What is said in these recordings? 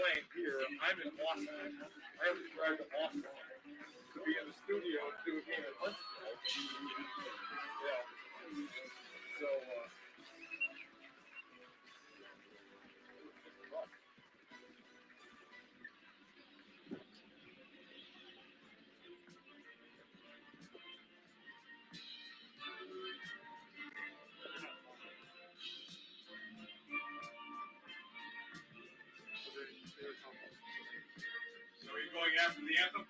playing here. I'm in Boston. I have to drive to Boston to be in the studio to do a game at Huntsville. Yeah. So, So are you going after the anthem?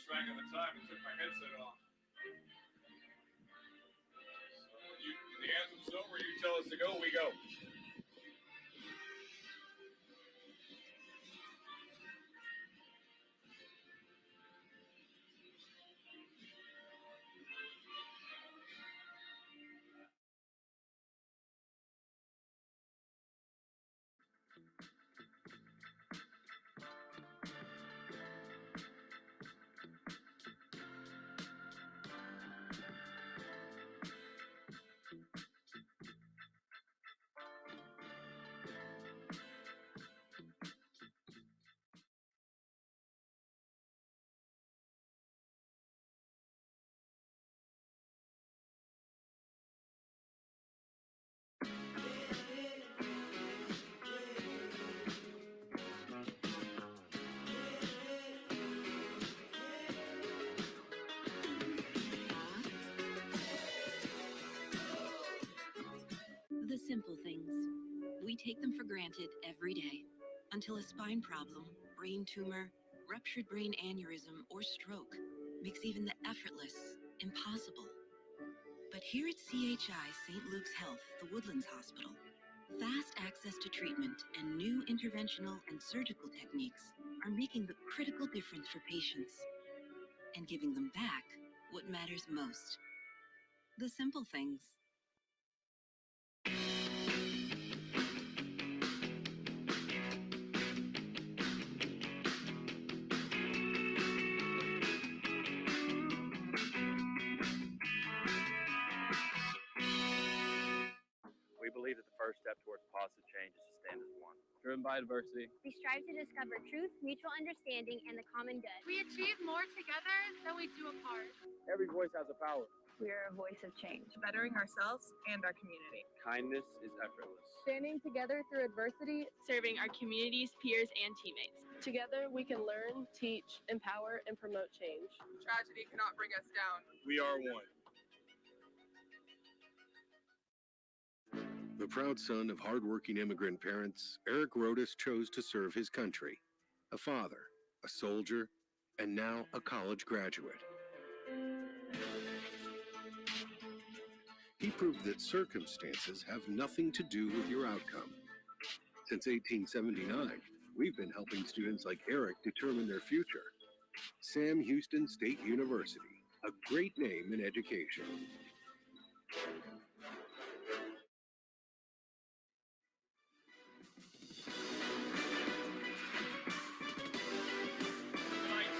Track of the time and took my headset off. So when the anthem's over, you tell us to go, we go. The simple things. We take them for granted every day until a spine problem, brain tumor, ruptured brain aneurysm, or stroke makes even the effortless impossible. But here at CHI St. Luke's Health, the Woodlands Hospital, fast access to treatment and new interventional and surgical techniques are making the critical difference for patients and giving them back what matters most. The simple things. We believe that the first step towards positive change is to stand as one. Driven by diversity. We strive to discover truth, mutual understanding, and the common good. We achieve more together than we do apart. Every voice has a power. We are a voice of change. Bettering ourselves and our community. Kindness is effortless. Standing together through adversity. Serving our communities, peers, and teammates. Together we can learn, teach, empower, and promote change. Tragedy cannot bring us down. We are one. The proud son of hardworking immigrant parents, Eric Rodas chose to serve his country. A father, a soldier, and now a college graduate. He proved that circumstances have nothing to do with your outcome. Since 1879, we've been helping students like Eric determine their future. Sam Houston State University, a great name in education.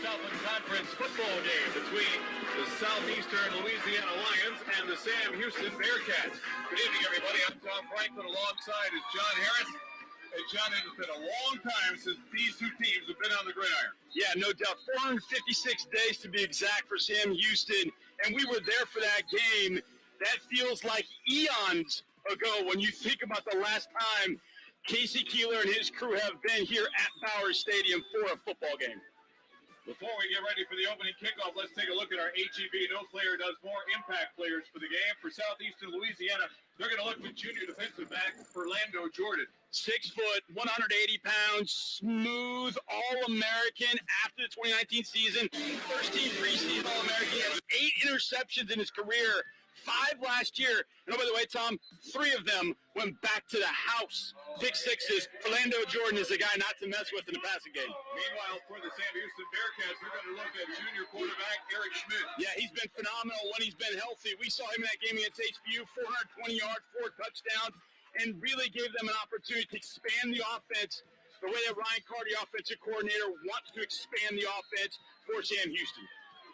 Southland Conference football game between the Southeastern Louisiana Lions and the Sam Houston Bearcats. Good evening, everybody. I'm Tom Franklin. Alongside is John Harris. And John, it has been a long time since these two teams have been on the gridiron. Yeah, no doubt. 456 days to be exact for Sam Houston. And we were there for that game. That feels like eons ago when you think about the last time Casey Keeler and his crew have been here at Bowers Stadium for a football game. Before we get ready for the opening kickoff, let's take a look at our HEB. No player does more impact players for the game. For Southeastern Louisiana, they're going to look to junior defensive back Orlando Jordan. 6 foot, 180 pounds, smooth All-American after the 2019 season. First team preseason All-American. He has 8 interceptions in his career 5 last year. And oh, by the way, Tom, 3 of them went back to the house. Pick sixes. Orlando Jordan is the guy not to mess with in the passing game. Meanwhile, for the Sam Houston Bearcats, we're going to look at junior quarterback Eric Schmidt. Yeah, he's been phenomenal when he's been healthy. We saw him in that game against HBU, 420 yards, 4 touchdowns, and really gave them an opportunity to expand the offense the way that Ryan Carter, the offensive coordinator, wants to expand the offense for Sam Houston.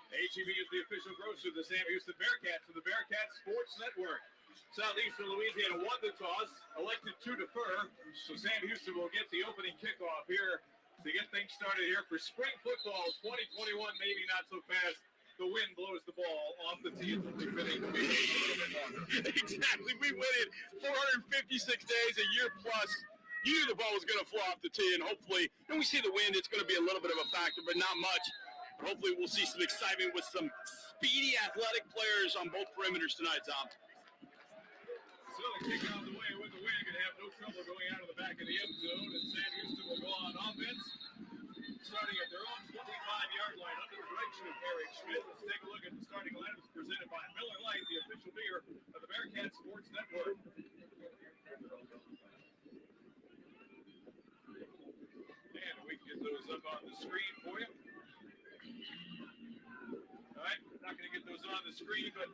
HEB is the official grocer of the Sam Houston Bearcats and the Bearcats Sports Network. Southeastern Louisiana won the toss, elected to defer, so Sam Houston will get the opening kickoff here to get things started here for spring football 2021, maybe not so fast. The wind blows the ball off the tee. It's only fitting to be Exactly. We waited 456 days, a year plus. You knew the ball was going to fly off the tee, and hopefully, when we see the wind, it's going to be a little bit of a factor, but not much. Hopefully, we'll see some excitement with some speedy, athletic players on both perimeters tonight, Tom. So the kick out of the way with the wind, going to have no trouble going out of the back of the end zone, and Sam Houston will go on offense, starting at their own 25-yard line under the direction of Eric Schmidt. Let's take a look at the starting lineup presented by Miller Lite, the official beer of the Bearcats Sports Network. And we can get those up on the screen for you. All right, not going to get those on the screen, but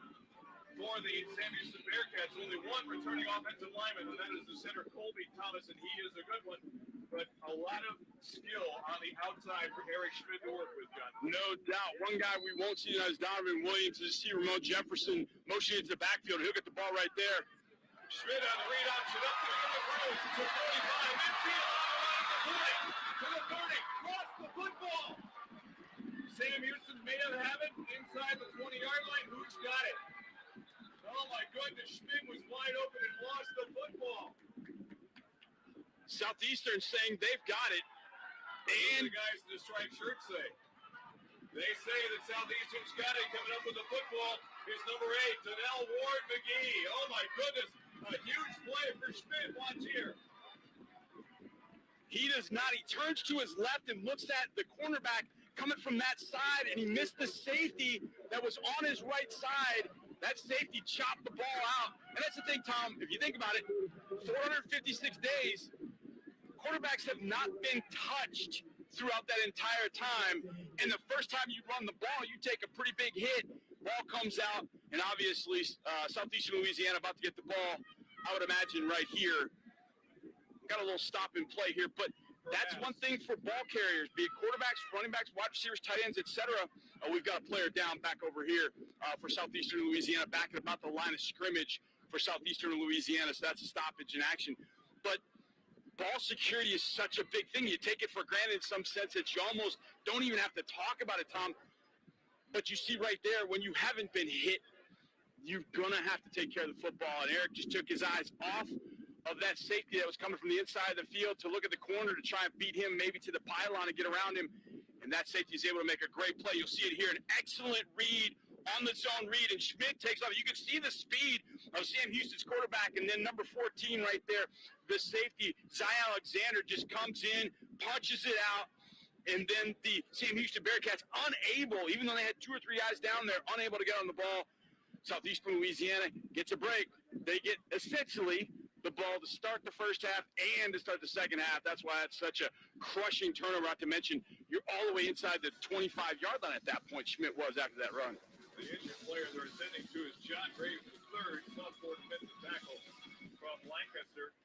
for the Sam Houston Bearcats, only one returning offensive lineman, and that is the center Colby Thomas, and he is a good one. But a lot of skill on the outside for Eric Schmidt to work with, John. No doubt. One guy we won't see tonight is Donovan Williams. To see Ramon Jefferson motioning into the backfield. He'll get the ball right there. Schmidt on the read option up to the throws to 45 midfield on the line to the 30, cross the football. Sam Houston may not have it inside the 20-yard line. Who's got it? Oh my goodness, Schmidt was wide open and lost the football. Southeastern saying they've got it. And the guys in the striped shirt say. They say that Southeastern's got it. Coming up with the football is number 8, Donnell Ward McGee. Oh my goodness, a huge play for Schmidt. Watch here. He does not. He turns to his left and looks at the cornerback coming from that side, and he missed the safety that was on his right side. That safety chopped the ball out. And that's the thing, Tom, if you think about it, 456 days, quarterbacks have not been touched throughout that entire time. And the first time you run the ball, you take a pretty big hit. Ball comes out, and obviously Southeastern Louisiana about to get the ball, I would imagine, right here. Got a little stop and play here, but that's one thing for ball carriers, be it quarterbacks, running backs, wide receivers, tight ends, etc. We've got a player down back over here for Southeastern Louisiana, back at about the line of scrimmage for Southeastern Louisiana, so that's a stoppage in action. But ball security is such a big thing. You take it for granted in some sense that you almost don't even have to talk about it, Tom. But you see right there, when you haven't been hit, you're going to have to take care of the football. And Eric just took his eyes off of that safety that was coming from the inside of the field to look at the corner to try and beat him maybe to the pylon and get around him. And that safety is able to make a great play. You'll see it here, an excellent read on the zone read, and Schmidt takes off. You can see the speed of Sam Houston's quarterback, and then number 14 right there, the safety, Zy Alexander, just comes in, punches it out, and then the Sam Houston Bearcats unable, even though they had 2 or 3 guys down there, unable to get on the ball. Southeastern Louisiana gets a break. They get essentially the ball to start the first half and to start the second half. That's why it's such a crushing turnover, not to mention you're all the way inside the 25-yard line at that point. Schmidt was after that run. The injured player they're attending to is John Graves III, sophomore defensive tackle from Lancaster,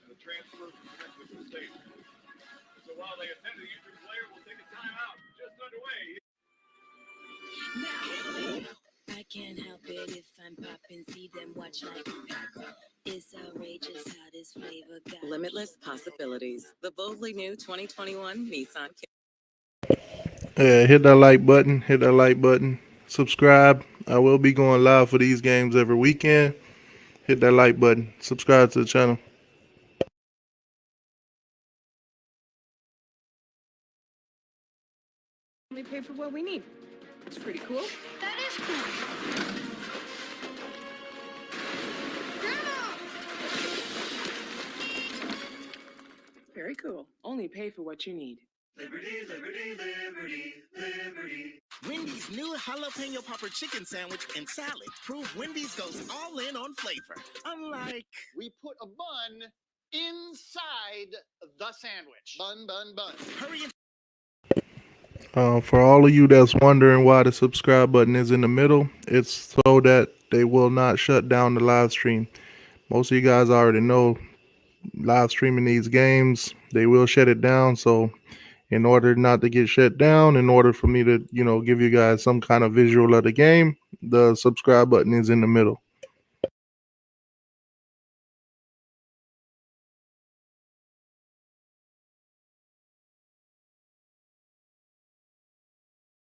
and the transfer from Texas State. So while they attend to the injured player, we'll take a timeout. Just underway. I can't help it if I'm popping, see them watch like a pack. It's outrageous how this flavor got limitless possibilities. The boldly new 2021 Nissan Yeah, hit that like button, subscribe. I will be going live for these games every weekend. Hit that like button, subscribe to the channel. We pay for what we need. It's pretty cool. That is cool. Very cool. Only pay for what you need. Liberty, liberty, liberty, liberty. Wendy's new jalapeno popper chicken sandwich and salad prove Wendy's goes all in on flavor. Unlike... We put a bun inside the sandwich. Bun, bun, bun. Hurry and... For all of you that's wondering why the subscribe button is in the middle, it's so that they will not shut down the live stream. Most of you guys already know live streaming these games, they will shut it down. So in order not to get shut down, in order for me to, give you guys some kind of visual of the game, the subscribe button is in the middle.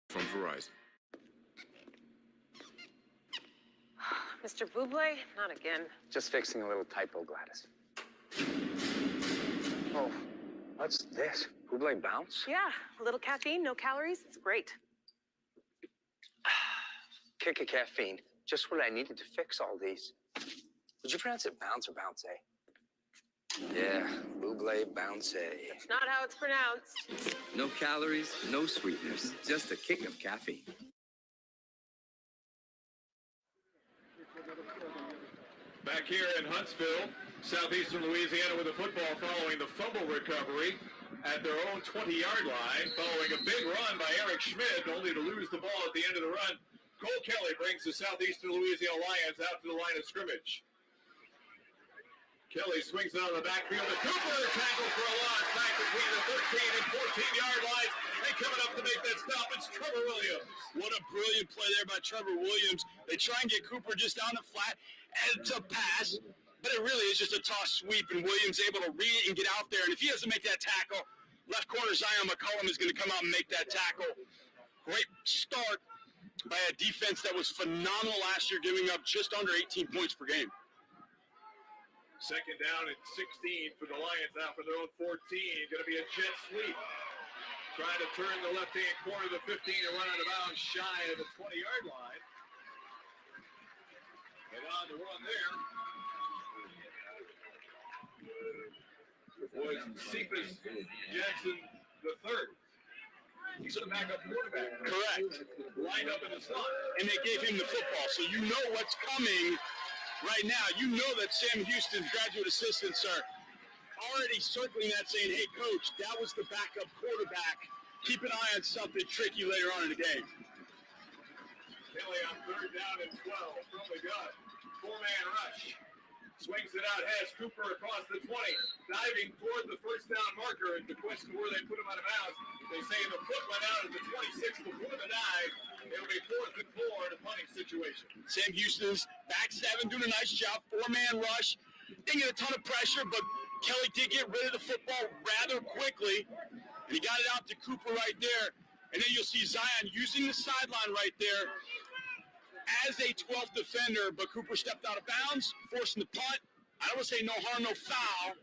From Verizon. Mr. Buble, not again. Just fixing a little typo, Gladys. Oh, what's this? Buble bounce? Yeah, a little caffeine, no calories. It's great. Kick of caffeine. Just what I needed to fix all these. Would you pronounce it bounce or bounce? Yeah, Buble bounce. It's not how it's pronounced. No calories, no sweeteners, just a kick of caffeine. Back here in Huntsville, southeastern Louisiana with the football following the fumble recovery at their own 20-yard line, following a big run by Eric Schmidt, only to lose the ball at the end of the run. Cole Kelly brings the southeastern Louisiana Lions out to the line of scrimmage. Kelly swings it out of the backfield. The Cooper tackles for a loss back between the 13 and 14-yard lines. And coming up to make that stop, it's Trevor Williams. What a brilliant play there by Trevor Williams. They try and get Cooper just down the flat and to pass, but it really is just a toss sweep, and Williams able to read it and get out there. And if he doesn't make that tackle, left corner Zion McCollum is going to come out and make that tackle. Great start by a defense that was phenomenal last year, giving up just under 18 points per game. Second down and 16 for the Lions out for their own 14. Going to be a jet sweep. Trying to turn the left-hand corner of the 15 and run out of bounds shy of the 20-yard line. And on the run there was Cephas Jackson III. He's a backup quarterback. Correct. Lined up in the slot. And they gave him the football, so you know what's coming right now. You know that Sam Houston's graduate assistants are already circling that, saying, hey, coach, that was the backup quarterback. Keep an eye on something tricky later on in the game. Kelly on third down and 12 from the gun. Four-man rush. Swings it out, has Cooper across the 20. Diving toward the first down marker. And the question where they put him out of bounds. They say the foot went out at the 26 before the dive. It'll be 4th and 4 in a punting situation. Sam Houston's back seven doing a nice job. Four-man rush. Didn't get a ton of pressure, but Kelly did get rid of the football rather quickly. And he got it out to Cooper right there. And then you'll see Zion using the sideline right there as a 12th defender, but Cooper stepped out of bounds, forcing the punt. I don't want to say no harm, no foul,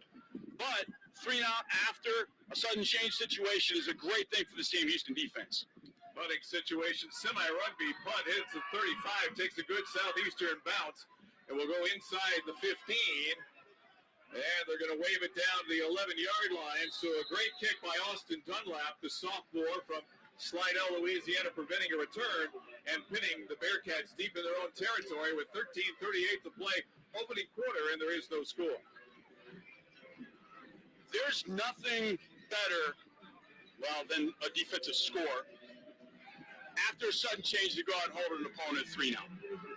but 3 and out after a sudden change situation is a great thing for the Sam Houston defense. Punting situation, semi-rugby punt hits the 35, takes a good southeastern bounce, and will go inside the 15. And they're going to wave it down to the 11-yard line. So a great kick by Austin Dunlap, the sophomore from Slidell, Louisiana, preventing a return and pinning the Bearcats deep in their own territory with 13:38 to play. Opening quarter, and there is no score. There's nothing better, than a defensive score after a sudden change to go out and hold an opponent 3-0.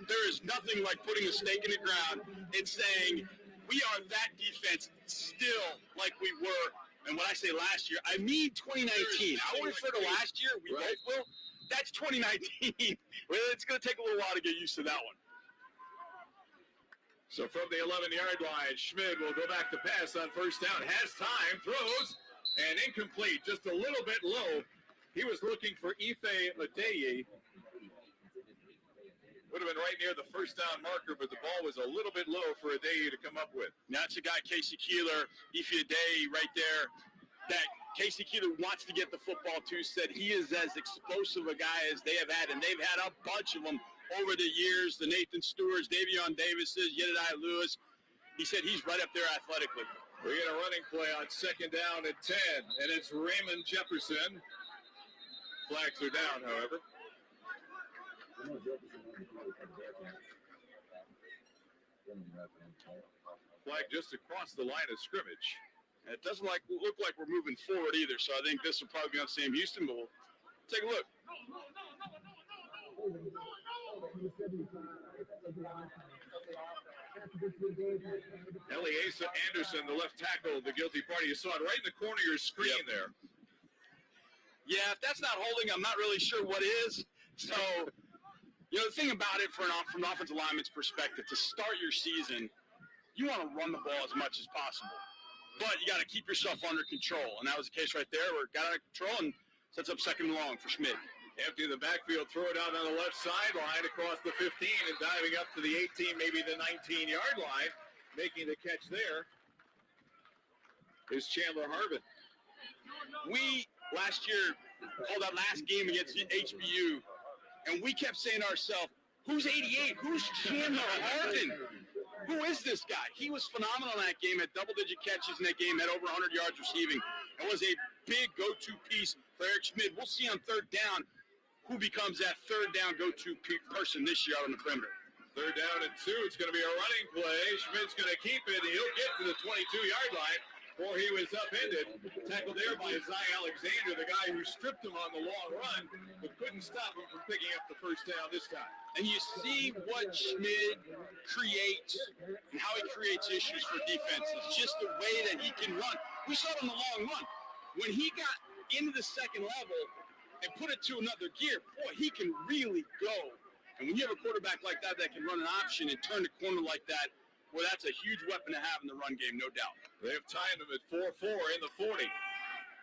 There is nothing like putting a stake in the ground and saying, we are that defense still like we were. And when I say last year, I mean 2019. I won't refer to last year. We both will. That's 2019. Well, it's going to take a little while to get used to that one. So from the 11-yard line, Schmidt will go back to pass on first down. Has time, throws, and incomplete. Just a little bit low. He was looking for Ife Adeye. Would have been right near the first down marker, but the ball was a little bit low for Adeye to come up with. Now it's a guy, Casey Keeler, Ife Adeye right there, that Casey Keeler wants to get the football to, said he is as explosive a guy as they have had, and they've had a bunch of them over the years, the Nathan Stewarts, Davion Davises, Jedediah Lewis. He said he's right up there athletically. We get a running play on second down at 10, and it's Raymond Jefferson. Flags are down, however. Flag just across the line of scrimmage. It doesn't look like we're moving forward either, so I think this will probably be on Sam Houston, but we'll take a look. Eliezer Anderson, the left tackle, the guilty party. You saw it right in the corner of your screen there. Yeah, if that's not holding, I'm not really sure what is. So, you know, the thing about it from an offensive lineman's perspective, to start your season, you want to run the ball as much as possible. But you got to keep yourself under control. And that was the case right there where it got under control and sets up second and long for Schmidt. Empty the backfield, throw it out on the left sideline across the 15 and diving up to the 18, maybe the 19-yard line. Making the catch there is Chandler Harbin. We, last year, called that last game against HBU, and we kept saying to ourselves, who's 88? Who's Chandler Harbin? Who is this guy? He was phenomenal in that game, had double-digit catches in that game, had over 100 yards receiving, and was a big go-to piece for Eric Schmidt. We'll see on third down who becomes that third down go-to person this year out on the perimeter. Third down and 2. It's going to be a running play. Schmidt's going to keep it. He'll get to the 22-yard line before he was upended. Tackled there by Zai Alexander, the guy who stripped him on the long run, but couldn't stop him from picking up the first down this time. And you see what Schmidt creates and how he creates issues for defenses. Just the way that he can run. We saw it on the long run. When he got into the second level and put it to another gear, boy, he can really go. And when you have a quarterback like that that can run an option and turn the corner like that, well, that's a huge weapon to have in the run game, no doubt. They have timed him at 4-4 in the 40.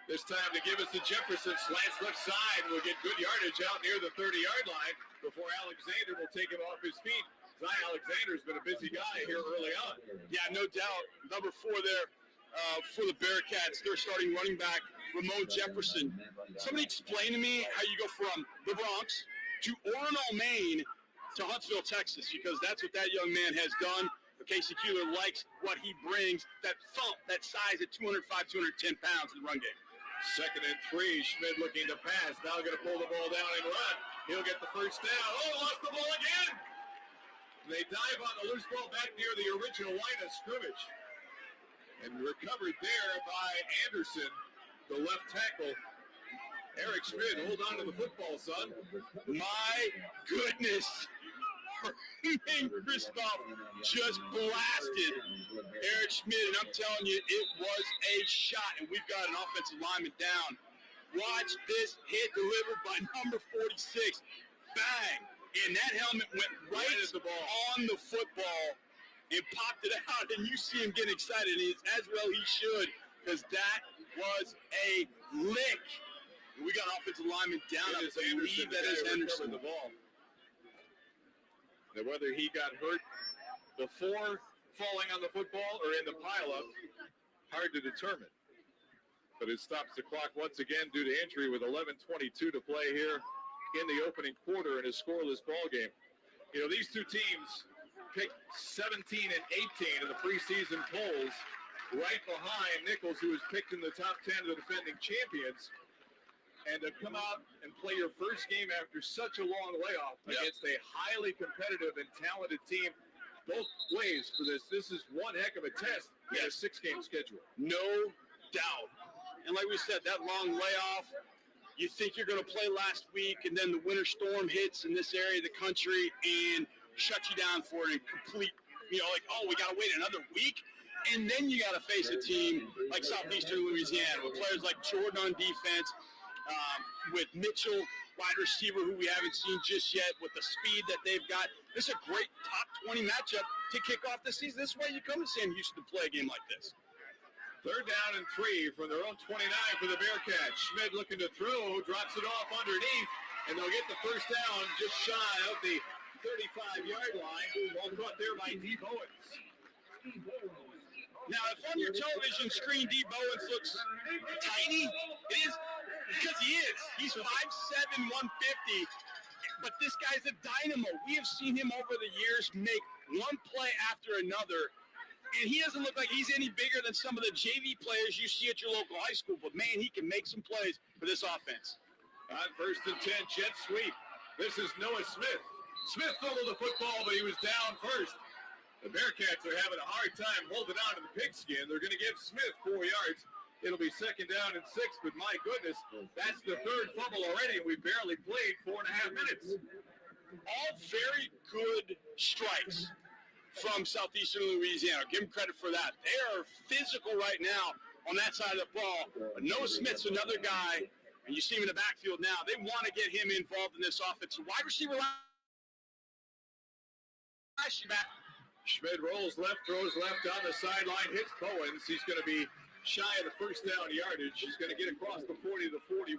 This time to give us to Jefferson, slants left side, will get good yardage out near the 30-yard line before Alexander will take him off his feet. Zai Alexander's been a busy guy here early on. Yeah, no doubt. Number 4 there for the Bearcats, their starting running back, Ramon Jefferson. Somebody explain to me how you go from the Bronx to Orono, Maine to Huntsville, Texas, because that's what that young man has done. Casey Keeler likes what he brings, that thump, that size at 205, 210 pounds in the run game. Second and 3, Schmidt looking to pass, now going to pull the ball down and run. He'll get the first down. Oh, lost the ball again! They dive on the loose ball back near the original line of scrimmage. And recovered there by Anderson, the left tackle. Eric Schmidt, hold on to the football, son. My goodness. Herman Kristoff just blasted Eric Schmidt, and I'm telling you, it was a shot, and we've got an offensive lineman down. Watch this hit delivered by number 46. Bang! And that helmet went right at the ball on the football and popped it out, and you see him getting excited, and as well he should, because that was a lick. And we got an offensive lineman down. I believe that is Henderson. The ball. Now, whether he got hurt before falling on the football or in the pileup, hard to determine. But it stops the clock once again due to injury with 11:22 to play here in the opening quarter in a scoreless ball game. You know, these two teams picked 17 and 18 in the preseason polls, right behind Nichols, who was picked in the top 10 of the defending champions. And to come out and play your first game after such a long layoff against a highly competitive and talented team, both ways for this. This is one heck of a test in a 6-game schedule. No doubt. And like we said, that long layoff, you think you're going to play last week, and then the winter storm hits in this area of the country and shuts you down for a complete, like, oh, we got to wait another week? And then you got to face a team like Southeastern Louisiana with players like Jordan on defense, with Mitchell, wide receiver, who we haven't seen just yet, with the speed that they've got. This is a great top 20 matchup to kick off the season. This is why you come to Sam Houston to play a game like this. Third down and 3 from their own 29 for the Bearcats. Schmidt looking to throw, drops it off underneath, and they'll get the first down just shy of the 35-yard line. Ball caught there by D. Bowens. Now, if on your television screen D. Bowens looks tiny, it is because he is. He's 5'7", 150, but this guy's a dynamo. We have seen him over the years make one play after another, and he doesn't look like he's any bigger than some of the JV players you see at your local high school, but man, he can make some plays for this offense. On 1st and 10, jet sweep. This is Noah Smith. Smith fumbled the football, but he was down first. The Bearcats are having a hard time holding on to the pigskin. They're going to give Smith 4 yards. It'll be 2nd down and 6, but my goodness, that's the 3rd fumble already, and we barely played 4.5 minutes. All very good strikes from Southeastern Louisiana. Give them credit for that. They are physical right now on that side of the ball. But Noah Smith's another guy, and you see him in the backfield now. They want to get him involved in this offense. Wide receiver back. Schmidt rolls left, throws left on the sideline, hits Bowens. He's going to be shy of the 1st down yardage. He's going to get across the 40 to the 41.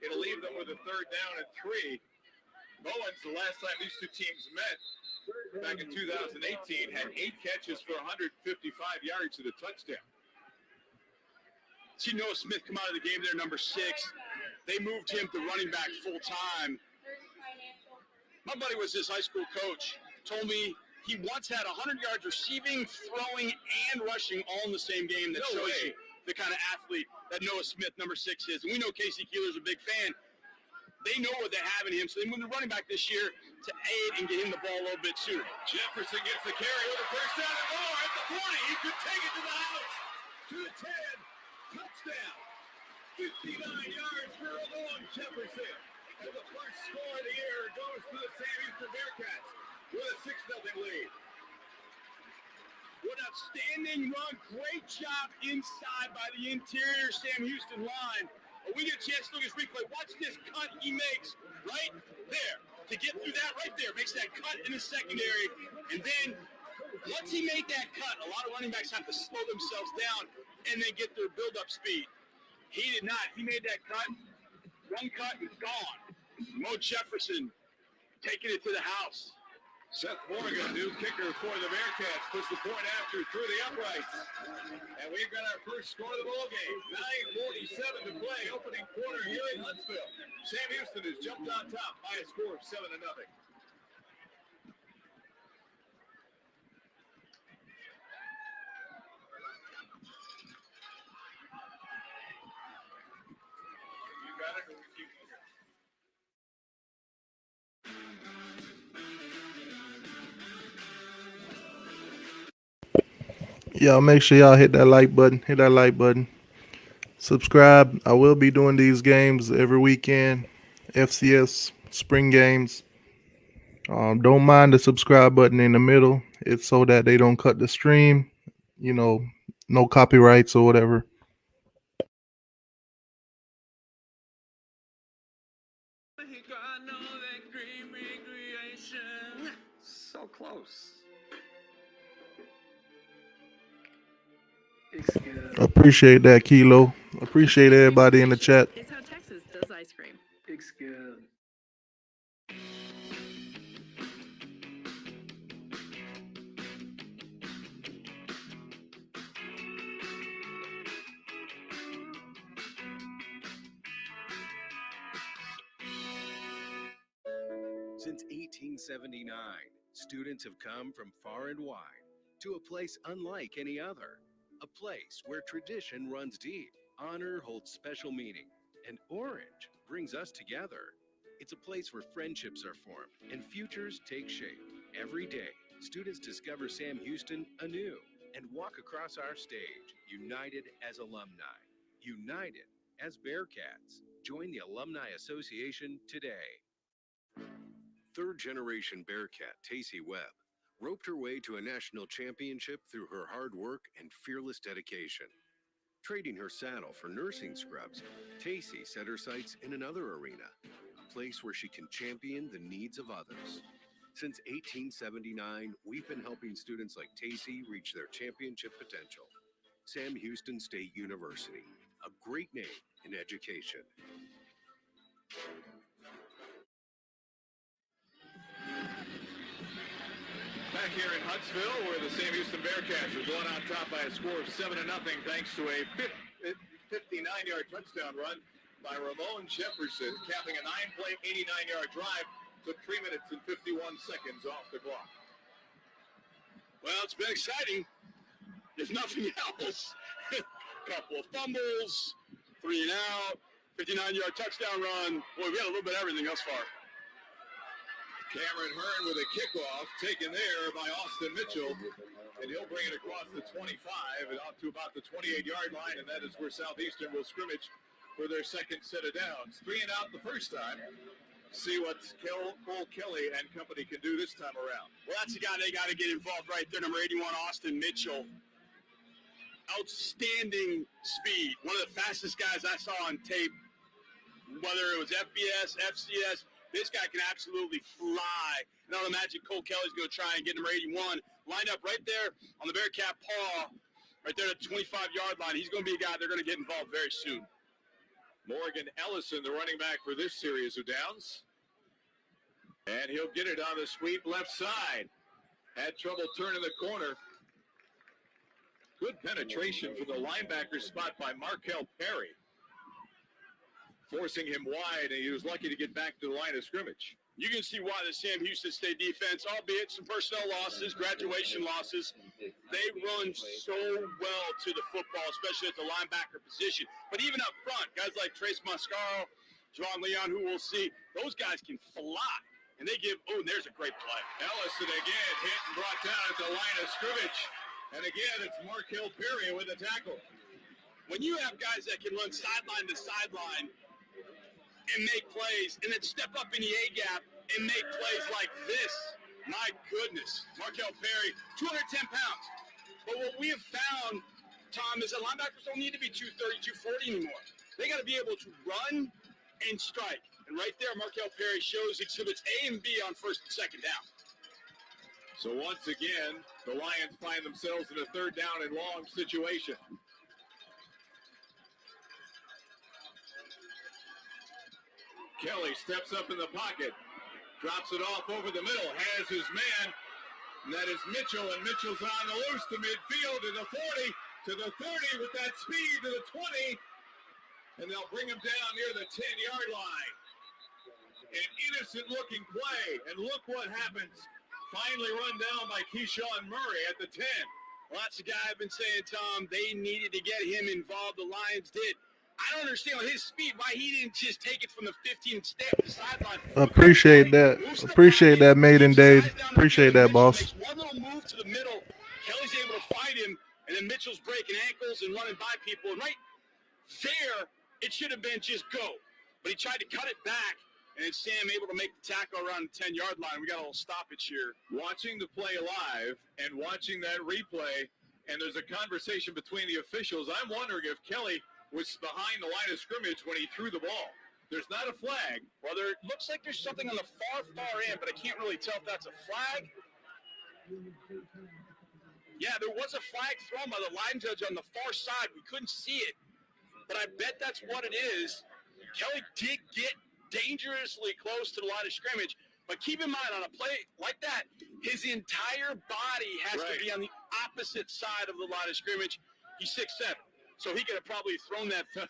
It'll leave them with a 3rd down and 3. Bowens, the last time these two teams met, back in 2018, had 8 catches for 155 yards and a touchdown. See Noah Smith come out of the game there, number 6. They moved him to running back full time. My buddy was his high school coach. Told me he once had 100 yards receiving, throwing, and rushing all in the same game. That shows you the kind of athlete that Noah Smith, number 6, is. And we know Casey Keeler's a big fan. They know what they have in him, so they moved the running back this year to aid and get him the ball a little bit sooner. Jefferson gets the carry with a 1st down and more at the 40. He could take it to the house. To the 10. Touchdown. 59 yards for Ramon Jefferson. And the first score of the year goes to the Sam Houston Bearcats with a 6-0 lead. What outstanding run. Great job inside by the interior Sam Houston line. When we get a chance to look at this replay, watch this cut he makes right there. To get through that right there, makes that cut in the secondary. And then once he made that cut, a lot of running backs have to slow themselves down and then get their build-up speed. He did not. He made that cut. One cut and gone. Mo Jefferson taking it to the house. Seth Morgan, new kicker for the Bearcats, puts the point after through the uprights. And we've got our first score of the ball game. 9:47 to play, opening quarter here in Huntsville. Sam Houston has jumped on top by a score of 7-0. You got it, or we keep looking? Y'all make sure y'all hit that like button. Hit that like button. Subscribe. I will be doing these games every weekend. FCS spring games. Don't mind the subscribe button in the middle. It's so that they don't cut the stream. You know, no copyrights or whatever. So close. Appreciate that, Kilo. Appreciate everybody in the chat. It's how Texas does ice cream. It's good. Since 1879, students have come from far and wide to a place unlike any other. A place where tradition runs deep, honor holds special meaning, and orange brings us together. It's a place where friendships are formed and futures take shape. Every day, students discover Sam Houston anew and walk across our stage, united as alumni, united as Bearcats. Join the Alumni Association today. Third-generation Bearcat Tacey Webb roped her way to a national championship through her hard work and fearless dedication. Trading her saddle for nursing scrubs, Tacey set her sights in another arena, a place where she can champion the needs of others. Since 1879, we've been helping students like Tacey reach their championship potential. Sam Houston State University, a great name in education. Back here in Huntsville, where the Sam Houston Bearcats are going on top by a score of 7-0, thanks to a 59-yard touchdown run by Ramon Jefferson, capping a 9-play, 89-yard drive. Took 3 minutes and 51 seconds off the clock. Well, it's been exciting, if nothing else. Couple of fumbles, 3 and out, 59-yard touchdown run. Boy, we had a little bit of everything thus far. Cameron Hearn with a kickoff taken there by Austin Mitchell, and he'll bring it across the 25 and out to about the 28-yard line, and that is where Southeastern will scrimmage for their second set of downs. 3 and out the first time. See what Cole Kelly and company can do this time around. Well, that's the guy they got to get involved right there, number 81, Austin Mitchell. Outstanding speed. One of the fastest guys I saw on tape, whether it was FBS, FCS. This guy can absolutely fly. And I imagine Cole Kelly's going to try and get number 81 lined up right there on the Bearcat paw, right there at the 25-yard line. He's going to be a guy they're going to get involved very soon. Morgan Ellison, the running back for this series of downs. And he'll get it on the sweep left side. Had trouble turning the corner. Good penetration for the linebacker spot by Markel Perry. Forcing him wide, and he was lucky to get back to the line of scrimmage. You can see why the Sam Houston State defense, albeit some personnel losses, graduation losses, they run so well to the football, especially at the linebacker position. But even up front, guys like Trace Mascaro, Javon Leon, who we'll see, those guys can fly. And they give, oh, there's a great play. Ellison again hit and brought down at the line of scrimmage. And again, it's Markel Perry with a tackle. When you have guys that can run sideline to sideline and make plays, and then step up in the A-gap and make plays like this, my goodness. Markel Perry, 210 pounds. But what we have found, Tom, is that linebackers don't need to be 230, 240 anymore. They got to be able to run and strike. And right there, Markel Perry shows exhibits A and B on first and second down. So once again, the Lions find themselves in a third down and long situation. Kelly steps up in the pocket, drops it off over the middle, has his man, and that is Mitchell, and Mitchell's on the loose to midfield to the 40, to the 30 with that speed to the 20, and they'll bring him down near the 10-yard line. An innocent-looking play, and look what happens. Finally run down by Keyshawn Murray at the 10. Well, that's the guy I've been saying, Tom. They needed to get him involved. The Lions did. I don't understand with his speed why he didn't just take it from the 15 and stay up the sideline. Appreciate that. Appreciate that, Maiden Dave. Appreciate that, boss. Makes one little move to the middle. Kelly's able to fight him, and then Mitchell's breaking ankles and running by people. And right there, it should have been just go. But he tried to cut it back, and it's Sam able to make the tackle around the 10-yard line. We got a little stoppage here. Watching the play live and watching that replay, and there's a conversation between the officials, I'm wondering if Kelly was behind the line of scrimmage when he threw the ball. There's not a flag. Well, there looks like there's something on the far end, but I can't really tell if that's a flag. Yeah, there was a flag thrown by the line judge on the far side. We couldn't see it, but I bet that's what it is. Kelly did get dangerously close to the line of scrimmage, but keep in mind, on a play like that, his entire body has to be on the opposite side of the line of scrimmage. He's 6'7". So he could have probably thrown that 3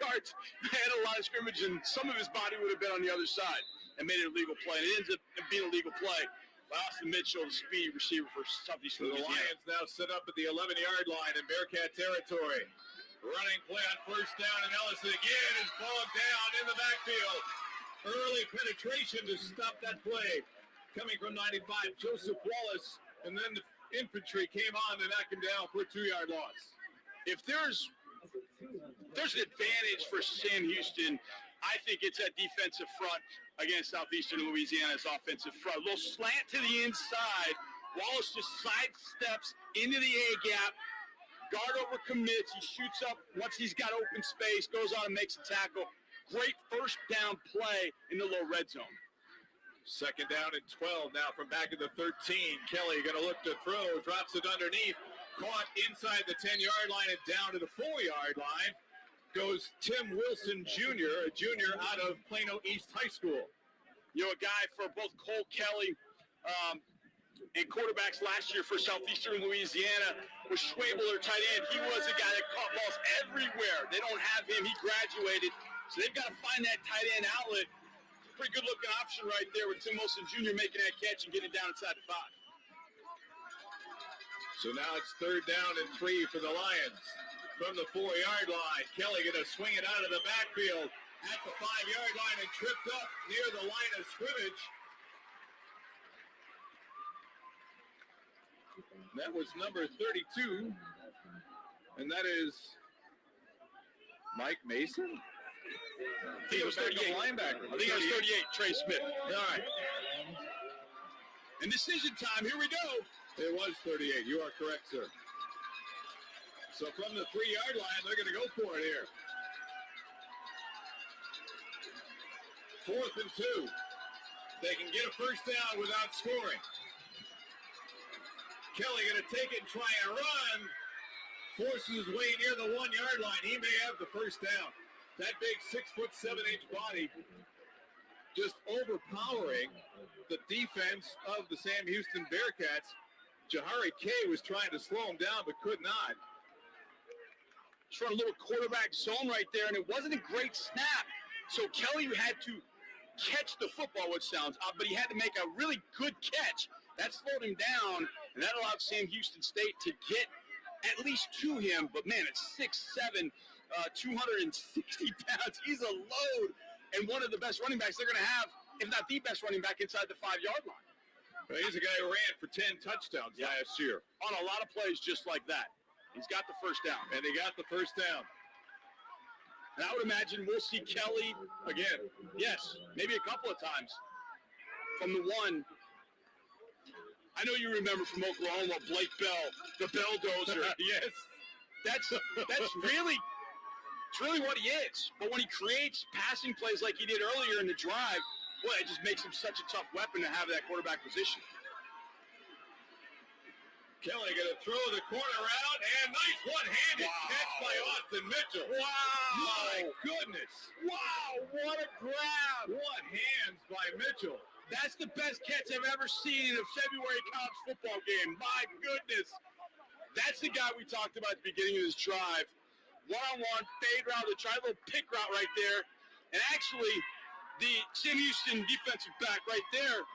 yards ahead of the line of scrimmage, and some of his body would have been on the other side and made it a legal play. And it ends up being a legal play by Austin Mitchell, the speed receiver for Southeastern Louisiana. The Lions now set up at the 11-yard line in Bearcat territory. Running play on first down, and Ellison again is bogged down in the backfield. Early penetration to stop that play. Coming from 95, Joseph Wallace, and then the infantry came on to knock him down for a 2-yard loss. If there's an advantage for Sam Houston, I think it's that defensive front against Southeastern Louisiana's offensive front. A little slant to the inside. Wallace just sidesteps into the A-gap. Guard over commits. He shoots up once he's got open space, goes on and makes a tackle. Great first down play in the low red zone. Second down and 12 now from back of the 13. Kelly going to look to throw, drops it underneath. Caught inside the 10-yard line and down to the 4-yard line goes Tim Wilson Jr., a junior out of Plano East High School. You know, a guy for both Cole Kelly and quarterbacks last year for Southeastern Louisiana was Schwabel, their tight end. He was a guy that caught balls everywhere. They don't have him. He graduated. So they've got to find that tight end outlet. Pretty good-looking option right there with Tim Wilson Jr. making that catch and getting it down inside the 5. So now it's third down and 3 for the Lions. From the 4-yard line, Kelly going to swing it out of the backfield at the 5-yard line and tripped up near the line of scrimmage. That was number 32, and that is Mike Mason. He was 38. Linebacker. I think it was 38, Trey Smith. All right. And decision time, here we go. It was 38. You are correct, sir. So from the 3-yard line, they're going to go for it here. 4th and 2. They can get a first down without scoring. Kelly going to take it and try and run. Forces his way near the 1-yard line. He may have the first down. That big 6'7" body just overpowering the defense of the Sam Houston Bearcats. Jahari Kay was trying to slow him down but could not. Just run a little quarterback zone right there, and it wasn't a great snap. So Kelly had to catch the football, which sounds odd, but he had to make a really good catch. That slowed him down, and that allowed Sam Houston State to get at least to him. But man, it's 6'7", 260 pounds. He's a load, and one of the best running backs they're going to have, if not the best running back inside the 5-yard line. Well, he's a guy who ran for 10 touchdowns last year. On a lot of plays just like that. He's got the first down. And he got the first down. And I would imagine we'll see Kelly again. Yes, maybe a couple of times. From the 1. I know you remember from Oklahoma, Blake Bell, the Belldozer. Yes. That's really, it's really what he is. But when he creates passing plays like he did earlier in the drive, boy, it just makes him such a tough weapon to have that quarterback position. Kelly going to throw the corner out, and nice one-handed catch by Austin Mitchell. Wow. My goodness. Wow, what a grab. What hands by Mitchell. That's the best catch I've ever seen in a February college football game. My goodness. That's the guy we talked about at the beginning of this drive. One-on-one, fade route, they tried a little pick route right there. And actually, the Sam Houston defensive back right there,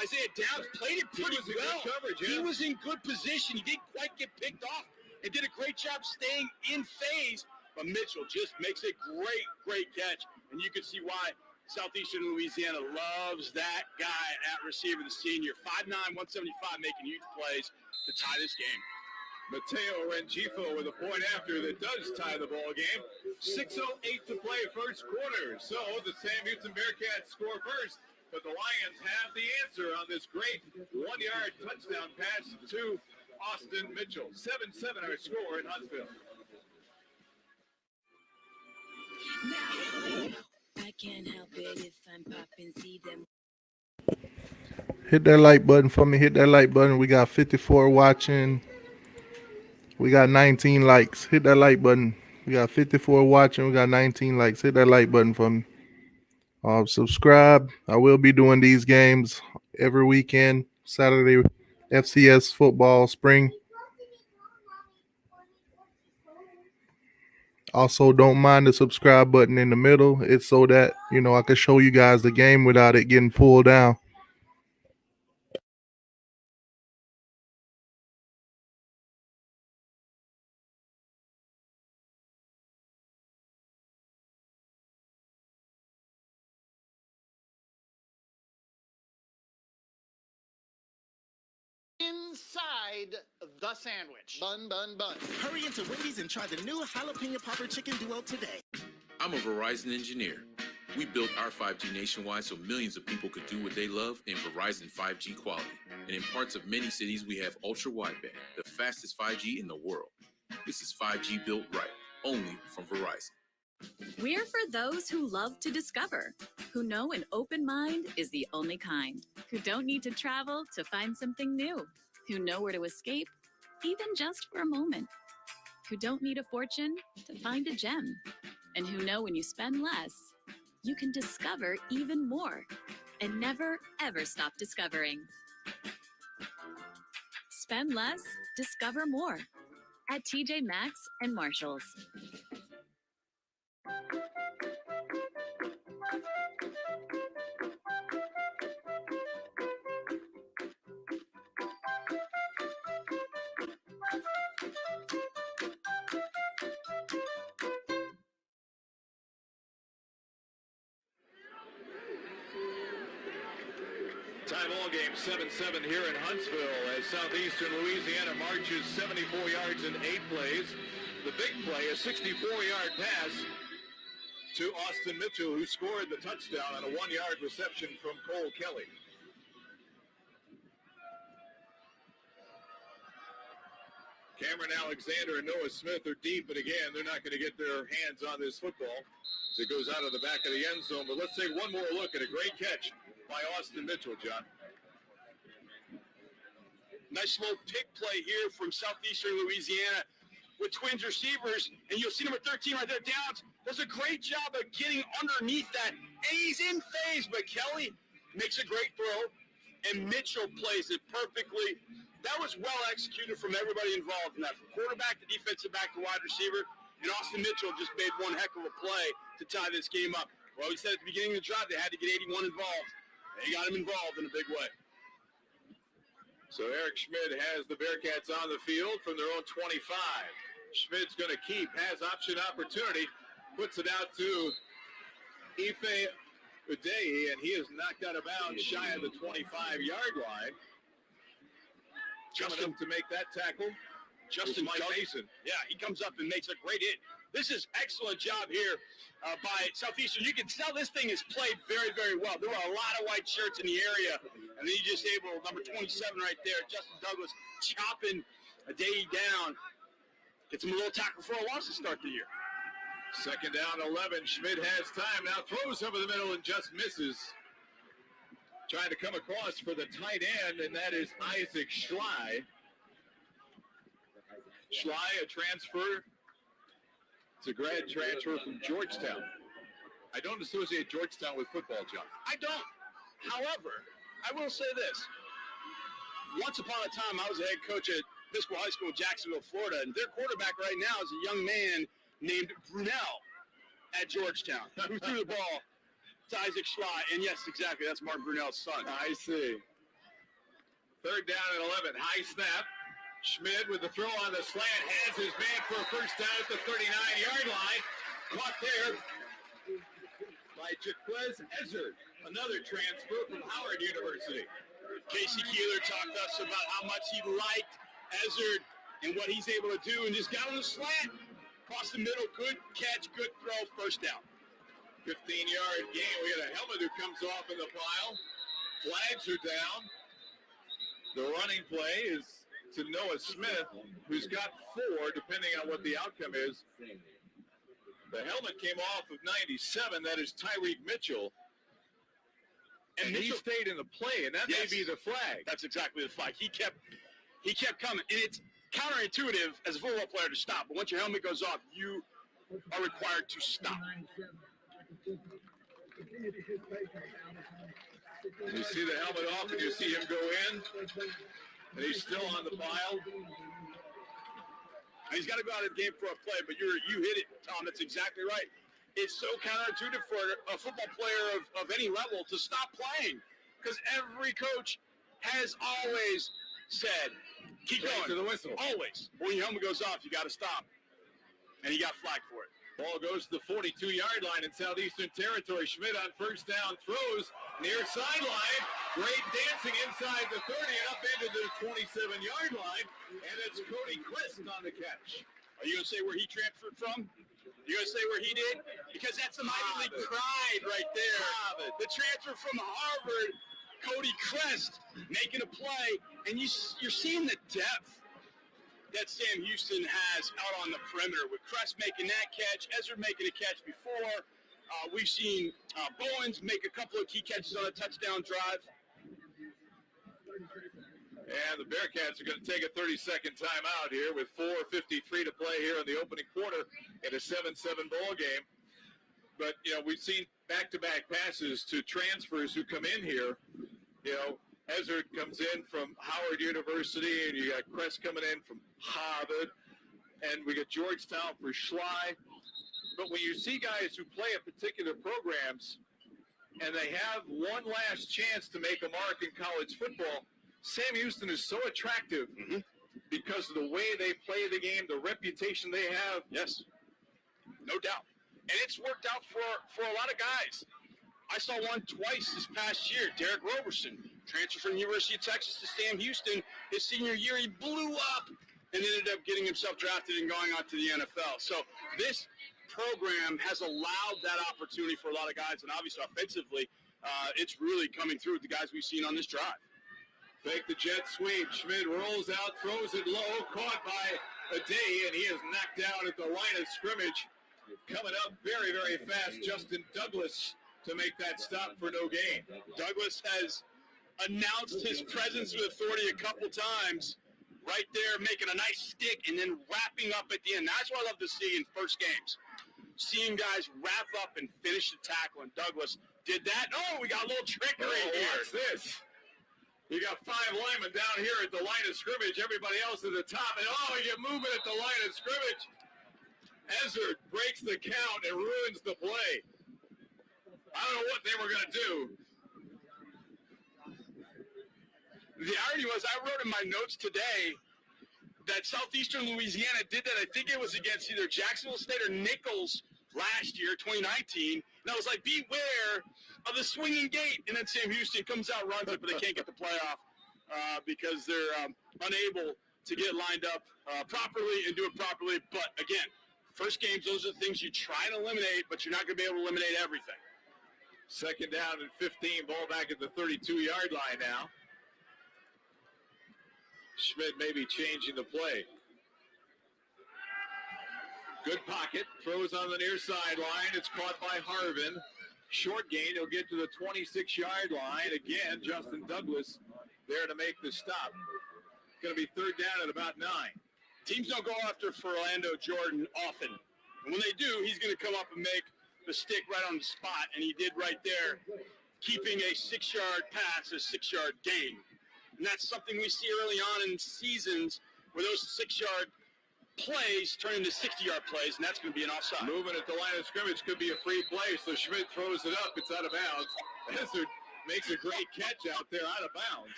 Isaiah Downs, played it pretty well. He was in good position. He didn't quite get picked off and did a great job staying in phase. But Mitchell just makes a great, great catch. And you can see why Southeastern Louisiana loves that guy at receiver, the senior. 5'9", 175, making huge plays to tie this game. Mateo Rengifo with a point after that does tie the ball game. 6:08 to play first quarter. So the Sam Houston Bearcats score first, but the Lions have the answer on this great 1-yard touchdown pass to Austin Mitchell. 7-7 our score in Huntsville. I can't help it if I'm popping, see them. Hit that like button for me. Hit that like button. We got 54 watching. We got 19 likes. Hit that like button. We got 54 watching. We got 19 likes. Hit that like button for me. Subscribe. I will be doing these games every weekend. Saturday, FCS football, spring. Also, don't mind the subscribe button in the middle. It's so that, I can show you guys the game without it getting pulled down. Inside the sandwich. Bun, bun, bun. Hurry into Wendy's and try the new jalapeno popper chicken duo today. I'm a Verizon engineer. We built our 5G nationwide so millions of people could do what they love in Verizon 5G quality. And in parts of many cities, we have ultra wideband, the fastest 5G in the world. This is 5G built right, only from Verizon. We're for those who love to discover, who know an open mind is the only kind, who don't need to travel to find something new, who know where to escape, even just for a moment, who don't need a fortune to find a gem, and who know when you spend less, you can discover even more and never, ever stop discovering. Spend less, discover more at TJ Maxx and Marshalls. Timeout ball game, 7-7 here in Huntsville as Southeastern Louisiana marches 74 yards in 8 plays. The big play, a 64-yard pass to Austin Mitchell, who scored the touchdown on a 1-yard reception from Cole Kelly. Cameron Alexander and Noah Smith are deep, but again, they're not going to get their hands on this football as it goes out of the back of the end zone. But let's take one more look at a great catch by Austin Mitchell, John. Nice little pick play here from Southeastern Louisiana with Twins receivers, and you'll see number 13 right there, Downs, does a great job of getting underneath that, and he's in phase, but Kelly makes a great throw, and Mitchell plays it perfectly. That was well executed from everybody involved in that, from quarterback to defensive back to wide receiver, and Austin Mitchell just made one heck of a play to tie this game up. Well, we said at the beginning of the drive they had to get 81 involved. They got him involved in a big way. So Eric Schmidt has the Bearcats on the field from their own 25. Schmidt's going to keep, has option opportunity, puts it out to Ife Udehi, and he is knocked out of bounds shy of the 25-yard line. Coming up to make that tackle, Justin Mason. Yeah, he comes up and makes a great hit. This is excellent job here by Southeastern. You can tell this thing is played very, very well. There were a lot of white shirts in the area, and then you just able, number 27 right there, Justin Douglas, chopping a day down. Gets him a little tackle for a loss to start the year. Second down, 11. Schmidt has time now, throws over the middle and just misses. Trying to come across for the tight end, and that is Isaac Schley. Schley, a transfer. It's a grad transfer from Georgetown. I don't associate Georgetown with football, John. I don't. However, I will say this. Once upon a time, I was a head coach at Episcopal High School in Jacksonville, Florida, and their quarterback right now is a young man named Brunell at Georgetown, who threw the ball to Isaac Schley. And yes, exactly, that's Mark Brunell's son. I see. Third down and 11. High snap. Schmidt with the throw on the slant has his man for a first down at the 39-yard line. Caught there by Jaquez Ezzard, another transfer from Howard University. Casey Keeler talked to us about how much he liked Ezzard and what he's able to do, and just got on the slant. Across the middle, good catch, good throw, first down. 15-yard gain. We got a helmet who comes off in the pile. Flags are down. The running play is to Noah Smith, who's got 4, depending on what the outcome is. The helmet came off of 97. That is Tyreek Mitchell. And Mitchell, he stayed in the play, and that may be the flag. That's exactly the flag. He kept coming. And it's counterintuitive as a football player to stop. But once your helmet goes off, you are required to stop. You see the helmet off, and you see him go in. And he's still on the pile. And he's got to go out of the game for a play, but you hit it, Tom. That's exactly right. It's so counterintuitive for a football player of any level to stop playing, because every coach has always said, keep going. To the whistle. Always. When your helmet goes off, you got to stop. And he got flagged for it. Ball goes to the 42-yard line in Southeastern Territory. Schmidt on first down throws near sideline. Great dancing inside the 30 and up into the 27-yard line. And it's Cody Christ on the catch. Are you going to say where he transferred from? You going to say where he did? Because that's some Ivy League pride right there. The transfer from Harvard, Cody Crest making a play. And you're seeing the depth that Sam Houston has out on the perimeter, with Crest making that catch, Ezzard making a catch before. We've seen Bowens make a couple of key catches on a touchdown drive. And the Bearcats are going to take a 30-second timeout here with 4:53 to play here in the opening quarter in a 7-7 ball game. But, we've seen back-to-back passes to transfers who come in here. Ezzard comes in from Howard University, and you got Crest coming in from Harvard, and we got Georgetown for Schley. But when you see guys who play at particular programs and they have one last chance to make a mark in college football, Sam Houston is so attractive because of the way they play the game, the reputation they have. Yes, no doubt. And it's worked out for a lot of guys. I saw one twice this past year, Derek Roberson. transfer from the University of Texas to Sam Houston. His senior year, he blew up and ended up getting himself drafted and going on to the NFL. So this program has allowed that opportunity for a lot of guys, and obviously offensively, it's really coming through with the guys we've seen on this drive. Fake the jet sweep. Schmidt rolls out, throws it low, caught by Adey, and he is knocked down at the line of scrimmage. Coming up very, very fast, Justin Douglas to make that stop for no gain. Douglas has announced his presence with authority a couple times, right there making a nice stick and then wrapping up at the end. That's what I love to see in first games. Seeing guys wrap up and finish the tackle, and Douglas did that. Oh, we got a little trickery here. What's this? You got 5 linemen down here at the line of scrimmage, everybody else at the top, and you get movement at the line of scrimmage. Ezard breaks the count and ruins the play. I don't know what they were going to do. The irony was, I wrote in my notes today that Southeastern Louisiana did that. I think it was against either Jacksonville State or Nichols last year, 2019. And I was like, beware of the swinging gate. And then Sam Houston comes out, runs it, but they can't get the playoff because they're unable to get lined up properly and do it properly. But again, first games, those are the things you try to eliminate, but you're not going to be able to eliminate everything. Second down and 15, ball back at the 32-yard line now. Schmidt may be changing the play. Good pocket, throws on the near sideline. It's caught by Harvin. Short gain, he'll get to the 26-yard line. Again, Justin Douglas there to make the stop. It's going to be third down at about 9. Teams don't go after Orlando Jordan often. And when they do, he's going to come up and make the stick right on the spot, and he did right there, keeping a 6-yard pass, a 6-yard gain. And that's something we see early on in seasons where those 6-yard plays turn into 60-yard plays, and that's going to be an offside. Movement at the line of scrimmage could be a free play, so Schmidt throws it up. It's out of bounds. Ezard makes a great catch out there out of bounds.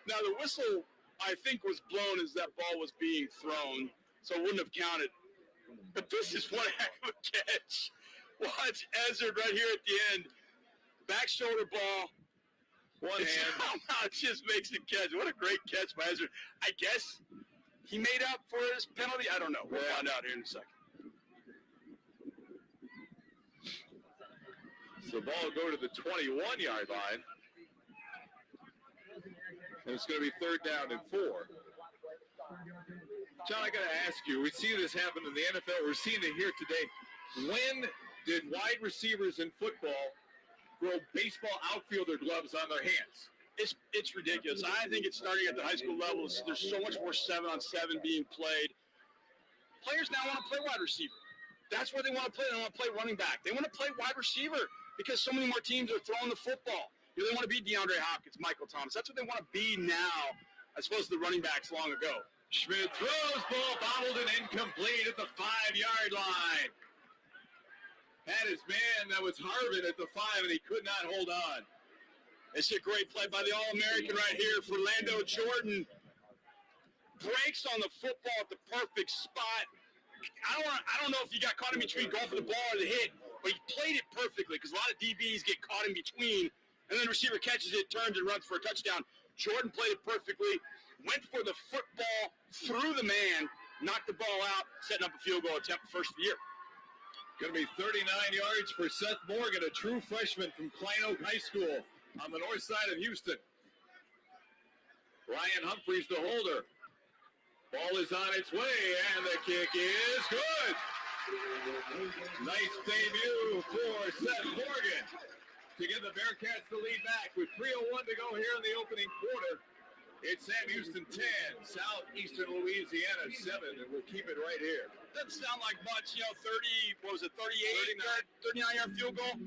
Now, the whistle, I think, was blown as that ball was being thrown, so it wouldn't have counted. But this is one heck of a catch. Watch Ezard right here at the end. Back shoulder ball. One hand. Somehow just makes a catch. What a great catch by Ezard. I guess he made up for his penalty. I don't know. We'll find out here in a second. So the ball will go to the 21-yard line. And it's going to be third down and 4. John, I got to ask you, we see this happen in the NFL. We're seeing it here today. When did wide receivers in football grow baseball outfielder gloves on their hands? It's ridiculous. I think it's starting at the high school level. There's so much more 7-on-7 being played. Players now want to play wide receiver. That's where they want to play. They want to play running back. They want to play wide receiver because so many more teams are throwing the football. They want to be DeAndre Hopkins, Michael Thomas. That's what they want to be now, as opposed to the running backs long ago. Schmidt throws, ball bobbled and incomplete at the 5-yard line. Had his man, that was Harvin at the 5, and he could not hold on. It's a great play by the All-American right here for Orlando Jordan. Breaks on the football at the perfect spot. I don't know if he got caught in between going for the ball or the hit, but he played it perfectly because a lot of DBs get caught in between, and then the receiver catches it, turns, and runs for a touchdown. Jordan played it perfectly, went for the football, threw the man, knocked the ball out, setting up a field goal attempt first of the year. Going to be 39 yards for Seth Morgan, a true freshman from Klein Oak High School on the north side of Houston. Ryan Humphreys, the holder. Ball is on its way, and the kick is good. Nice debut for Seth Morgan to give the Bearcats the lead back with 3:01 to go here in the opening quarter. It's Sam Houston 10, Southeastern Louisiana 7, and we'll keep it right here. Doesn't sound like much, 39-yard field goal.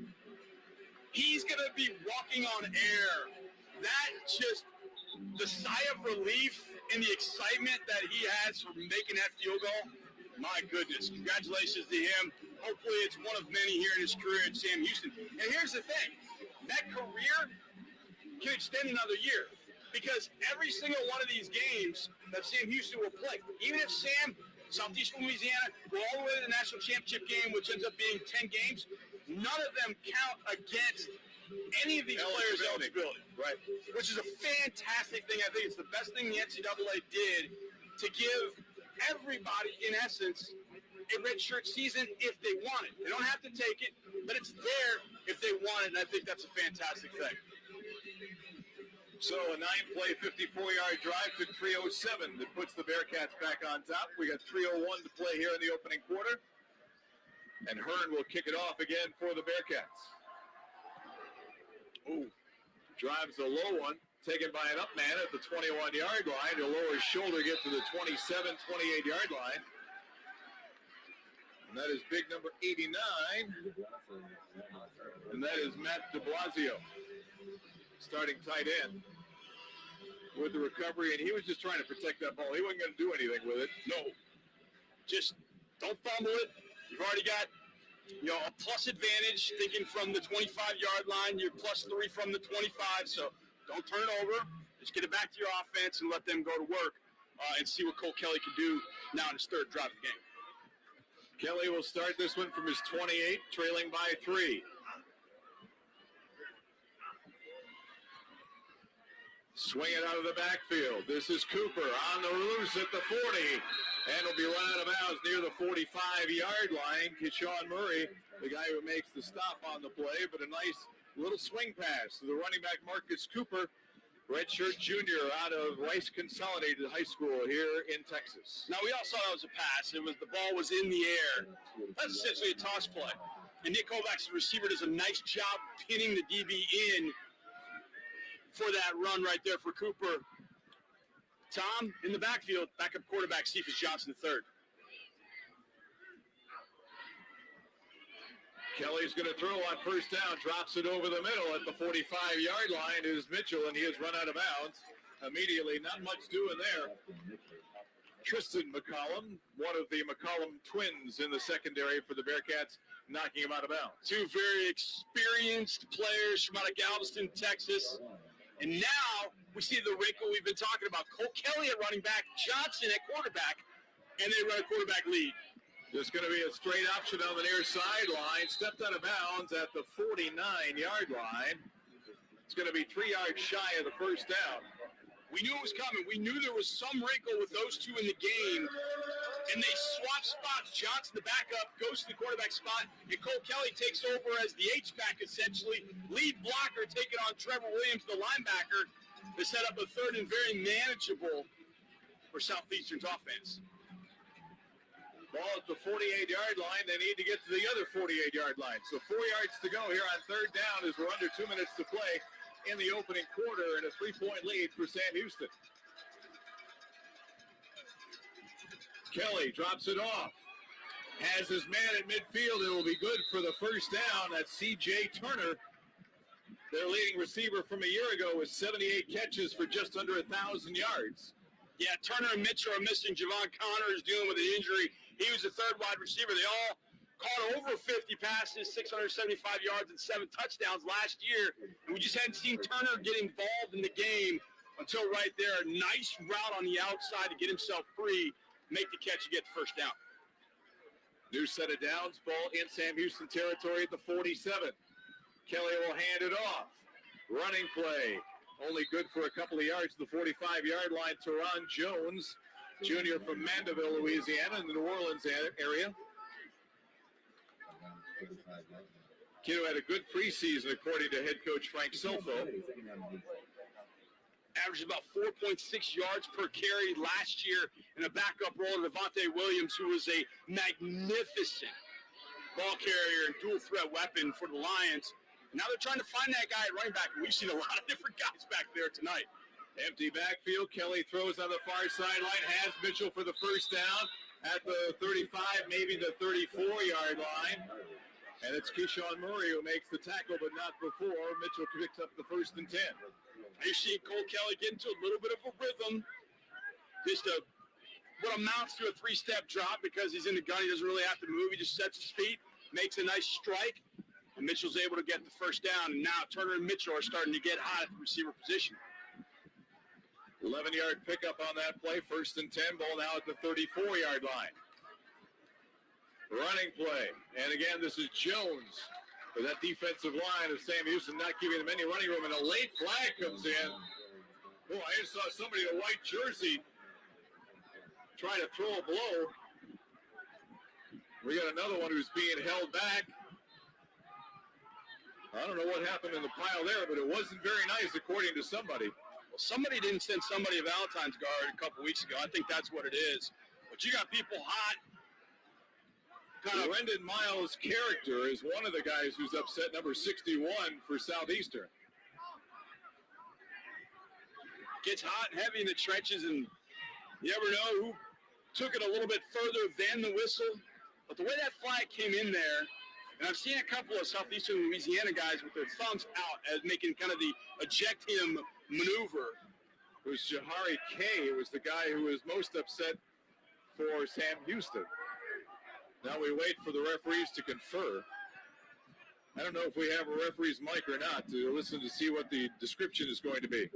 He's going to be walking on air. That just, the sigh of relief and the excitement that he has for making that field goal, my goodness, congratulations to him. Hopefully it's one of many here in his career at Sam Houston. And here's the thing, that career can extend another year because every single one of these games that Sam Houston will play, even if Southeastern Louisiana, go all the way to the national championship game, which ends up being 10 games, none of them count against any of these players eligibility, right? Which is a fantastic thing. I think it's the best thing the NCAA did to give everybody, in essence, a redshirt season if they want it. They don't have to take it, but it's there if they want it, and I think that's a fantastic thing. So a 9-play, 54-yard drive took 3:07 that puts the Bearcats back on top. We got 3:01 to play here in the opening quarter. And Hearn will kick it off again for the Bearcats. Ooh, drives a low one, taken by an up man at the 21-yard line. He'll lower his shoulder, get to the 27, 28-yard line. And that is big number 89. And that is Matt de Blasio, starting tight end with the recovery. And he was just trying to protect that ball. He wasn't going to do anything with it. No. Just don't fumble it. You've already got, a plus advantage thinking from the 25-yard line. You're +3 from the 25, so don't turn over. Just get it back to your offense and let them go to work and see what Cole Kelly can do now in his third drive of the game. Kelly will start this one from his 28, trailing by 3. Swing it out of the backfield. This is Cooper on the loose at the 40. And will be run out of bounds near the 45-yard line. Keyshawn Murray, the guy who makes the stop on the play, but a nice little swing pass to the running back Marcus Cooper, redshirt junior out of Rice Consolidated High School here in Texas. Now, we all saw that was a pass. The ball was in the air. That's essentially a toss play. And Nick Kovacs, the receiver, does a nice job pinning the DB in for that run right there for Cooper. Tom, in the backfield, backup quarterback Cephas Johnson III. Kelly's going to throw on first down, drops it over the middle at the 45-yard line is Mitchell, and he has run out of bounds immediately. Not much doing there. Tristan McCollum, one of the McCollum twins in the secondary for the Bearcats, knocking him out of bounds. Two very experienced players from out of Galveston, Texas. And now we see the wrinkle we've been talking about. Cole Kelly at running back, Johnson at quarterback, and they run a quarterback lead. There's going to be a straight option on the near sideline. Stepped out of bounds at the 49-yard line. It's going to be 3 yards shy of the first down. We knew it was coming. We knew there was some wrinkle with those two in the game. And they swap spots. Johnson, the backup, goes to the quarterback spot. And Cole Kelly takes over as the H-back, essentially. Lead blocker taking on Trevor Williams, the linebacker, to set up a third and very manageable for Southeastern's offense. Ball at the 48-yard line. They need to get to the other 48-yard line. So 4 yards to go here on third down as we're under 2 minutes to play in the opening quarter, and a 3-point lead for Sam Houston. Kelly drops it off. Has his man at midfield. It will be good for the first down. That's C.J. Turner, their leading receiver from a year ago, with 78 catches for just under 1,000 yards. Yeah, Turner and Mitchell are missing. Javon Connor is dealing with an injury. He was the third wide receiver. They all caught over 50 passes, 675 yards, and 7 touchdowns last year. And we just hadn't seen Turner get involved in the game until right there. A nice route on the outside to get himself free, make the catch, and get the first down. New set of downs, ball in Sam Houston territory at the 47. Kelly will hand it off. Running play, only good for a couple of yards to the 45-yard line. Teron Jones, junior from Mandeville, Louisiana, in the New Orleans area. Kid who had a good preseason, according to head coach Frank Silfo. Averaged about 4.6 yards per carry last year in a backup role to Devontae Williams, who was a magnificent ball carrier and dual threat weapon for the Lions. Now they're trying to find that guy at running back, and we've seen a lot of different guys back there tonight. Empty backfield. Kelly throws on the far sideline, has Mitchell for the first down at the 35, maybe the 34-yard line. And it's Keyshawn Murray who makes the tackle, but not before. Mitchell picks up the 1st and 10. You're seeing Cole Kelly get into a little bit of a rhythm. Just what amounts to a 3-step drop because he's in the gun. He doesn't really have to move. He just sets his feet, makes a nice strike, and Mitchell's able to get the first down. And now Turner and Mitchell are starting to get hot at the receiver position. 11-yard pickup on that play. 1st and 10. Ball now at the 34-yard line. Running play. And again, this is Jones for that defensive line of Sam Houston, not giving them any running room, and a late flag comes in. Oh, I just saw somebody in a white jersey try to throw a blow. We got another one who's being held back. I don't know what happened in the pile there, but it wasn't very nice, according to somebody. Well, somebody didn't send somebody a Valentine's card a couple weeks ago. I think that's what it is. But you got people hot. Brendan Miles' character is one of the guys who's upset, number 61 for Southeastern. Gets hot and heavy in the trenches, and you never know who took it a little bit further than the whistle. But the way that flag came in there, and I've seen a couple of Southeastern Louisiana guys with their thumbs out as making kind of the eject him maneuver. It was Jahari K. It was the guy who was most upset for Sam Houston. Now we wait for the referees to confer. I don't know if we have a referee's mic or not to listen to see what the description is going to be.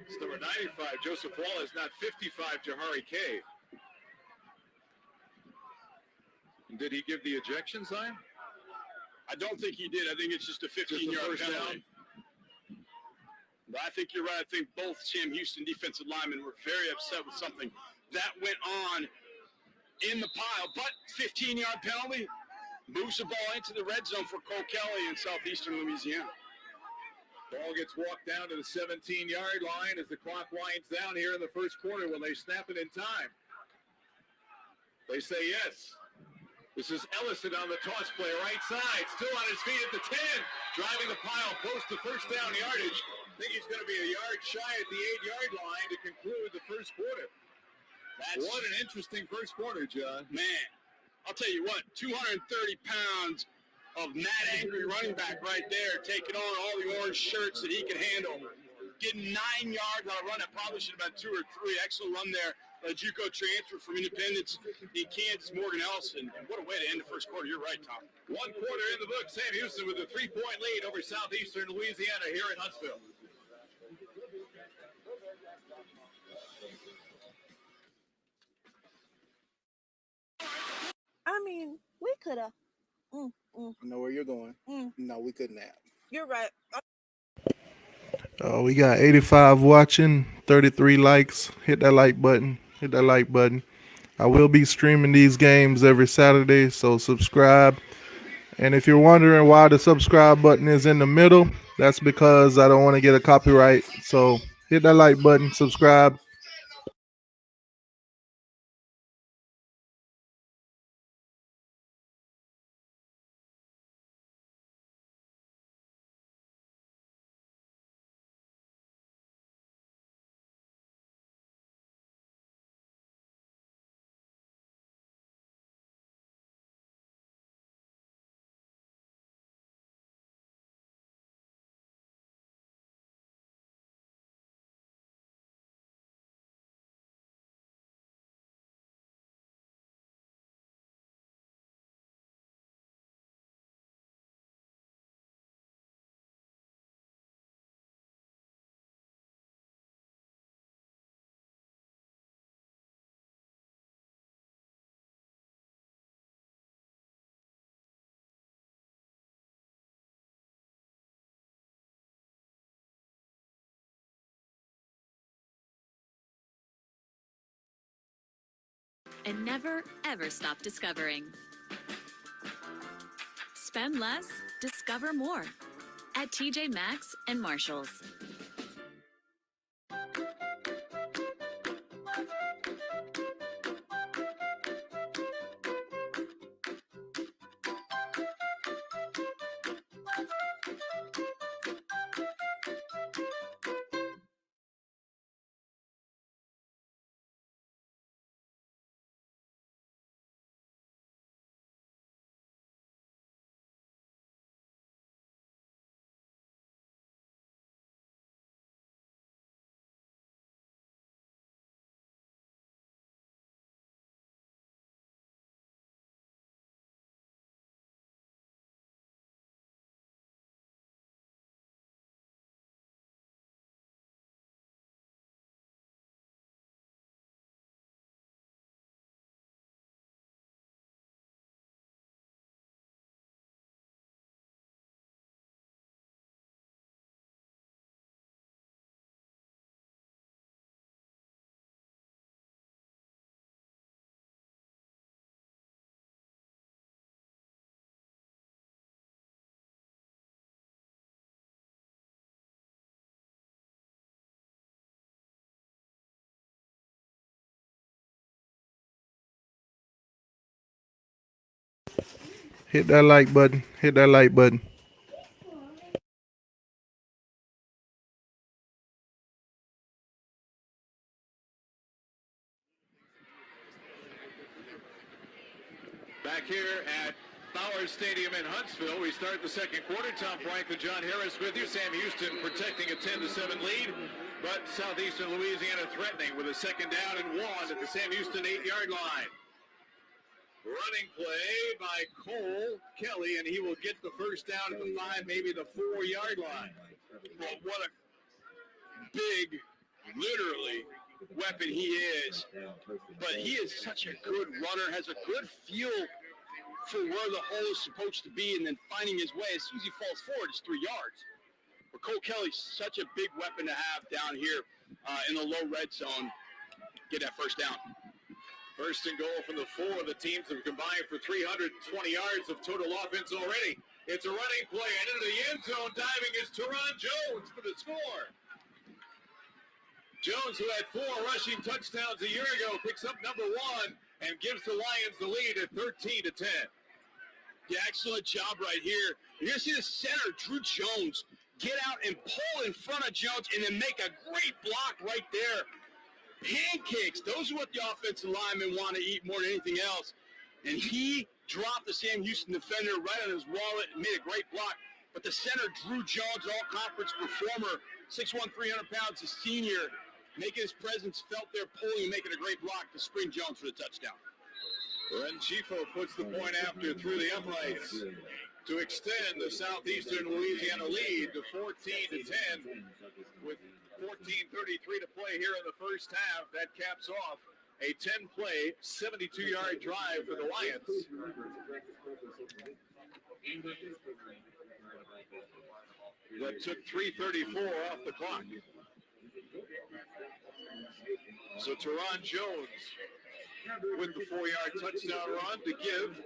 It's number 95, Joseph Wallace, not 55, Jahari K. Did he give the ejection sign? I don't think he did. I think it's just a 15-yard penalty. But I think you're right. I think both Sam Houston defensive linemen were very upset with something that went on in the pile. But 15-yard penalty moves the ball into the red zone for Cole Kelly in Southeastern Louisiana. Ball gets walked down to the 17-yard line as the clock winds down here in the first quarter. Will they snap it in time? They say yes. This is Ellison on the toss play, right side, still on his feet at the 10, driving the pile close to first down yardage. I think he's going to be a yard shy at the 8-yard line to conclude the first quarter. What an interesting first quarter, John. Man, I'll tell you what, 230 pounds of mad angry running back right there, taking on all the orange shirts that he can handle. Getting 9 yards on a run that probably should have been 2 or 3. Excellent run there. A JUCO transfer from Independence in Kansas, Morgan Ellison. And what a way to end the first quarter. You're right, Tom. 1 quarter in the book. Sam Houston with a 3-point lead over Southeastern Louisiana here in Huntsville. I mean, we could have. I know where you're going. No, we couldn't have. You're right. We got 85 watching, 33 likes. Hit that like button. Hit that like button. I will be streaming these games every Saturday, so subscribe. And if you're wondering why the subscribe button is in the middle, that's because I don't want to get a copyright. So hit that like button, subscribe. And never, ever stop discovering. Spend less, discover more at TJ Maxx and Marshalls. Hit that like button. Hit that like button. Back here at Bowers Stadium in Huntsville, we start the second quarter. Tom Franklin, John Harris with you. Sam Houston protecting a 10-7 lead, but Southeastern Louisiana threatening with a second down and 1 at the Sam Houston 8-yard line. Running play by Cole Kelly, and he will get the first down at the 5, maybe the 4-yard line. Well, what a big, literally, weapon he is. But he is such a good runner, has a good feel for where the hole is supposed to be, and then finding his way. As soon as he falls forward, it's 3 yards. But Cole Kelly's such a big weapon to have down here in the low red zone. Get that first down. First and goal from the 4. The teams have combined for 320 yards of total offense already. It's a running play, and into the end zone, diving is Teron Jones for the score. Jones, who had 4 rushing touchdowns a year ago, picks up number 1 and gives the Lions the lead at 13-10. Yeah, excellent job right here. You're going to see the center, Drew Jones, get out and pull in front of Jones and then make a great block right there. Pancakes, those are what the offensive linemen want to eat more than anything else. And he dropped the Sam Houston defender right on his wallet and made a great block. But the center, Drew Jones, all-conference performer, 6'1", 300 pounds, a senior, making his presence felt there, pulling and making a great block to spring Jones for the touchdown. Renchifo puts the point after through the uprights to extend the Southeastern Louisiana lead to 14-10 with 14:33 to play here in the first half. That caps off a 10-play, 72-yard drive for the Lions. That took 3:34 off the clock. So Teron Jones with the 4-yard touchdown run to give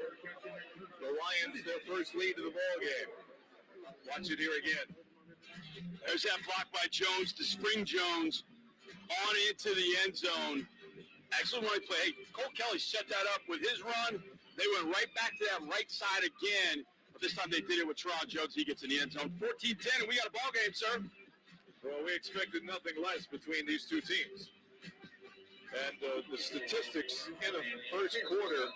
the Lions their first lead of the ball game. Watch it here again. There's that block by Jones to spring Jones on into the end zone. Excellent running play. Hey, Cole Kelly set that up with his run. They went right back to that right side again. But this time they did it with Teron Jones. He gets in the end zone. 14-10, and we got a ball game, sir. Well, we expected nothing less between these two teams. And the statistics in the first quarter,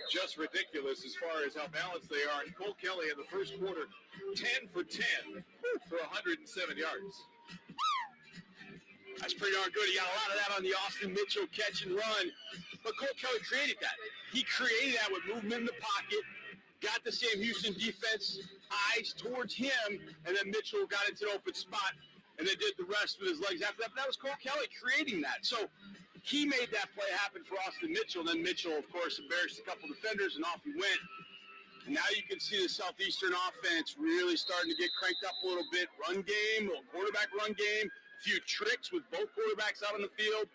just ridiculous as far as how balanced they are. And Cole Kelly in the first quarter, 10 for 10 for 107 yards. That's pretty darn good. He got a lot of that on the Austin Mitchell catch and run. But Cole Kelly created that. He created that with movement in the pocket, got the Sam Houston defense eyes towards him, and then Mitchell got into an open spot, and then did the rest with his legs after that. But that was Cole Kelly creating that. So he made that play happen for Austin Mitchell. Then Mitchell, of course, embarrassed a couple defenders, and off he went. And now you can see the Southeastern offense really starting to get cranked up a little bit. Run game, little quarterback run game, a few tricks with both quarterbacks out on the field,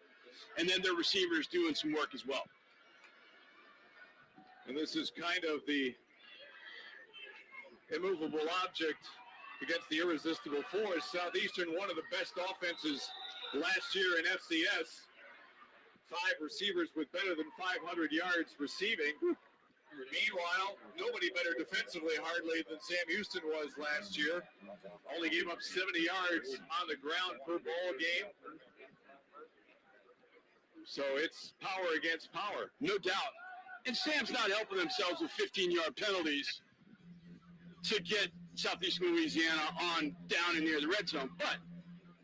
and then their receivers doing some work as well. And this is kind of the immovable object against the irresistible force. Southeastern, one of the best offenses last year in FCS. 5 receivers with better than 500 yards receiving. Meanwhile, nobody better defensively hardly than Sam Houston was last year. Only gave up 70 yards on the ground per ball game. So it's power against power. No doubt. And Sam's not helping themselves with 15-yard penalties to get Southeastern Louisiana on down and near the red zone. But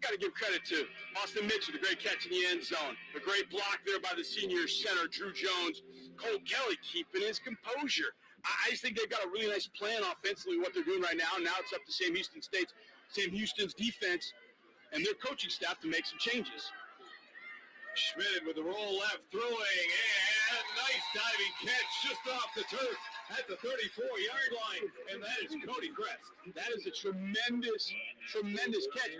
got to give credit to Austin Mitchell, the great catch in the end zone. A great block there by the senior center, Drew Jones. Cole Kelly keeping his composure. I just think they've got a really nice plan offensively, what they're doing right now. Now it's up to Sam Houston's defense and their coaching staff to make some changes. Schmidt with the roll left, throwing, and nice diving catch just off the turf at the 34-yard line, and that is Cody Crest. That is a tremendous, tremendous catch.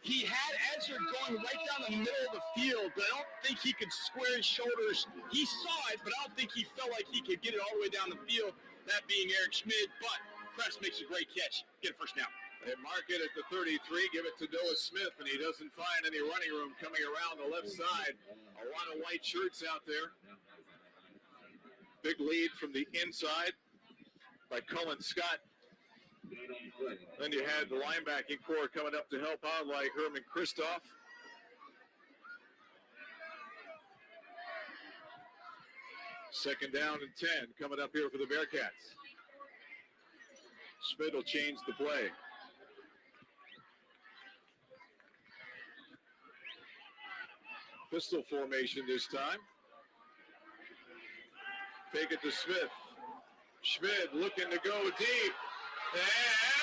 He had Ezra going right down the middle of the field, but I don't think he could square his shoulders. He saw it, but I don't think he felt like he could get it all the way down the field, that being Eric Schmidt, but Crest makes a great catch. Get a first down. They mark it at the 33, give it to Noah Smith, and he doesn't find any running room coming around the left side. A lot of white shirts out there. Big lead from the inside. by Cullen Scott. Then you had the linebacking core coming up to help out like Herman Kristoff. Second down and 10 coming up here for the Bearcats. Schmidt will change the play. Pistol formation this time. Take it to Smith. Schmidt looking to go deep. And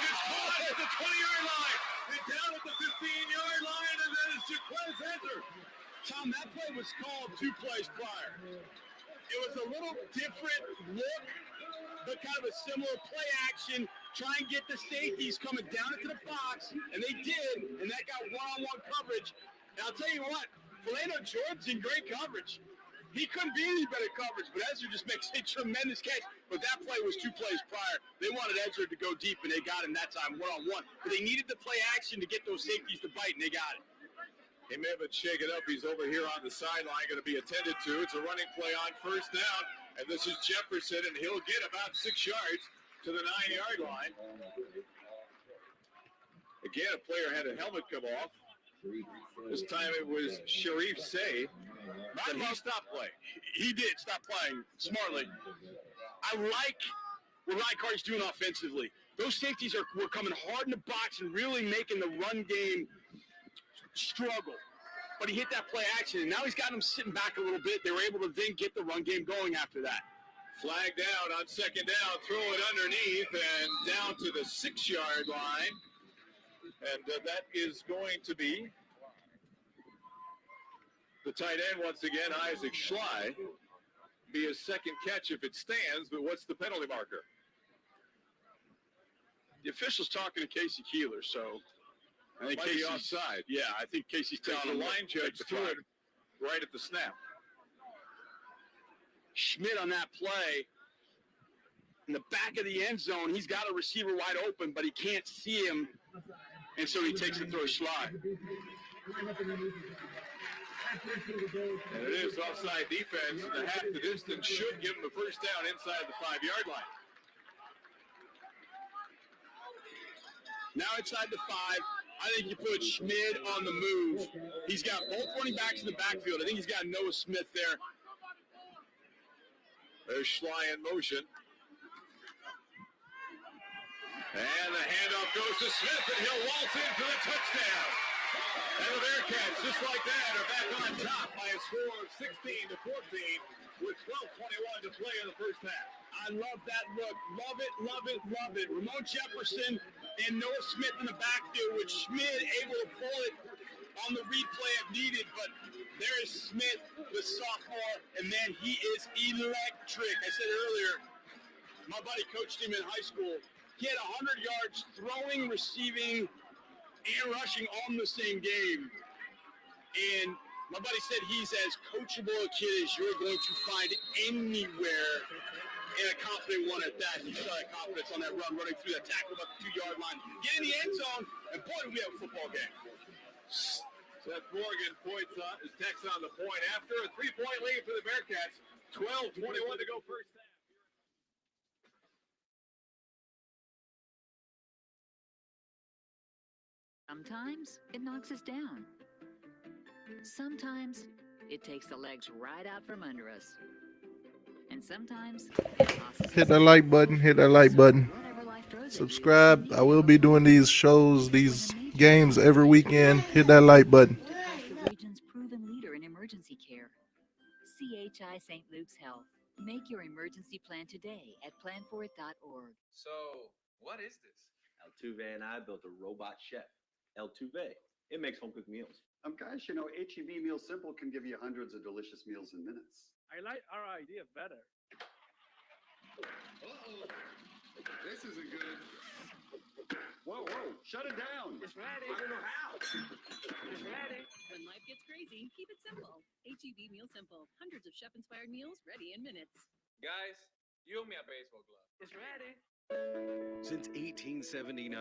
it's caught at the 20-yard line. And down at the 15-yard line, and then it's Jaquez Enter. Tom, that play was called 2 plays prior. It was a little different look, but kind of a similar play action. Try and get the safeties coming down into the box, and they did, and that got one-on-one coverage. And I'll tell you what, Philando Jordan's in great coverage. He couldn't be any better coverage, but Ezra just makes a tremendous catch. But that play was 2 plays prior. They wanted Ezra to go deep, and they got him that time one-on-one. But they needed the play action to get those safeties to bite, and they got it. He may have been shaken up. He's over here on the sideline, going to be attended to. It's a running play on first down, and this is Jefferson, and he'll get about 6 yards to the 9-yard line. Again, a player had a helmet come off. This time it was Sharif Say, but he stopped playing. He did stop playing smartly. I like what Ryan Carter's doing offensively. Those safeties were coming hard in the box and really making the run game struggle. But he hit that play action, and now he's got them sitting back a little bit. They were able to then get the run game going after that. Flagged out on second down, throw it underneath and down to the 6-yard line. And that is going to be the tight end once again, Isaac Schley. Be his second catch if it stands, but what's the penalty marker? The official's talking to Casey Keeler, so I think Casey's Casey's offside. Yeah, I think Casey's telling The him line judge threw it right at the snap. Schmidt on that play in the back of the end zone. He's got a receiver wide open, but he can't see him, and so he takes the throw slide. And it is offside defense, and the half the distance should give him the first down inside the 5-yard line. Now inside the 5, I think you put Schmidt on the move. He's got both running backs in the backfield. I think he's got Noah Smith there. There's Schley in motion. And the handoff goes to Smith, and he'll waltz in for the touchdown. And the Bearcats, just like that, are back on top by a score of 16-14 with 12:21 to play in the first half. I love that look. Love it, love it, love it. Ramon Jefferson and Noah Smith in the backfield with Schmidt able to pull it on the replay if needed. But there is Smith, the sophomore, and man, he is electric. I said earlier, my buddy coached him in high school. He had 100 yards throwing, receiving, and rushing on the same game. And my buddy said he's as coachable a kid as you're going to find anywhere, and a confident one at that. You saw that confidence on that run, running through that tackle about the 2-yard line. Get in the end zone, and boy, do we have a football game. Seth Morgan takes on the point after a 3-point lead for the Bearcats. 12:21 to go first half. Sometimes it knocks us down. Sometimes it takes the legs right out from under us. And sometimes it tosses Hit that like button. Hit that like button. Subscribe. I will be doing these shows, these games every weekend. Hit that like button. the region's proven leader in emergency care. CHI St. Luke's Health. Make your emergency plan today at planforit.org. So, what is this? Altuve and I built a robot chef. Altuve. It makes home-cooked meals. Guys, you know, H-E-B Meal Simple can give you hundreds of delicious meals in minutes. I like our idea better. Uh-oh. This isn't good. Whoa, shut it down. It's ready. I don't know how. It's ready. When life gets crazy, keep it simple. H-E-B Meal Simple. Hundreds of chef-inspired meals ready in minutes. Guys, you owe me a baseball glove. It's ready. Since 1879,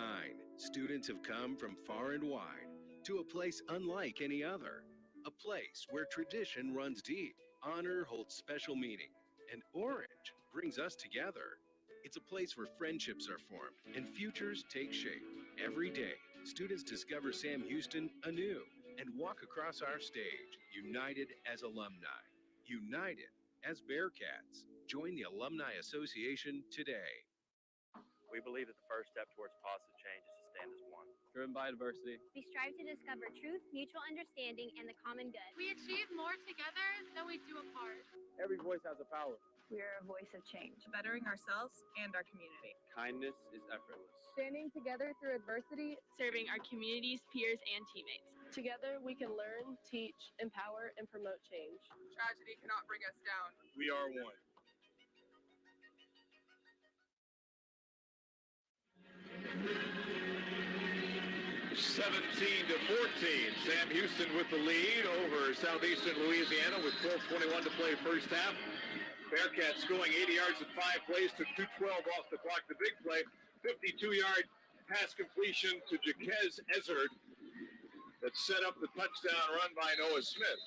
students have come from far and wide to a place unlike any other, a place where tradition runs deep, honor holds special meaning, and orange brings us together. It's a place where friendships are formed and futures take shape. Every day, students discover Sam Houston anew and walk across our stage, united as alumni, united as Bearcats. Join the Alumni Association today. We believe that the first step towards positive change is to stand as one. Driven by diversity. We strive to discover truth, mutual understanding, and the common good. We achieve more together than we do apart. Every voice has a power. We are a voice of change, bettering ourselves and our community. Kindness is effortless. Standing together through adversity, serving our communities, peers, and teammates. Together, we can learn, teach, empower, and promote change. Tragedy cannot bring us down. We are one. (17-14). Sam Houston with the lead over Southeastern Louisiana with 12:21 to play first half. Bearcats going 80 yards in 5 plays, took 2:12 off the clock. The big play, 52-yard pass completion to Jaquez Ezzard that set up the touchdown run by Noah Smith.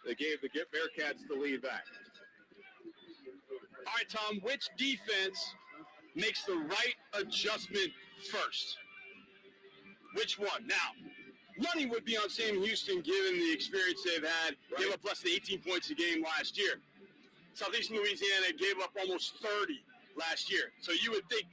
They gave the Bearcats the lead back. All right, Tom, which defense makes the right adjustment first? Which one? Now, money would be on Sam Houston given the experience they've had. Right. Gave up less than 18 points a game last year. Southeastern Louisiana gave up almost 30 last year. So you would think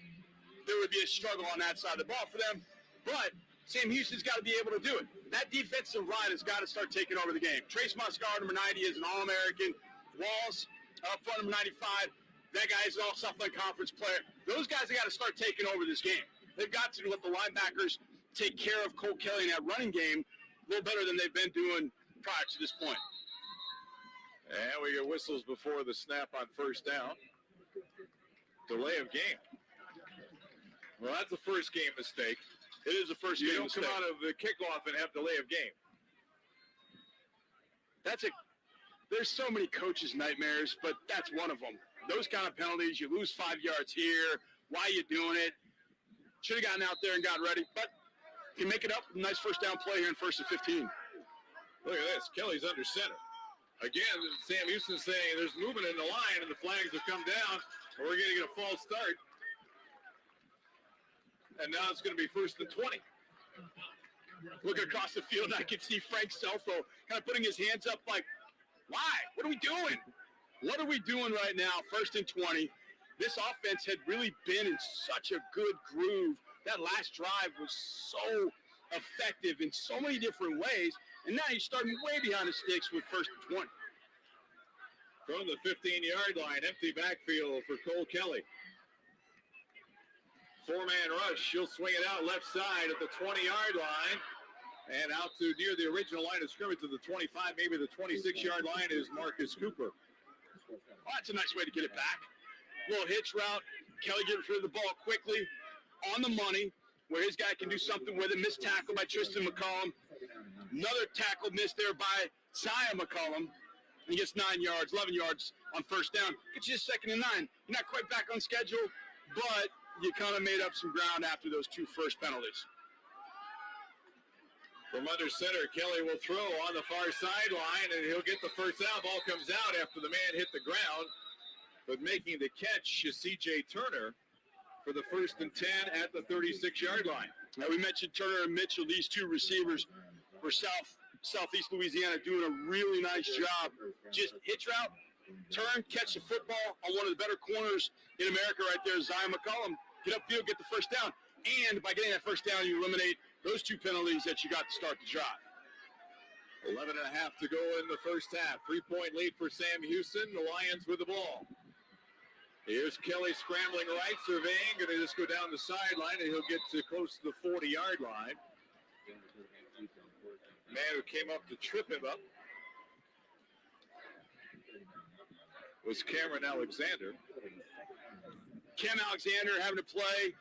there would be a struggle on that side of the ball for them. But Sam Houston's got to be able to do it. That defensive line has got to start taking over the game. Trace Moscar, number 90, is an All-American. Walls, up front, number 95. That guy is an All-Southland Conference player. Those guys have got to start taking over this game. They've got to let the linebackers take care of Cole Kelly in that running game a little better than they've been doing prior to this point. And we get whistles before the snap on first down. Delay of game. Well, that's a first game mistake. It is a first game mistake. You don't come out of the kickoff and have delay of game. There's so many coaches' nightmares, but that's one of them. Those kind of penalties, you lose 5 yards here. Why are you doing it? Should have gotten out there and got ready, but you make it up. Nice first down play here in 1st and 15. Look at this. Kelly's under center. Again, Sam Houston saying there's movement in the line, and the flags have come down, and we're going to get a false start. And now it's going to be 1st and 20. Looking across the field, I can see Frank Selfo kind of putting his hands up like, why? What are we doing? What are we doing right now? 1st and 20. This offense had really been in such a good groove. That last drive was so effective in so many different ways. And now you're starting way behind the sticks with 1st and 20. From the 15-yard line, empty backfield for Cole Kelly. 4-man rush. She'll swing it out left side at the 20-yard line. And out to near the original line of scrimmage to the 25, maybe the 26-yard line is Marcus Cooper. Oh, that's a nice way to get it back. Little hitch route. Kelly gets rid of the ball quickly, on the money, where his guy can do something with it. Missed tackle by Tristan McCollum. Another tackle missed there by Zaya McCollum. He gets 9 yards, 11 yards on first down. Gets you 2nd and 9. You're not quite back on schedule, but you kind of made up some ground after those 2 first penalties. From under center, Kelly will throw on the far sideline, and he'll get the first down. Ball comes out after the man hit the ground. But making the catch is C.J. Turner for the 1st and 10 at the 36-yard line. Now, we mentioned Turner and Mitchell, these 2 receivers for Southeast Louisiana, doing a really nice job. Just hitch route, turn, catch the football on one of the better corners in America right there, Zaya McCollum. Get upfield, get the first down. And by getting that first down, you eliminate those 2 penalties that you got to start the drive. 11 and a half to go in the first half. 3-point lead for Sam Houston. The Lions with the ball. Here's Kelly scrambling right, surveying. Going to just go down the sideline, and he'll get to close to the 40-yard line. Man who came up to trip him up was Cameron Alexander. Cam Alexander having to play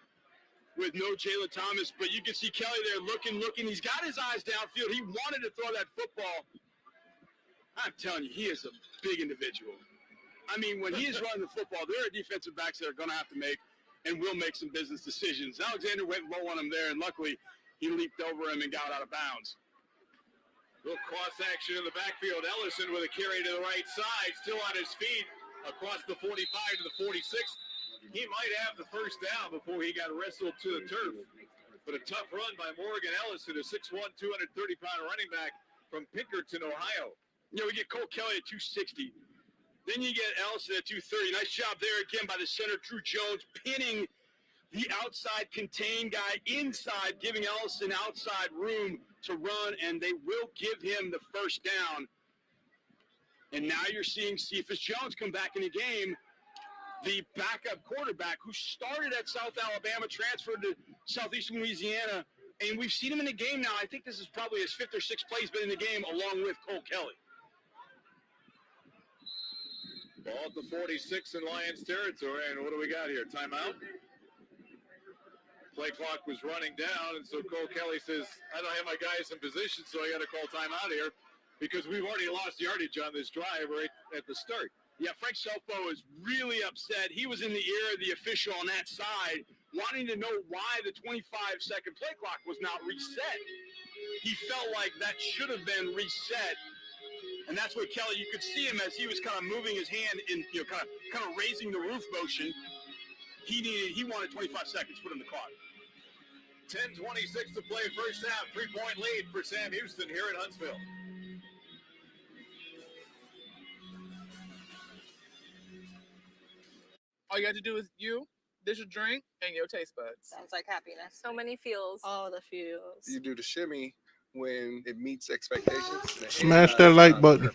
with no Jalen Thomas, but you can see Kelly there looking. He's got his eyes downfield. He wanted to throw that football. I'm telling you, he is a big individual. I mean, when he is running the football, there are defensive backs that are going to have to make and will make some business decisions. Alexander went low on him there, and luckily he leaped over him and got out of bounds. Little cross action in the backfield. Ellison with a carry to the right side, still on his feet across the 45 to the 46. He might have the first down before he got wrestled to the turf. But a tough run by Morgan Ellison, a 6'1", 230-pound running back from Pinkerton, Ohio. You know, we get Cole Kelly at 260. Then you get Ellison at 230. Nice job there again by the center, Drew Jones, pinning the outside contained guy inside, giving Ellison outside room to run, and they will give him the first down. And now you're seeing Cephas Jones come back in the game, the backup quarterback who started at South Alabama, transferred to Southeastern Louisiana, and we've seen him in the game now. I think this is probably his 5th or 6th play he's been in the game, along with Cole Kelly. Ball at the 46 in Lions territory, and what do we got here? Timeout? Play clock was running down, and so Cole Kelly says, I don't have my guys in position, so I got to call timeout here because we've already lost yardage on this drive right at the start. Yeah, Frank Selfo is really upset. He was in the ear of the official on that side, wanting to know why the 25-second play clock was not reset. He felt like that should have been reset. And that's what Kelly, you could see him as he was kind of moving his hand in, you know, kind of raising the roof motion. He wanted 25 seconds put in the clock. 10:26 to play first half. 3-point lead for Sam Houston here at Huntsville. All you have to do is dish a drink, and your taste buds. Sounds like happiness. So many feels. All the feels. You do the shimmy when it meets expectations. Smash that like button.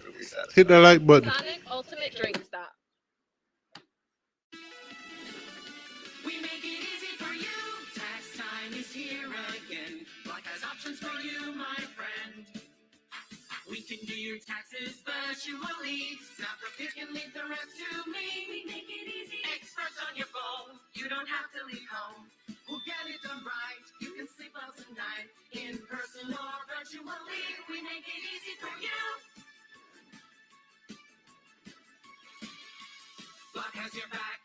Hit that like button. Sonic Ultimate Drink Stop. We make it easy for you. Tax time is here again. Block has options for you, my friend. We can do your taxes virtually. Snap a pic and leave the rest to me. We make it easy. Experts on your phone. You don't have to leave home. We'll get it done right. You can sleep well tonight. In person or virtually. We make it easy for you. Block has your back.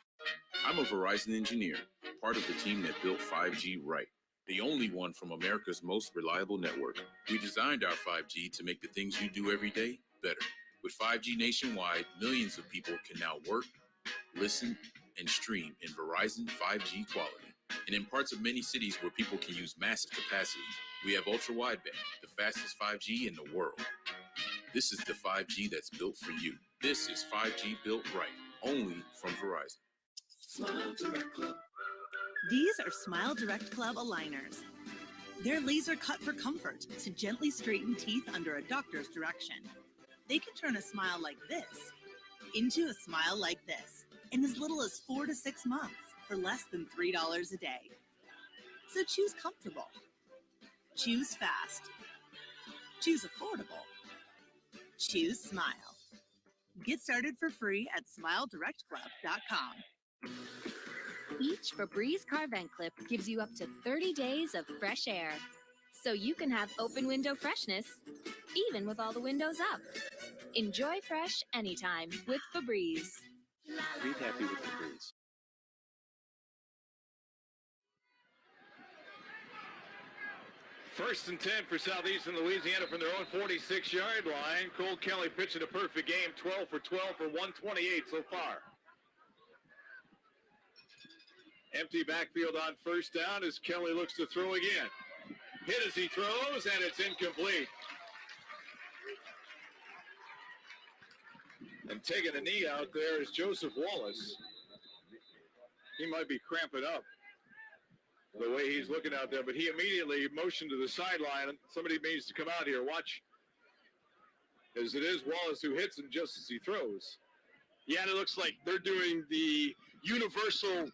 I'm a Verizon engineer, part of the team that built 5G right. The only one from America's most reliable network. We designed our 5G to make the things you do every day better. With 5G nationwide, millions of people can now work, listen, and stream in Verizon 5G quality. And in parts of many cities where people can use massive capacity, we have ultra-wideband, the fastest 5G in the world. This is the 5G that's built for you. This is 5G built right, only from Verizon. Smile Direct Club. These are Smile Direct Club aligners. They're laser cut for comfort to gently straighten teeth under a doctor's direction. They can turn a smile like this into a smile like this in as little as 4 to 6 months for less than $3 a day. So choose comfortable, choose fast, choose affordable, choose Smile. Get started for free at SmileDirectClub.com. Each Febreze car vent clip gives you up to 30 days of fresh air. So you can have open window freshness, even with all the windows up. Enjoy fresh anytime with Febreze. Breathe happy with Febreze. First and 10 for Southeastern Louisiana from their own 46-yard line. Cole Kelly pitching a perfect game, 12 for 12 for 128 so far. Empty backfield on first down as Kelly looks to throw again. Hit as he throws, and it's incomplete. And taking a knee out there is Joseph Wallace. He might be cramping up the way he's looking out there, but he immediately motioned to the sideline. Somebody needs to come out here. Watch. As it is Wallace who hits him just as he throws. Yeah, and it looks like they're doing the universal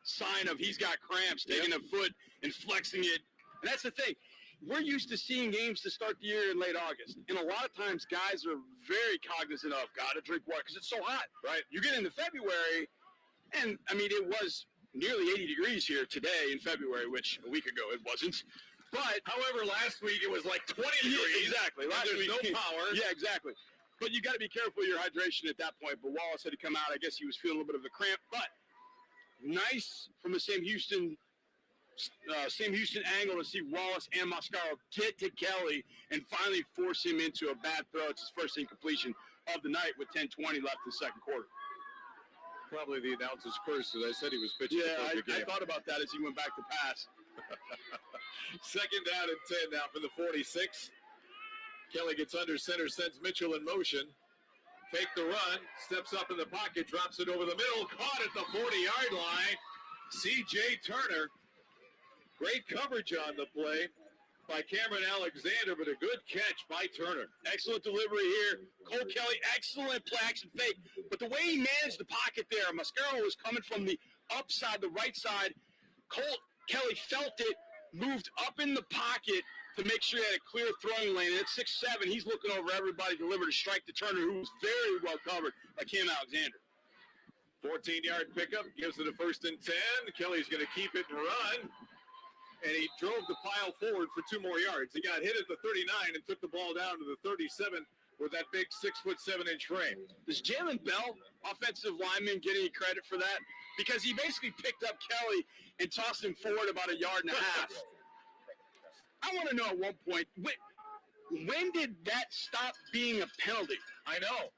sign of he's got cramps, taking a foot and flexing it. And that's the thing. We're used to seeing games to start the year in late August. And a lot of times guys are very cognizant of, got to drink water because it's so hot. Right. You get into February, and, I mean, it was nearly 80 degrees here today in February, which a week ago it wasn't. But, however, last week it was like 20 degrees. Exactly. Last there's week, no power. Yeah, exactly. But you got to be careful of your hydration at that point. But Wallace had to come out. I guess he was feeling a little bit of a cramp. But nice from the Sam Houston angle to see Wallace and Mascaro get to Kelly and finally force him into a bad throw. It's his first incompletion of the night with 10:20 left in the second quarter. Probably the announcer's curse, as I said he was pitching. Yeah, the game. I thought about that as he went back to pass. Second down and 10 now for the 46. Kelly gets under center, sends Mitchell in motion. Fake the run, steps up in the pocket, drops it over the middle, caught at the 40-yard line. C.J. Turner. Great coverage on the play by Cameron Alexander, but a good catch by Turner. Excellent delivery here. Cole Kelly, excellent play action fake. But the way he managed the pocket there, Mascaro was coming from the upside, the right side. Cole Kelly felt it, moved up in the pocket to make sure he had a clear throwing lane. And at 6'7", he's looking over everybody, delivered a strike to Turner, who was very well covered by Cam Alexander. 14-yard pickup, gives it a 1st and 10. Kelly's going to keep it and run. And he drove the pile forward for 2 more yards. He got hit at the 39 and took the ball down to the 37 with that big 6'7" frame. Does Jalen Bell, offensive lineman, get any credit for that? Because he basically picked up Kelly and tossed him forward about 1.5 yards. I want to know at one point, when did that stop being a penalty? I know.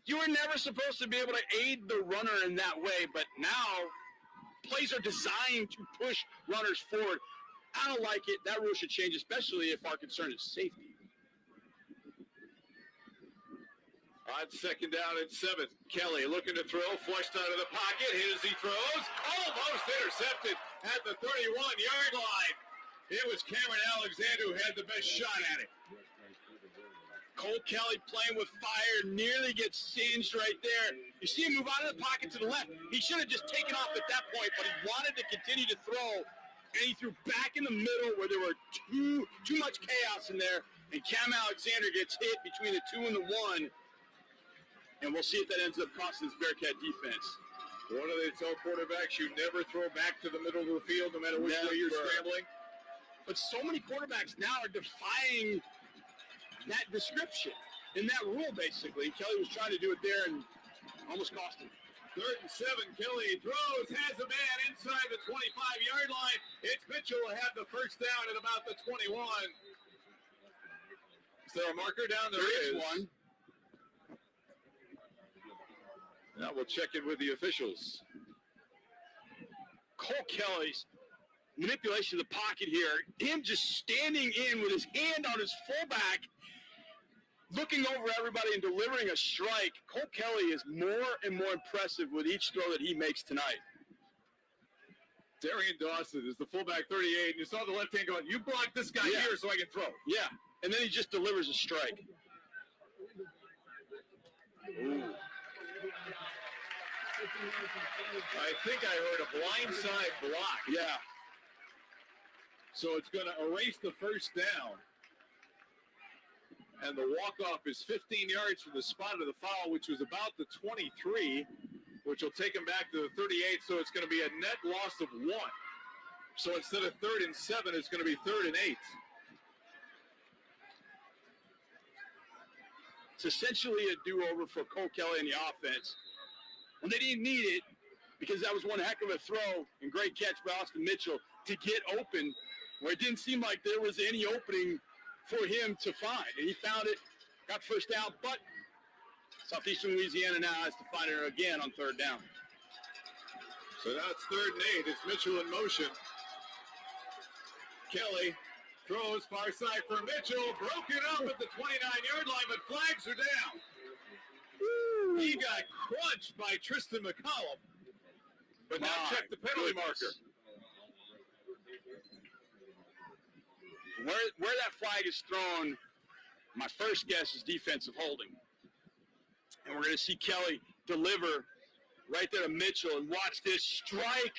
You were never supposed to be able to aid the runner in that way, but now plays are designed to push runners forward. I don't like it. That rule should change, especially if our concern is safety. On 2nd down and 7, Kelly looking to throw, flushed out of the pocket. Hit as he throws, almost intercepted at the 31-yard line. It was Cameron Alexander who had the best shot at it. Cole Kelly playing with fire, nearly gets singed right there. You see him move out of the pocket to the left. He should have just taken off at that point, but he wanted to continue to throw, and he threw back in the middle where there were too much chaos in there, and Cam Alexander gets hit between the 2 and the 1, and we'll see if that ends up costing this Bearcat defense. What do they tell quarterbacks? You never throw back to the middle of the field, no matter which way you're scrambling. But so many quarterbacks now are defying that description and that rule, basically. Kelly was trying to do it there and almost cost him. 3rd and 7, Kelly throws, has a man inside the 25-yard line. It's Mitchell who had the 1st down at about the 21. Is there a marker down there? There is one. Now we'll check it with the officials. Cole Kelly's manipulation of the pocket here, him just standing in with his hand on his fullback, looking over everybody and delivering a strike. Cole Kelly is more and more impressive with each throw that he makes tonight. Darian Dawson is the fullback 38, and you saw the left hand going, you block this guy here so I can throw. Yeah, and then he just delivers a strike. Ooh. I think I heard a blindside block. Yeah. So it's going to erase the 1st down. And the walk-off is 15 yards from the spot of the foul, which was about the 23, which will take him back to the 38. So it's going to be a net loss of 1. So instead of 3rd and 7, it's going to be 3rd and 8. It's essentially a do-over for Cole Kelly and the offense. And they didn't need it because that was one heck of a throw and great catch by Austin Mitchell to get open where it didn't seem like there was any opening for him to find. And he found it, got 1st down, but Southeastern Louisiana now has to find it again on 3rd down. So now it's 3rd and 8. It's Mitchell in motion. Kelly throws far side for Mitchell, broken up at the 29-yard line, but flags are down. Woo. He got crunched by Tristan McCollum, but now check the penalty marker. Where that flag is thrown, my first guess is defensive holding. And we're going to see Kelly deliver right there to Mitchell, and watch this strike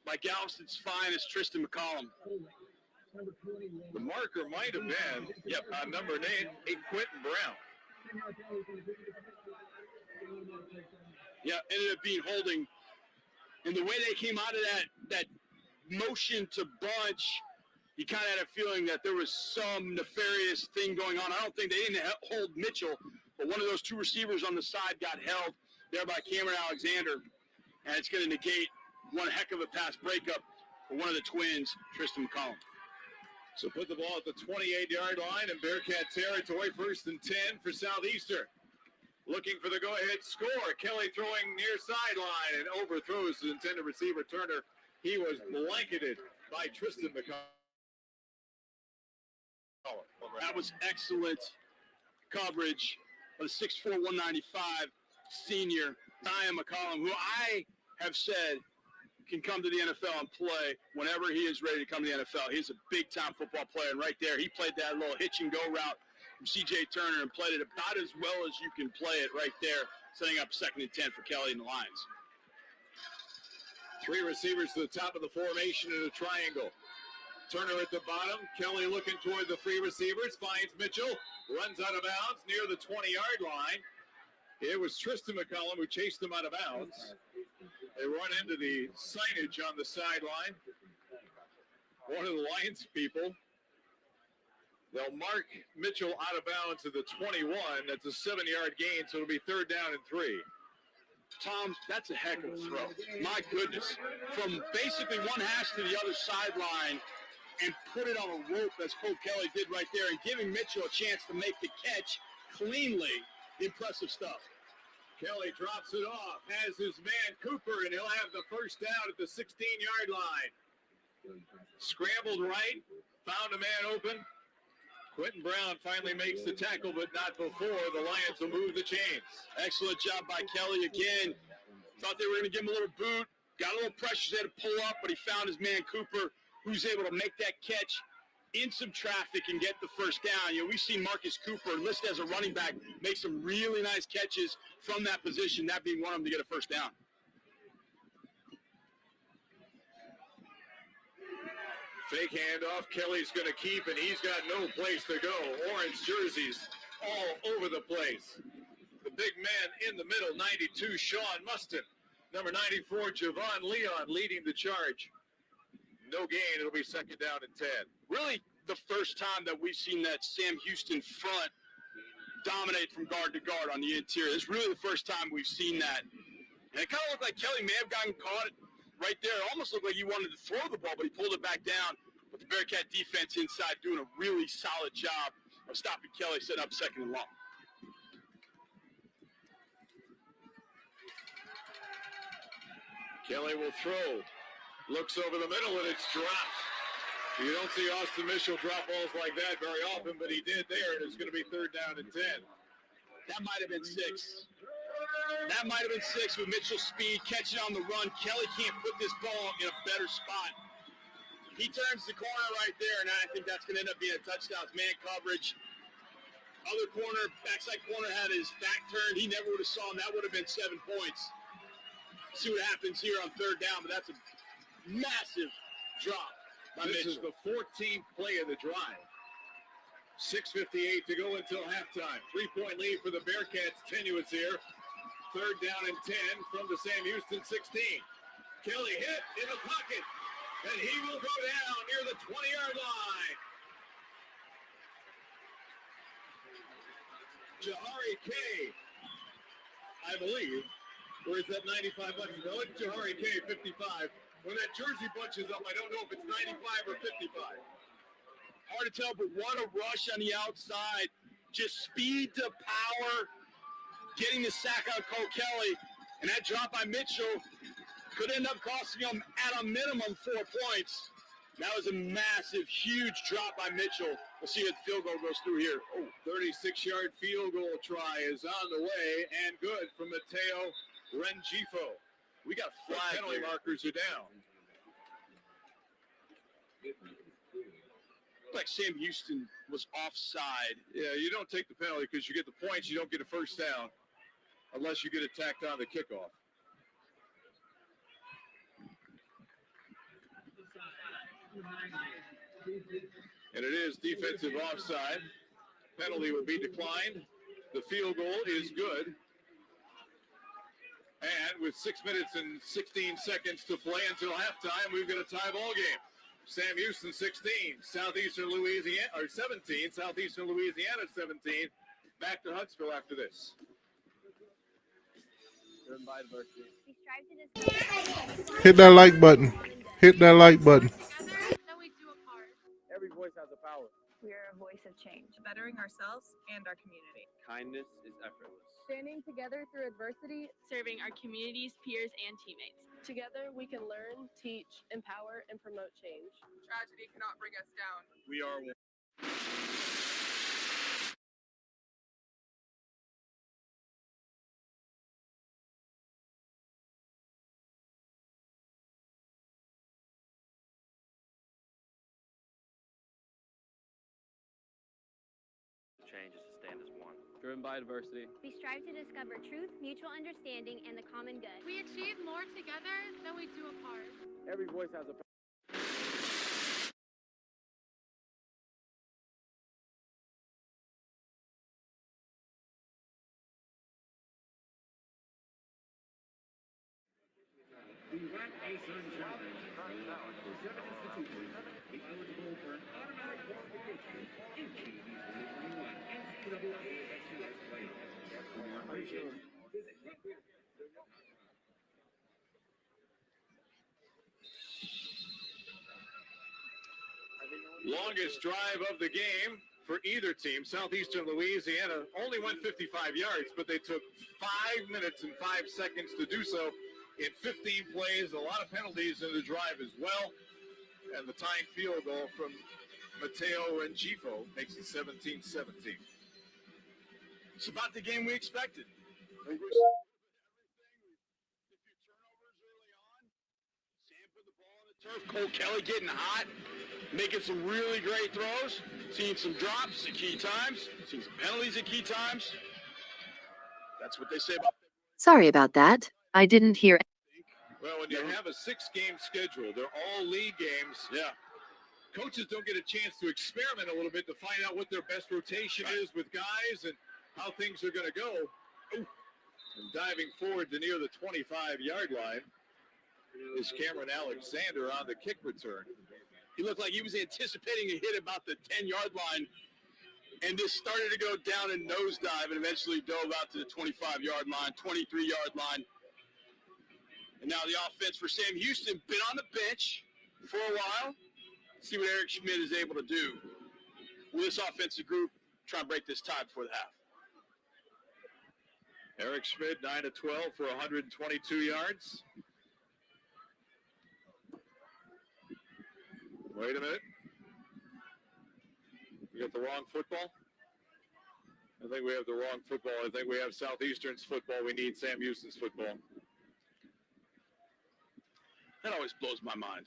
by Galveston's finest Tristan McCollum. The marker might have been, number 8, Quentin Brown. Yeah, ended up being holding. And the way they came out of that motion to bunch, you kind of had a feeling that there was some nefarious thing going on. I don't think they didn't hold Mitchell, but one of those 2 receivers on the side got held there by Cameron Alexander, and it's going to negate one heck of a pass breakup for one of the twins, Tristan McCollum. So put the ball at the 28-yard line in Bearcat territory, 1st and 10 for Southeastern. looking for the go-ahead score. Kelly throwing near sideline and overthrows the intended receiver Turner. He was blanketed by Tristan McCollum. That was excellent coverage of the 6'4", 195 senior Ryan McCollum, who I have said can come to the NFL and play whenever he is ready to come to the NFL. He's a big-time football player, and right there, he played that little hitch-and-go route from C.J. Turner and played it about as well as you can play it right there, setting up 2nd and 10 for Kelly and the Lions. 3 receivers to the top of the formation in a triangle. Turner at the bottom. Kelly looking toward the 3 receivers. Finds Mitchell. Runs out of bounds near the 20-yard line. It was Tristan McCollum who chased him out of bounds. They run into the signage on the sideline. One of the Lions people. They'll mark Mitchell out of bounds at the 21. That's a 7-yard gain, so it'll be 3rd down and 3. Tom, that's a heck of a throw. My goodness. From basically one hash to the other sideline and put it on a rope, as Cole Kelly did right there, and giving Mitchell a chance to make the catch cleanly. Impressive stuff. Kelly drops it off, has his man Cooper, and he'll have the first down at the 16-yard line. Scrambled right, found a man open. Quentin Brown finally makes the tackle, but not before. The Lions will move the chains. Excellent job by Kelly again. Thought they were going to give him a little boot. Got a little pressure, had to pull up, but he found his man Cooper, who's able to make that catch in some traffic and get the first down. You know, we've seen Marcus Cooper listed as a running back make some really nice catches from that position, that being one of them to get a first down. Fake handoff. Kelly's going to keep, and he's got no place to go. Orange jerseys all over the place. The big man in the middle, 92, Sean Mustin. Number 94, Javon Leon leading the charge. No gain. It'll be 2nd down and 10. Really the first time that we've seen that Sam Houston front dominate from guard to guard on the interior. It's really the first time we've seen that. And it kind of looked like Kelly may have gotten caught right there. It almost looked like he wanted to throw the ball, but he pulled it back down. But the Bearcat defense inside doing a really solid job of stopping Kelly, setting up 2nd and long. Kelly will throw. Looks over the middle, and it's dropped. You don't see Austin Mitchell drop balls like that very often, but he did there, and it's going to be 3rd down and 10. That might have been 6. That might have been 6 with Mitchell's speed, catching on the run. Kelly can't put this ball in a better spot. He turns the corner right there, and I think that's going to end up being a touchdown. It's man coverage. Other corner, backside corner had his back turned. He never would have saw him. That would have been 7 points. See what happens here on 3rd down, but that's a massive drop. This is the 14th play of the drive. 6:58 to go until halftime. 3-point lead for the Bearcats. Tenuous here. 3rd down and 10 from the Sam Houston 16. Kelly hit in the pocket, and he will go down near the 20-yard line. Jahari K, I believe. Or is that 95 bucks? No, it's Jahari K, 55. When that jersey bunches up, I don't know if it's 95 or 55. Hard to tell, but what a rush on the outside. Just speed to power, getting the sack on Cole Kelly. And that drop by Mitchell could end up costing him at a minimum 4 points. That was a massive, huge drop by Mitchell. We'll see if the field goal goes through here. 36-yard field goal try is on the way, and good from Mateo Rengifo. We got flag. Penalty markers are down. Like Sam Houston was offside. Yeah, you don't take the penalty because you get the points. You don't get a first down unless you get it tacked on the kickoff. And it is defensive offside. Penalty will be declined. The field goal is good. And with 6 minutes and 16 seconds to play until halftime, we've got a tie ball game. Sam Houston 16, Southeastern Louisiana, or 17, Southeastern Louisiana 17. Back to Huntsville after this. Hit that like button. Hit that like button. Then we do a part. Every voice has a power. We are a voice of change, bettering ourselves and our community. Kindness is effortless. Standing together through adversity, serving our communities, peers, and teammates. Together, we can learn, teach, empower, and promote change. Tragedy cannot bring us down. We are one. Changes to stand as one. Driven by adversity. We strive to discover truth, mutual understanding, and the common good. We achieve more together than we do apart. Every voice has a The Black Mason Challenge allows for 7 institutions to be eligible for an automatic qualification into the 2021 NCAA FCS playoffs. For more information, visit Longest drive of the game for either team. Southeastern Louisiana only went 55 yards, but they took 5 minutes and 5 seconds to do so in 15 plays. A lot of penalties in the drive as well. And the tying field goal from Mateo Rengifo makes it 17-17. It's about the game we expected. Cole Kelly getting hot, making some really great throws, seeing some drops at key times, seeing some penalties at key times. That's what they say about. Sorry about that. I didn't hear. Well, when you have a 6-game schedule, they're all league games. Yeah. Coaches don't get a chance to experiment a little bit to find out what their best rotation is with guys and how things are going to go. And diving forward to near the 25-yard line is Cameron Alexander on the kick return. He looked like he was anticipating a hit about the 10-yard line, and this started to go down and nosedive and eventually dove out to the 25-yard line, 23-yard line. And now the offense for Sam Houston, been on the bench for a while. See what Eric Schmidt is able to do with this offensive group, try and break this tie before the half. Eric Schmidt, 9 of 12 for 122 yards. Wait a minute. We got the wrong football? I think we have the wrong football. I think we have Southeastern's football. We need Sam Houston's football. That always blows my mind.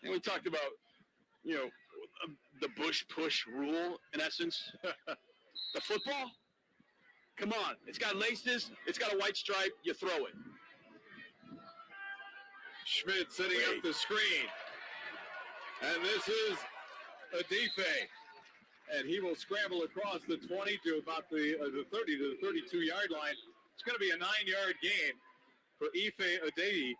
And we talked about, the Bush-push rule, in essence. The football? Come on. It's got laces. It's got a white stripe. You throw it. Schmidt setting up the screen. And this is Adife. And he will scramble across the 20 to about the 30 to the 32-yard line. It's going to be a 9-yard gain for Ife Adedi.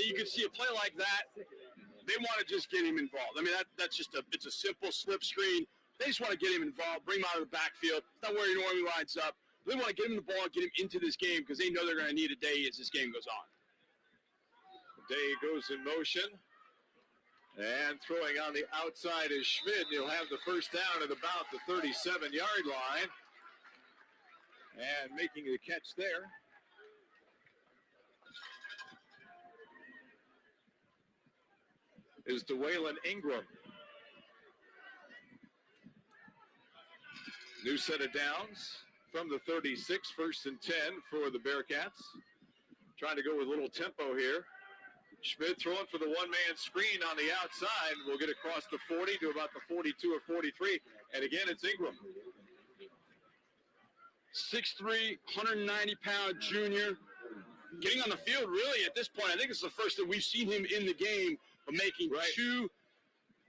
You can see a play like that. They want to just get him involved. I mean, it's a simple slip screen. They just want to get him involved, bring him out of the backfield. It's not where he normally lines up. They want to get him the ball, get him into this game because they know they're going to need a day as this game goes on. Day goes in motion. And throwing on the outside is Schmidt. He'll have the first down at about the 37-yard line. And making the catch there is DeWaylen Ingram. New set of downs from the 36, 1st and 10 for the Bearcats. Trying to go with a little tempo here. Schmidt throwing for the one-man screen on the outside. We'll get across the 40 to about the 42 or 43. And again, it's Ingram. 6'3", 190-pound junior. Getting on the field, really, at this point, I think it's the first that we've seen him in the game, but making two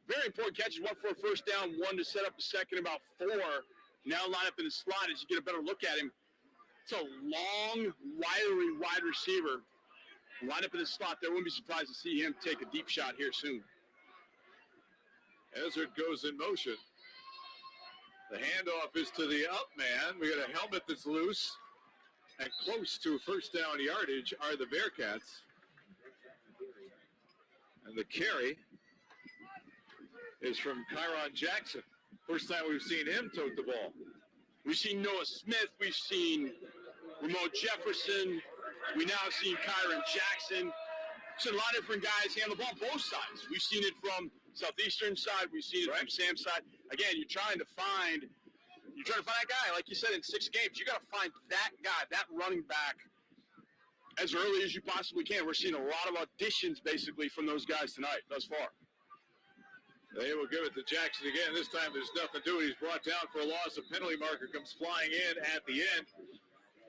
very important catches, one for a first down, one to set up the second, about 4. Now line up in the slot as you get a better look at him. It's a long, wiry wide receiver. Line up in the slot there. Wouldn't be surprised to see him take a deep shot here soon. Ezzard goes in motion. The handoff is to the up man. We got a helmet that's loose. And close to first down yardage are the Bearcats. And the carry is from Kyron Jackson. First time we've seen him tote the ball. We've seen Noah Smith. We've seen Ramon Jefferson. We now have seen Kyron Jackson. We've seen a lot of different guys handle the ball on both sides. We've seen it from Southeastern side. We've seen it from Sam's side. Again, you're trying to find that guy. Like you said, in 6 games, you got to find that guy, that running back, as early as you possibly can. We're seeing a lot of auditions, basically, from those guys tonight, thus far. They will give it to Jackson again. This time there's nothing to it. He's brought down for a loss. A penalty marker comes flying in at the end.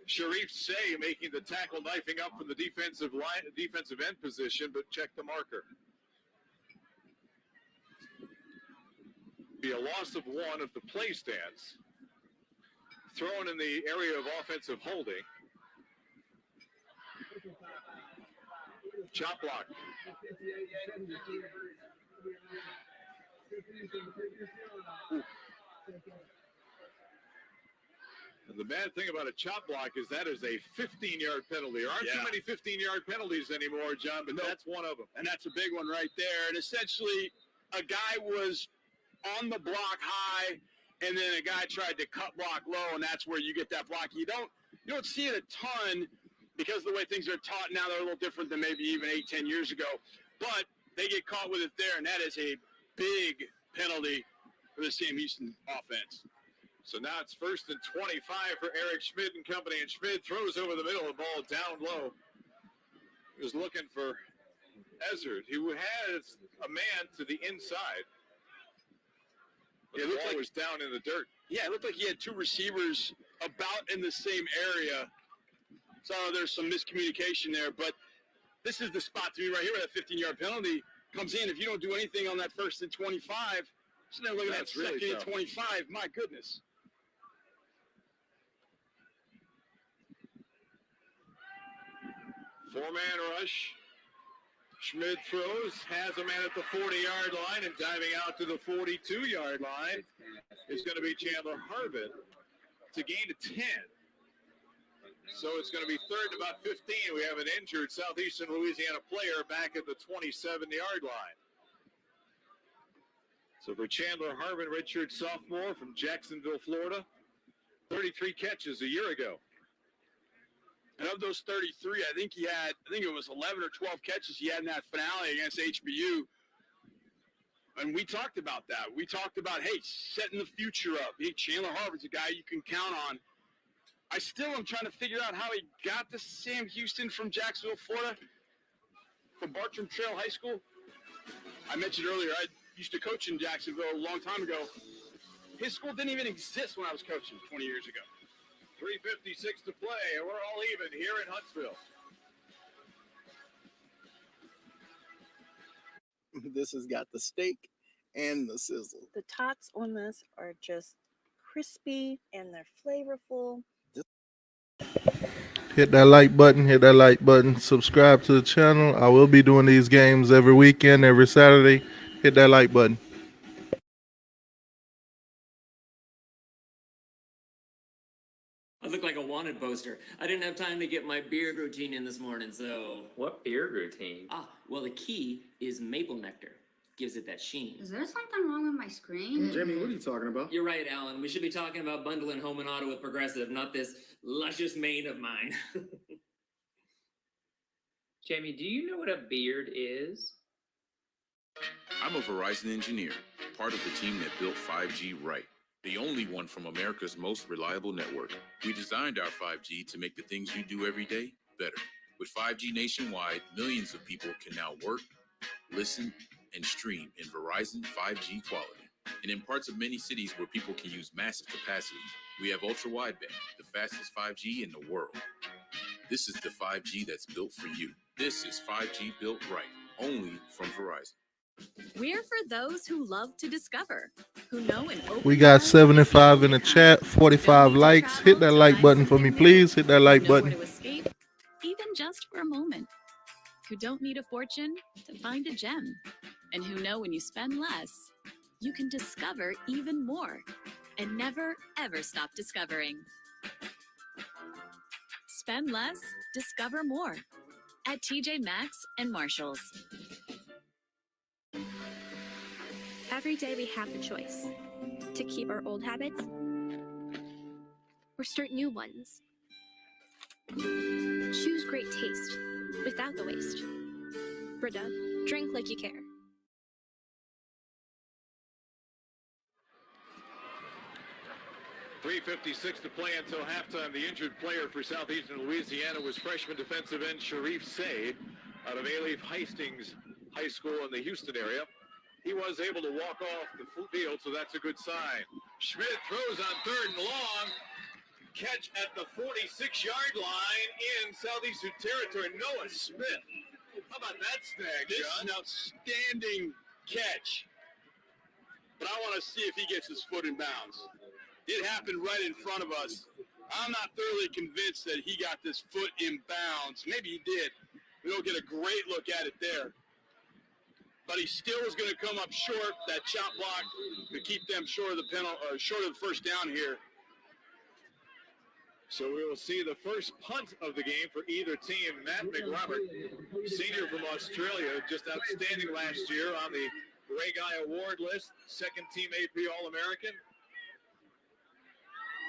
Sharif Say making the tackle, knifing up from the defensive end position, but check the marker. Be a loss of 1 of the play stance. Thrown in the area of offensive holding. Chop block. And the bad thing about a chop block is that is a 15-yard penalty. There aren't too many 15-yard penalties anymore, John, but that's one of them. And that's a big one right there. And essentially, a guy was on the block high, and then a guy tried to cut block low, and that's where you get that block. You don't see it a ton because the way things are taught now, they're a little different than maybe even 8-10 years ago. But they get caught with it there, and that is a big penalty for the Sam Houston offense. So now it's 1st and 25 for Eric Schmidt and company, and Schmidt throws over the middle, the ball down low. He was looking for Ezard. He has a man to the inside. But the ball was down in the dirt. Yeah, it looked like he had 2 receivers about in the same area. So there's some miscommunication there, but this is the spot to be right here where that 15-yard penalty comes in. If you don't do anything on that 1st and 25, so now look at that 2nd and 25. My goodness. Four-man rush. Schmidt throws, has a man at the 40-yard line, and diving out to the 42-yard line is going to be Chandler Harbin to gain a 10. So it's going to be 3rd and about 15. We have an injured Southeastern Louisiana player back at the 27-yard line. So for Chandler Harbin, redshirt sophomore from Jacksonville, Florida, 33 catches a year ago. And of those 33, I think it was 11 or 12 catches he had in that finale against HBU. And we talked about that. We talked about, hey, setting the future up. Hey, Chandler Harbin's a guy you can count on. I still am trying to figure out how he got to Sam Houston from Jacksonville, Florida, from Bartram Trail High School. I mentioned earlier, I used to coach in Jacksonville a long time ago. His school didn't even exist when I was coaching 20 years ago. 3:56 to play, and we're all even here in Huntsville. This has got the steak and the sizzle. The tots on this are just crispy and they're flavorful. Hit that like button, subscribe to the channel. I will be doing these games every weekend, every Saturday. Hit that like button. I look like a wanted poster. I didn't have time to get my beard routine in this morning, so... What beard routine? Well, the key is maple nectar. Gives it that sheen. Is there something wrong with my screen? Jamie, what are you talking about? You're right, Alan. We should be talking about bundling home and auto with Progressive, not this luscious mane of mine. Jamie, do you know what a beard is? I'm a Verizon engineer, part of the team that built 5G right. The only one from America's most reliable network. We designed our 5G to make the things you do every day better. With 5G nationwide, millions of people can now work, listen, and stream in Verizon 5G quality. And in parts of many cities where people can use massive capacity, we have ultra-wideband, the fastest 5G in the world. This is the 5G that's built for you. This is 5G built right, only from Verizon. We're for those who love to discover, who know an open We got 75 in the chat, 45 likes. Hit that like button for me, please. Hit that like button. to escape, even just for a moment, who don't need a fortune to find a gem, and who know when you spend less, you can discover even more, and never, ever stop discovering. Spend less, discover more at TJ Maxx and Marshalls. Every day we have the choice to keep our old habits or start new ones. Choose great taste without the waste. Brita, drink like you care. .356 to play until halftime. The injured player for Southeastern Louisiana was freshman defensive end Sharif Say out of Alief Hastings High School in the Houston area. He was able to walk off the field, so that's a good sign. Schmidt throws on third and long. Catch at the 46-yard line in Southeastern territory. Noah Smith. How about that snag, This John? is an outstanding catch. But I want to see if he gets his foot in bounds. It happened right in front of us. I'm not thoroughly convinced that he got this foot in bounds. Maybe he did. We don't get a great look at it there. But he still is going to come up short. That chop block to keep them short of the short of the first down here. So we will see the first punt of the game for either team. Matt McRobert, senior from Australia, just outstanding last year on the Ray Guy Award list, second team AP All-American.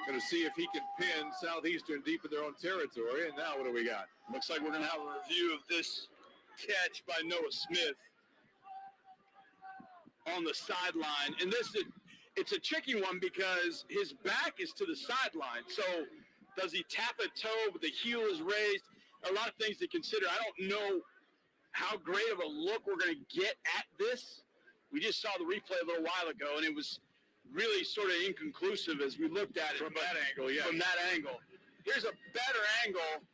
Going to see if he can pin Southeastern deep in their own territory. And now what do we got? Looks like we're going to have a review of this catch by Noah Smith on the sideline. And it's a tricky one because his back is to the sideline. So does he tap a toe, but the heel is raised? A lot of things to consider. I don't know how great of a look we're going to get at this. We just saw the replay a little while ago, and it was really sort of inconclusive as we looked at it. From that angle, yeah. From that angle. Here's a better angle.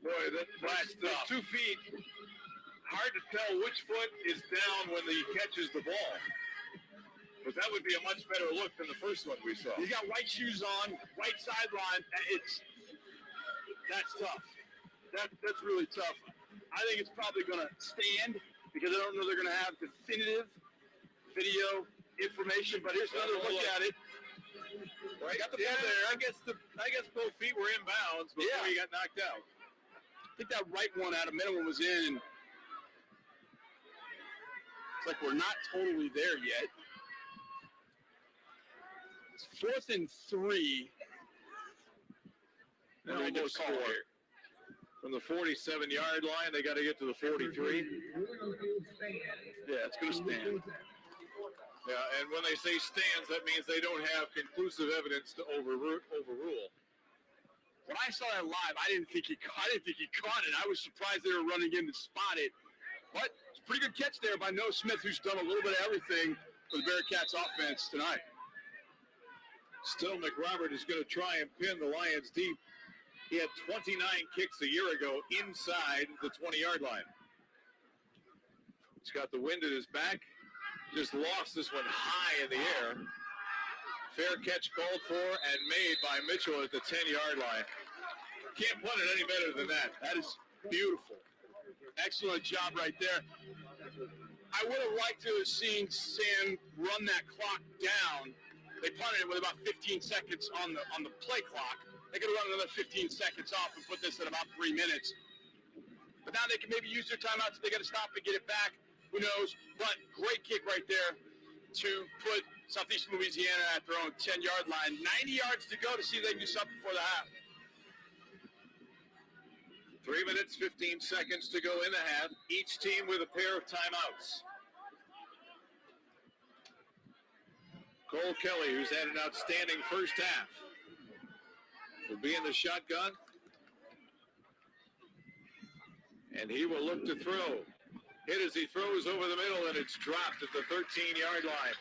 Boy, that's 2 feet. Hard to tell which foot is down when he catches the ball. But that would be a much better look than the first one we saw. He's got white shoes on, right sideline. That's tough. That's really tough. I think it's probably going to stand because I don't know they're going to have definitive video information. But here's another look at it. Right. Got the ball there. I guess both feet were in bounds before he got knocked out. I think that right one at a minimum was in. And it's like we're not totally there yet. It's 4th and 3. And almost 4. From the 47-yard line, they got to get to the 43. Yeah, it's going to stand. Yeah, and when they say stands, that means they don't have conclusive evidence to overrule. When I saw that live, I didn't think he caught it. I was surprised they were running in to spot it. But it's a pretty good catch there by Noah Smith, who's done a little bit of everything for the Bearcats offense tonight. Still, McRobert is going to try and pin the Lions deep. He had 29 kicks a year ago inside the 20-yard line. He's got the wind at his back. Just lost this one high in the air. Fair catch called for and made by Mitchell at the 10-yard line. Can't punt it any better than that. That is beautiful. Excellent job right there. I would have liked to have seen Sam run that clock down. They punted it with about 15 seconds on the play clock. They could have run another 15 seconds off and put this at about 3 minutes. But now they can maybe use their timeouts if they got to stop and get it back. Who knows? But great kick right there to put Southeastern Louisiana at their own 10-yard line. 90 yards to go to see if they can do something before the half. 3 minutes, 15 seconds to go in the half. Each team with a pair of timeouts. Cole Kelly, who's had an outstanding first half, will be in the shotgun. And he will look to throw. Hit as he throws over the middle, and it's dropped at the 13-yard line.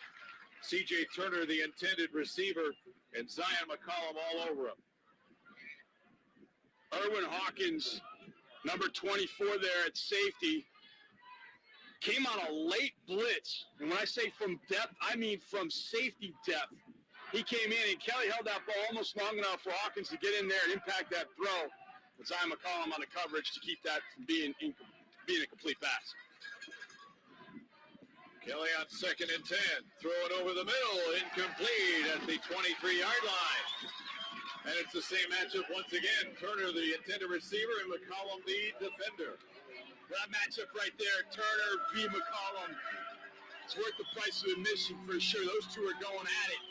C.J. Turner, the intended receiver, and Zion McCollum all over him. Erwin Hawkins, number 24 there at safety, came on a late blitz. And when I say from depth, I mean from safety depth. He came in, and Kelly held that ball almost long enough for Hawkins to get in there and impact that throw. With Zion McCollum on the coverage to keep that from being a complete pass. Kelly on 2nd and 10. Throw it over the middle. Incomplete at the 23-yard line. And it's the same matchup once again. Turner, the intended receiver, and McCollum, the defender. That matchup right there, Turner v. McCollum. It's worth the price of admission for sure. Those two are going at it.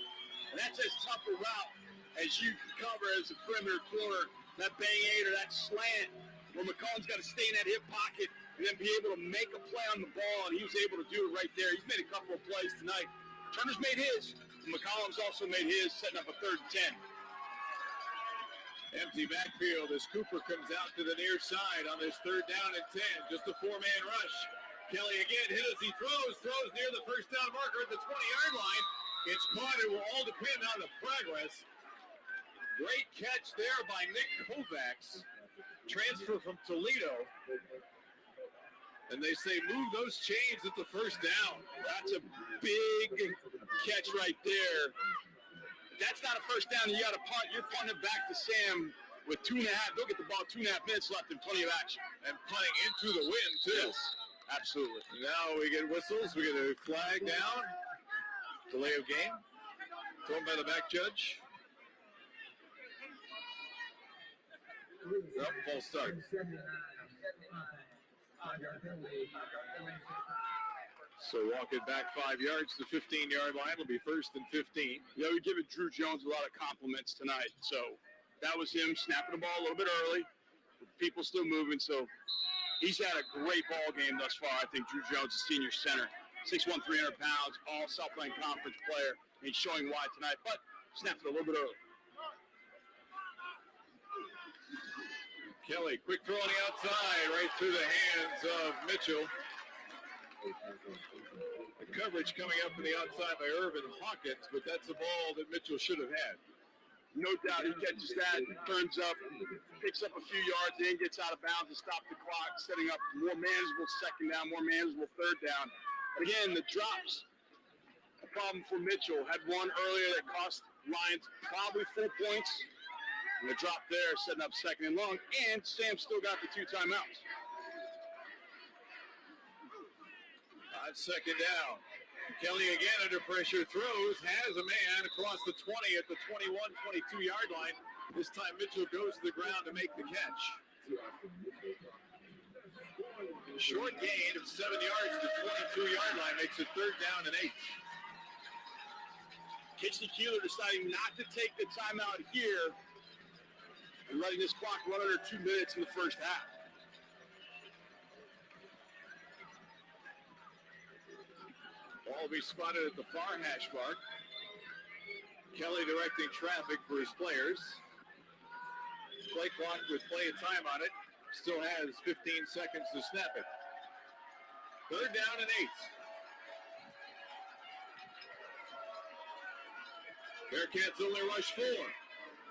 And that's as tough a route as you cover as a perimeter corner. That bang eight or that slant where McCollum's got to stay in that hip pocket and then be able to make a play on the ball, and he was able to do it right there. He's made a couple of plays tonight. Turner's made his. McCollum's also made his, setting up a 3rd and 10. Empty backfield as Cooper comes out to the near side on this 3rd down and 10. Just a 4-man rush. Kelly again hit as he throws near the first down marker at the 20-yard line. It's caught. It will all depend on the progress. Great catch there by Nick Kovacs. Transfer from Toledo. And they say move those chains at the 1st down. That's a big catch right there. That's not a 1st down. You got to punt. You're punting it back to Sam with 2.5. They'll get the ball 2.5 minutes left and plenty of action. And punting into the wind, too. Yes, absolutely. Now we get whistles. We get a flag down. Delay of game. Thrown by the back judge. Oh, false start. So walking back 5 yards to the 15-yard line will be 1st and 15. Yeah, we give it Drew Jones a lot of compliments tonight. So that was him snapping the ball a little bit early. People still moving, so he's had a great ball game thus far. I think Drew Jones, the senior center, 6'1", 300 pounds, all Southland Conference player. And he's showing why tonight, but snapped it a little bit early. Kelly, quick throw on the outside, right through the hands of Mitchell. The coverage coming up from the outside by Irvin Hawkins, but that's a ball that Mitchell should have had. No doubt he catches that, turns up, picks up a few yards, then gets out of bounds to stop the clock, setting up more manageable 2nd down, more manageable 3rd down. But again, the drops, a problem for Mitchell. Had one earlier that cost Lions probably 4 points. And the drop there, setting up 2nd and long, and Sam still got the 2 timeouts. 5 second down. Kelly again under pressure, throws, has a man across the 20 at the 21, 22-yard line. This time Mitchell goes to the ground to make the catch. Short gain of 7 yards to 22-yard line makes it 3rd down and 8. Kitchney Keeler deciding not to take the timeout here and letting this clock run under 2 minutes in the 1st half. Ball will be spotted at the far hash mark. Kelly directing traffic for his players. Play clock with play of time on it. Still has 15 seconds to snap it. 3rd down and 8. Bearcats only rush 4.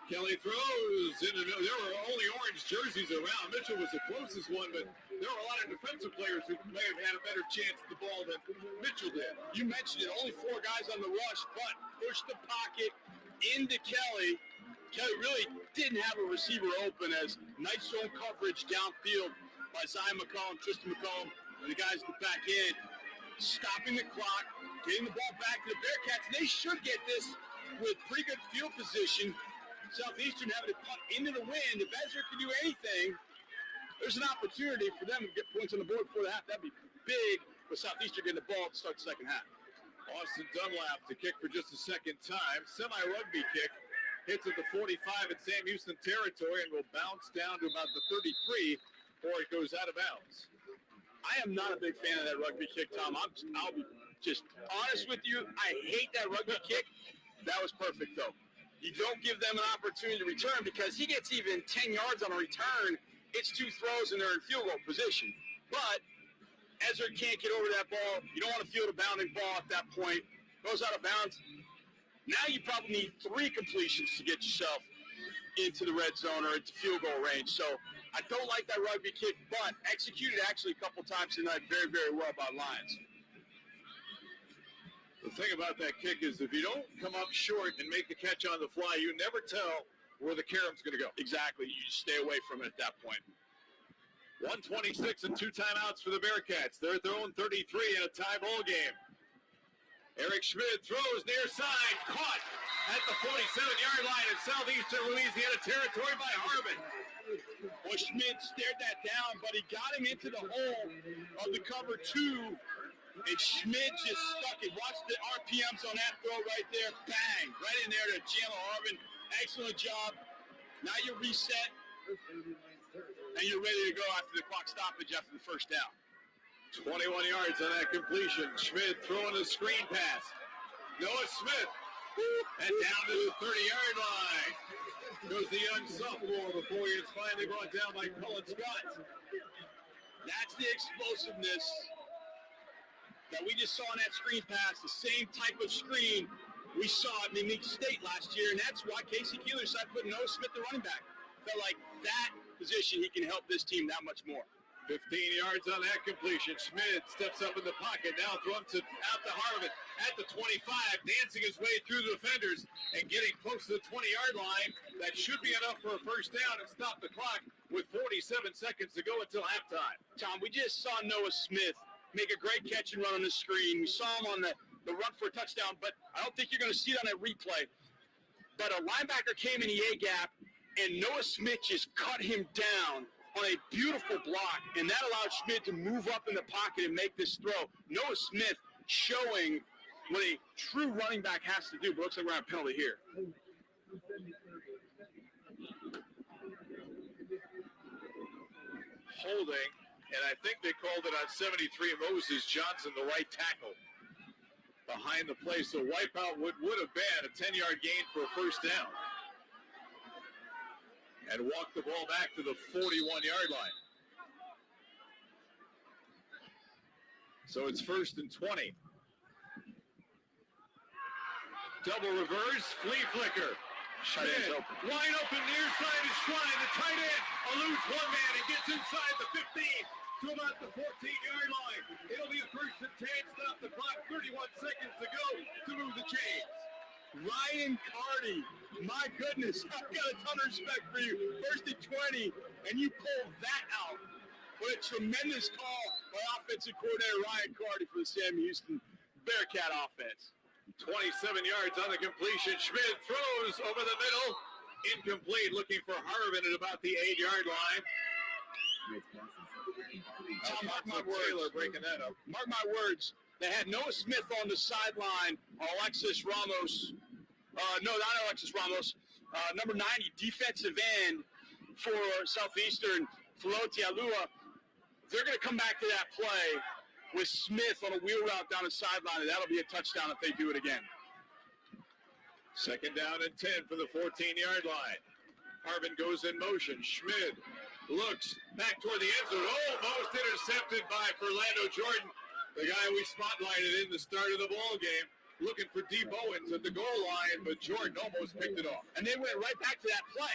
Kelly throws in the middle. There were only orange jerseys around. Mitchell was the closest one, but there were a lot of defensive players who may have had a better chance at the ball than Mitchell did. You mentioned it, only 4 guys on the rush, but pushed the pocket into Kelly. Kelly really didn't have a receiver open as nice zone coverage downfield by Zion McCollum, Tristan McCollum, and the guys get back in, stopping the clock, getting the ball back to the Bearcats. They should get this with pretty good field position. Southeastern having to punt into the wind. If Ezra can do anything, there's an opportunity for them to get points on the board before the half. That'd be big, but Southeastern getting the ball to start the 2nd half. Austin Dunlap to kick for just a 2nd time. Semi-rugby kick. Hits at the 45 in Sam Houston territory and will bounce down to about the 33 before it goes out of bounds. I am not a big fan of that rugby kick, Tom. I'll be just honest with you. I hate that rugby kick. That was perfect, though. You don't give them an opportunity to return because he gets even 10 yards on a return. It's 2 throws and they're in field goal position. But Ezra can't get over that ball. You don't want to field a bounding ball at that point. Goes out of bounds. Now you probably need 3 completions to get yourself into the red zone or into field goal range. So I don't like that rugby kick, but executed actually a couple times tonight very, very well by Lions. The thing about that kick is if you don't come up short and make the catch on the fly, you never tell where the carom's going to go. Exactly. You just stay away from it at that point. 1:26 and 2 timeouts for the Bearcats. They're at their own 33 in a tie ball game. Eric Schmidt throws near side, caught at the 47-yard line in Southeastern Louisiana territory by Harmon. Well, Schmidt stared that down, but he got him into the hole of the cover 2 And Schmidt just stuck it. Watch the RPMs on that throw right there. Bang! Right in there to Jalen Harvin. Excellent job. Now you're reset. And you're ready to go after the clock stoppage after the first down. 21 yards on that completion. Schmidt throwing a screen pass. Noah Smith. And down to the 30-yard line goes the young sophomore before he is finally brought down by Cullen Scott. That's the explosiveness that we just saw in that screen pass, the same type of screen we saw at Mimic State last year, and that's why Casey Keeler decided to put Noah Smith, the running back. Felt like that position, he can help this team that much more. 15 yards on that completion. Schmidt steps up in the pocket, now throws it out to Harvin at the 25, dancing his way through the defenders and getting close to the 20-yard line. That should be enough for a first down and stop the clock with 47 seconds to go until halftime. Tom, we just saw Noah Smith make a great catch and run on the screen. We saw him on the run for a touchdown, but I don't think you're going to see it on that replay. But a linebacker came in the A-gap, and Noah Smith just cut him down on a beautiful block, and that allowed Schmidt to move up in the pocket and make this throw. Noah Smith showing what a true running back has to do, but looks like we're on a penalty here. Holding, and I think they called it on 73, Moses Johnson, the right tackle, behind the play. So wipeout would have been a 10-yard gain for a first down. And walk the ball back to the 41-yard line. So it's 1st and 20. Double reverse, flea flicker. Schmidt, wide open near side is Shrine. The tight end eludes one man and gets inside the 15 to about the 14-yard line. It'll be a 1st and 10. Stop the clock. 31 seconds to go to move the chains. Ryan Carty, my goodness, I've got a ton of respect for you. 1st and 20, and you pulled that out. What a tremendous call by offensive coordinator Ryan Carty for the Sam Houston Bearcat offense. 27 yards on the completion. Schmidt throws over the middle. Incomplete, looking for Harvin at about the 8-yard line. Mark my words. Taylor breaking that up. Mark my words. They had Noah Smith on the sideline. Alexis Ramos. No, not Alexis Ramos. Number 90, defensive end for Southeastern, Filoti Alua. They're going to come back to that play with Smith on a wheel route down the sideline, and that'll be a touchdown if they do it again. 2nd down and 10 for the 14-yard line. Harvin goes in motion. Schmidt looks back toward the end zone. Almost intercepted by Fernando Jordan, the guy we spotlighted in the start of the ball game, looking for Deep Owens at the goal line, but Jordan almost picked it off. And they went right back to that play.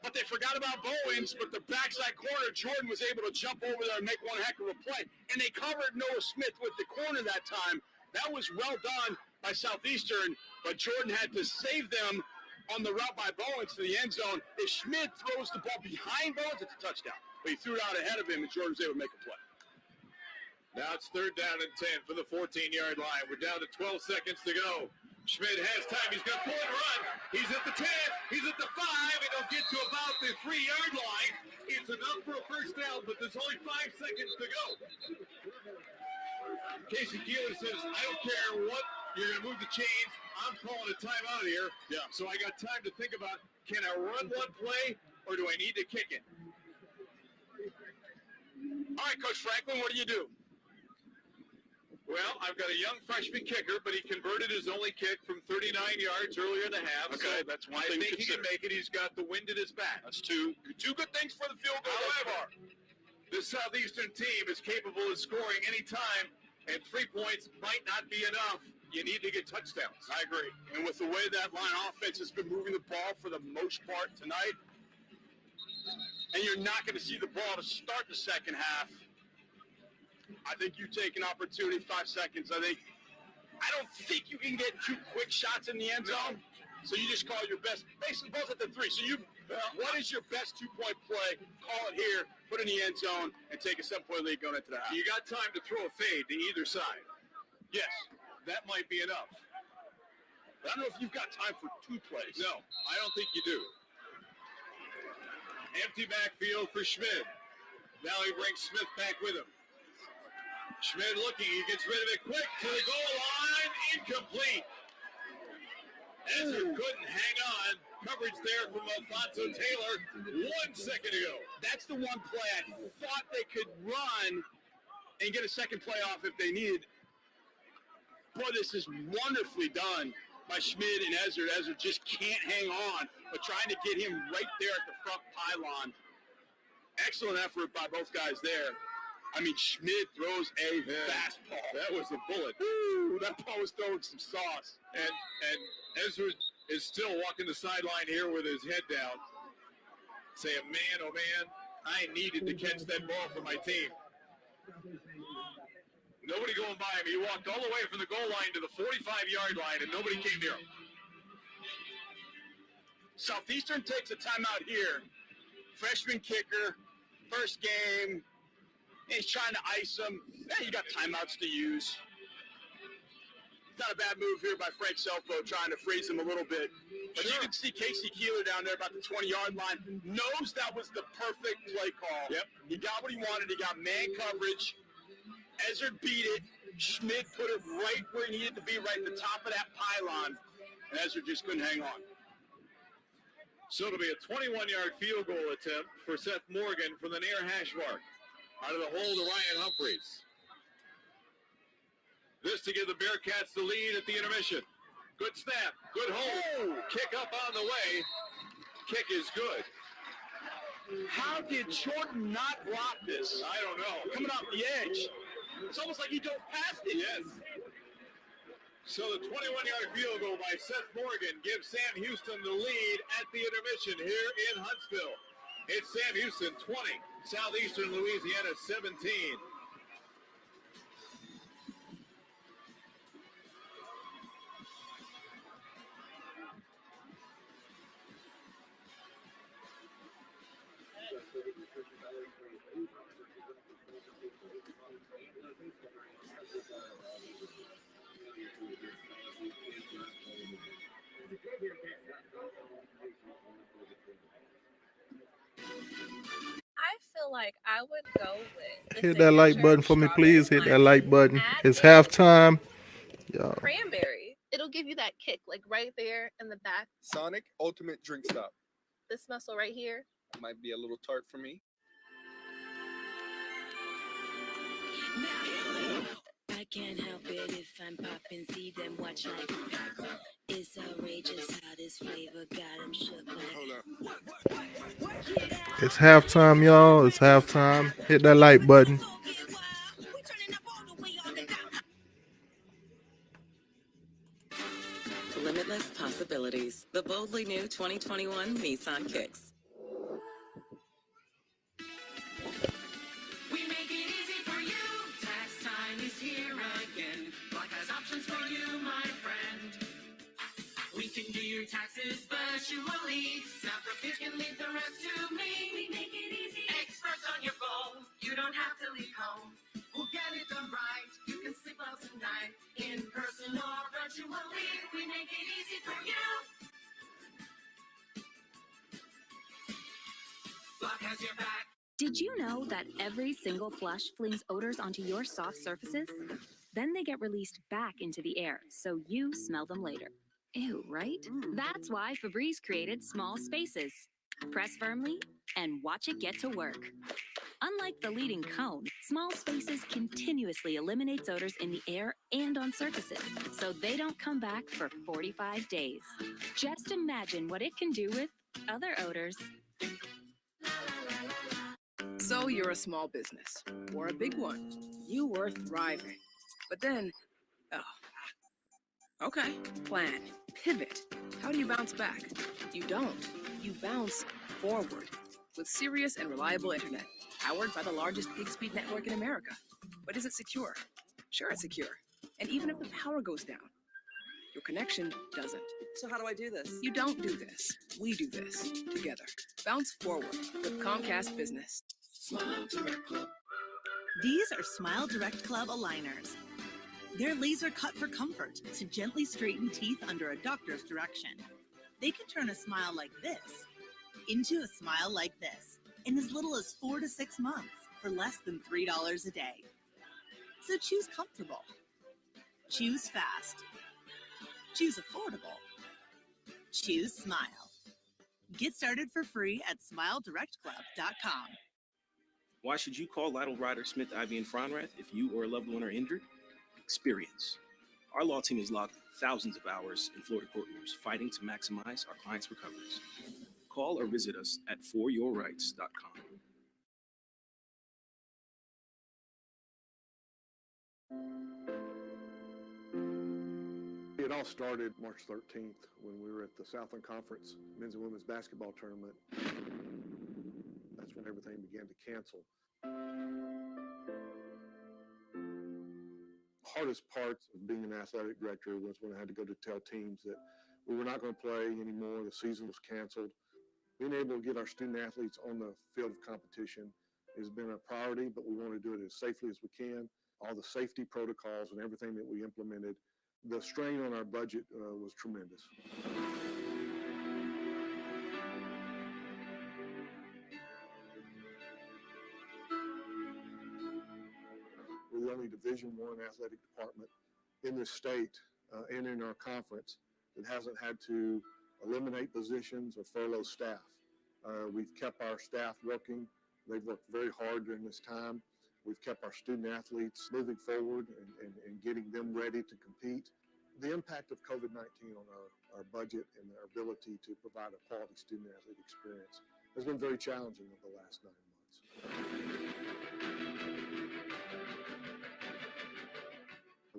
But they forgot about Bowens, but the backside corner, Jordan was able to jump over there and make one heck of a play. And they covered Noah Smith with the corner that time. That was well done by Southeastern, but Jordan had to save them on the route by Bowens to the end zone. If Schmidt throws the ball behind Bowens, it's a touchdown. But he threw it out ahead of him, and Jordan was able to make a play. Now it's 3rd down and 10 for the 14-yard line. We're down to 12 seconds to go. Schmidt has time. He's going to pull and run. He's at the 10. He's at the 5. And he'll get to about the 3-yard line. It's enough for a first down, but there's only 5 seconds to go. Casey Keeler says, I don't care what, you're going to move the chains. I'm calling a timeout here. Yeah. So I got time to think about, can I run one play or do I need to kick it? All right, Coach Franklin, what do you do? Well, I've got a young freshman kicker, but he converted his only kick from 39 yards earlier in the half. Okay, so that's one I thing to think he can consider. make it. He's got the wind at his back. That's two good things for the field goal. However, the Southeastern team is capable of scoring any time, and 3 points might not be enough. You need to get touchdowns. I agree. And with the way that line offense has been moving the ball for the most part tonight, and you're not going to see the ball to start the second half, I think you take an opportunity, 5 seconds. I don't think you can get 2 quick shots in the end zone. So you just call your best, basically both at the 3. So what is your best 2-point play? Call it here, put it in the end zone, and take a 7-point lead going into the half. You got time to throw a fade to either side. Yes. That might be enough. But I don't know if you've got time for 2 plays. No, I don't think you do. Empty backfield for Schmidt. Now he brings Smith back with him. Schmidt looking, he gets rid of it quick to the goal line, incomplete. Ezra couldn't hang on. Coverage there from Alfonso Taylor 1 second ago. That's the one play I thought they could run and get a second play off if they needed. Boy, this is wonderfully done by Schmidt and Ezra. Ezra just can't hang on, but trying to get him right there at the front pylon. Excellent effort by both guys there. I mean, Schmidt throws a fastball. That was a bullet. Ooh, that ball was throwing some sauce. And Ezra is still walking the sideline here with his head down, saying, man, oh man, I needed to catch that ball for my team. Nobody going by him. He walked all the way from the goal line to the 45-yard line, and nobody came near him. Southeastern takes a timeout here. Freshman kicker, first game. He's trying to ice him. You got timeouts to use. Not a bad move here by Frank Selfo, trying to freeze him a little bit. But you can see Casey Keeler down there about the 20-yard line. Knows that was the perfect play call. Yep. He got what he wanted. He got man coverage. Ezra beat it. Schmidt put it right where he needed to be, right at the top of that pylon. And Ezra just couldn't hang on. So it'll be a 21-yard field goal attempt for Seth Morgan from the near hash mark. Out of the hole to Ryan Humphreys. This to give the Bearcats the lead at the intermission. Good snap, good hold. Kick up on the way. Kick is good. How did Jordan not block this? I don't know. Coming off the edge. It's almost like he dove past it. Yes. So the 21-yard field goal by Seth Morgan gives Sam Houston the lead at the intermission here in Huntsville. It's Sam Houston 20, Southeastern Louisiana 17. I feel like I would go with Hit that like button for me, please. Hit that like button. It's halftime. Yo. cranberry. It'll give you that kick, like right there in the back. Sonic Ultimate Drink Stop. This muscle right here. Might be a little tart for me. I can't help it if I'm popping, see them watch like it's outrageous how this flavor got them shook like. It's halftime, y'all. It's halftime. Hit that like button. Limitless possibilities. The boldly new 2021 Nissan Kicks. We make it easy for you. Tax time is here again. Block has options for you, my friend. We can do your taxes virtually. Snap or pick and leave the rest to me. We make it easy. Experts on your phone. You don't have to leave home. We'll get it done right. You can sleep well tonight. In person or virtually. We make it easy for you. Block has your back. Did you know that every single flush flings odors onto your soft surfaces? Then they get released back into the air, so you smell them later. Ew, right? That's why Febreze created Small Spaces. Press firmly and watch it get to work. Unlike the leading cone, Small Spaces continuously eliminates odors in the air and on surfaces, so they don't come back for 45 days. Just imagine what it can do with other odors. So you're a small business, or a big one. You were thriving. But then, okay, plan, pivot. How do you bounce back? You don't. You bounce forward with serious and reliable internet, powered by the largest gig speed network in America. But is it secure? Sure, it's secure. And even if the power goes down, your connection doesn't. So how do I do this? You don't do this. We do this together. Bounce forward with Comcast Business. These are Smile Direct Club aligners. They're laser cut for comfort to gently straighten teeth under a doctor's direction. They can turn a smile like this into a smile like this in as little as 4 to 6 months for less than $3 a day. So choose comfortable. Choose fast. Choose affordable. Choose Smile. Get started for free at SmileDirectClub.com. Why should you call Lytle Ryder Smith, Ivy, and Fronrath if you or a loved one are injured? Experience. Our law team has logged thousands of hours in Florida courtrooms fighting to maximize our clients' recoveries. Call or visit us at foryourrights.com. It all started March 13th when we were at the Southland Conference men's and women's basketball tournament. That's when everything began to cancel. Hardest parts of being an athletic director was when I had to go to tell teams that we were not going to play anymore. The season was canceled. Being able to get our student athletes on the field of competition has been a priority, but we want to do it as safely as we can. All the safety protocols and everything that we implemented, the strain on our budget was tremendous. We're the only Division I athletic department in this state and in our conference that hasn't had to eliminate positions or furlough staff. We've kept our staff working. They've worked very hard during this time. We've kept our student athletes moving forward and getting them ready to compete. The impact of COVID-19 on our budget and our ability to provide a quality student athlete experience has been very challenging over the last 9 months.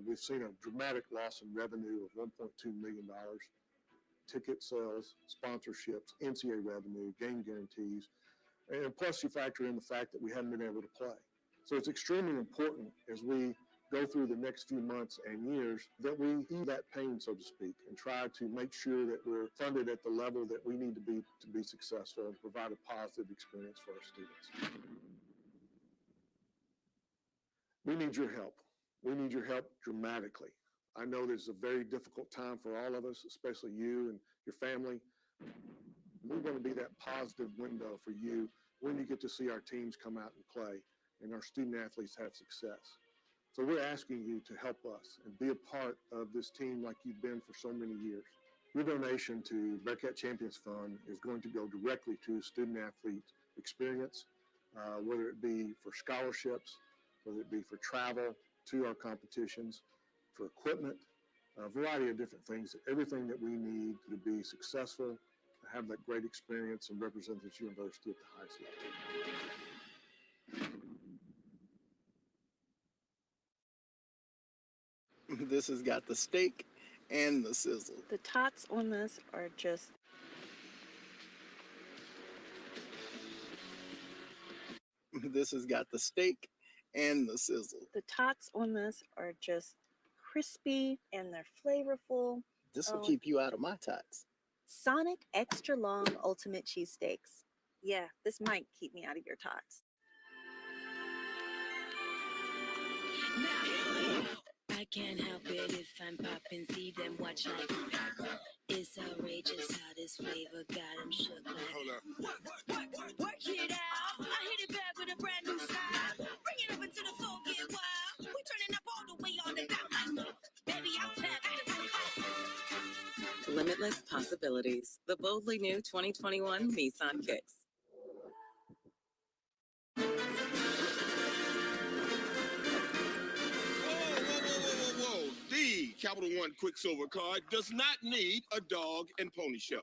We've seen a dramatic loss in revenue of $1.2 million. Ticket sales, sponsorships, NCAA revenue, game guarantees, and plus you factor in the fact that we haven't been able to play. So it's extremely important as we go through the next few months and years that we ease that pain, so to speak, and try to make sure that we're funded at the level that we need to be successful and provide a positive experience for our students. We need your help. We need your help dramatically. I know this is a very difficult time for all of us, especially you and your family. We want to be that positive window for you when you get to see our teams come out and play and our student athletes have success. So we're asking you to help us and be a part of this team like you've been for so many years. Your donation to Bearcat Champions Fund is going to go directly to student athlete experience, whether it be for scholarships, whether it be for travel to our competitions, for equipment, a variety of different things, everything that we need to be successful, to have that great experience and represent this university at the highest level. This has got the steak and the sizzle. The tots on this are just This has got the steak and the sizzle. the tots on this are just crispy and they're flavorful. This will keep you out of my tots. Sonic Extra Long Ultimate Cheesesteaks. Yeah, this might keep me out of your tots. I can't help it if I'm popping, see them watch like it's outrageous how this flavor got them shook like. Hold up. Work it out. I hit it back with a brand new style. Bring it up into the floor, get wild. We turning up all the way on the down like baby, I'm fat. Limitless possibilities. The boldly new 2021 Nissan Kicks. Whoa. The Capital One Quicksilver card does not need a dog and pony show.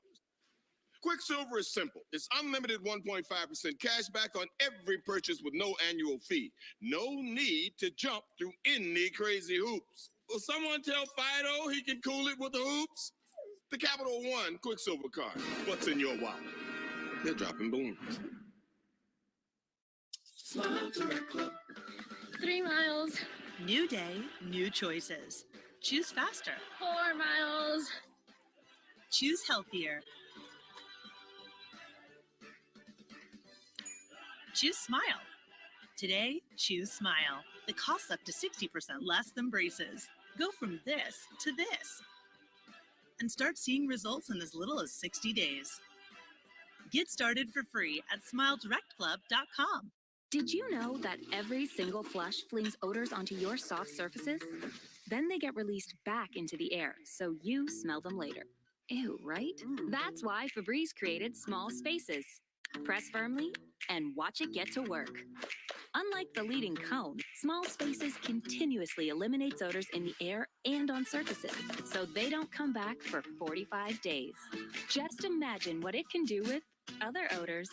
Quicksilver is simple. It's unlimited 1.5% cash back on every purchase with no annual fee. No need to jump through any crazy hoops. Will someone tell Fido he can cool it with the hoops? The Capital One Quicksilver card. What's in your wallet? They're dropping balloons. Smile Direct Club. 3 miles. New day, new choices. Choose faster. 4 miles. Choose healthier. Choose Smile. Today, choose Smile. It costs up to 60% less than braces. Go from this to this. And start seeing results in as little as 60 days. Get started for free at SmileDirectClub.com. Did you know that every single flush flings odors onto your soft surfaces? Then they get released back into the air, so you smell them later. Ew, right? That's why Febreze created small spaces. Press firmly and watch it get to work. Unlike the leading cone, small spaces continuously eliminates odors in the air and on surfaces, so they don't come back for 45 days. Just imagine what it can do with other odors.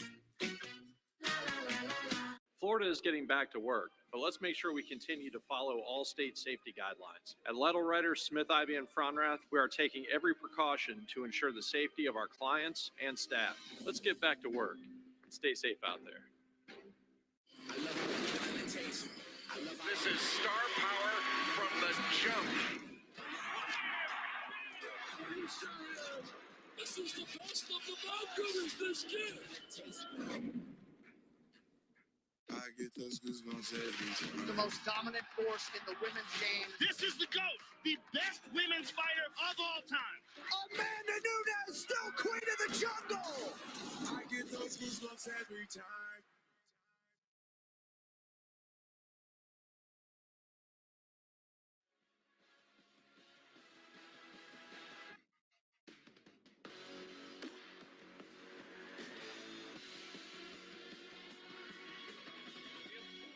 Florida is getting back to work, but let's make sure we continue to follow all state safety guidelines. At Lytle Ryder, Smith, Ivy, and Fronrath, we are taking every precaution to ensure the safety of our clients and staff. Let's get back to work and stay safe out there. This is star power from the jump. This is the best of the Broncos this year. I get those goosebumps every time. The most dominant force in the women's game. This is the GOAT, the best women's fighter of all time. Amanda Nunes, still queen of the jungle. I get those goosebumps every time.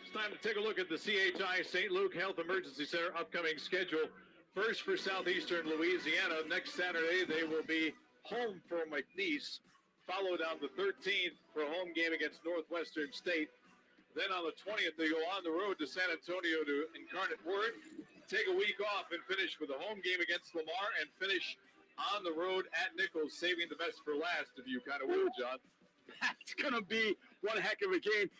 It's time to take a look at the CHI St. Luke Health Emergency Center upcoming schedule. First for southeastern Louisiana. Next Saturday, they will be home for McNeese, followed on the 13th for a home game against Northwestern State. Then on the 20th, they go on the road to San Antonio to Incarnate Word, take a week off and finish with a home game against Lamar and finish on the road at Nichols, saving the best for last, if you kind of will, John. That's going to be one heck of a game.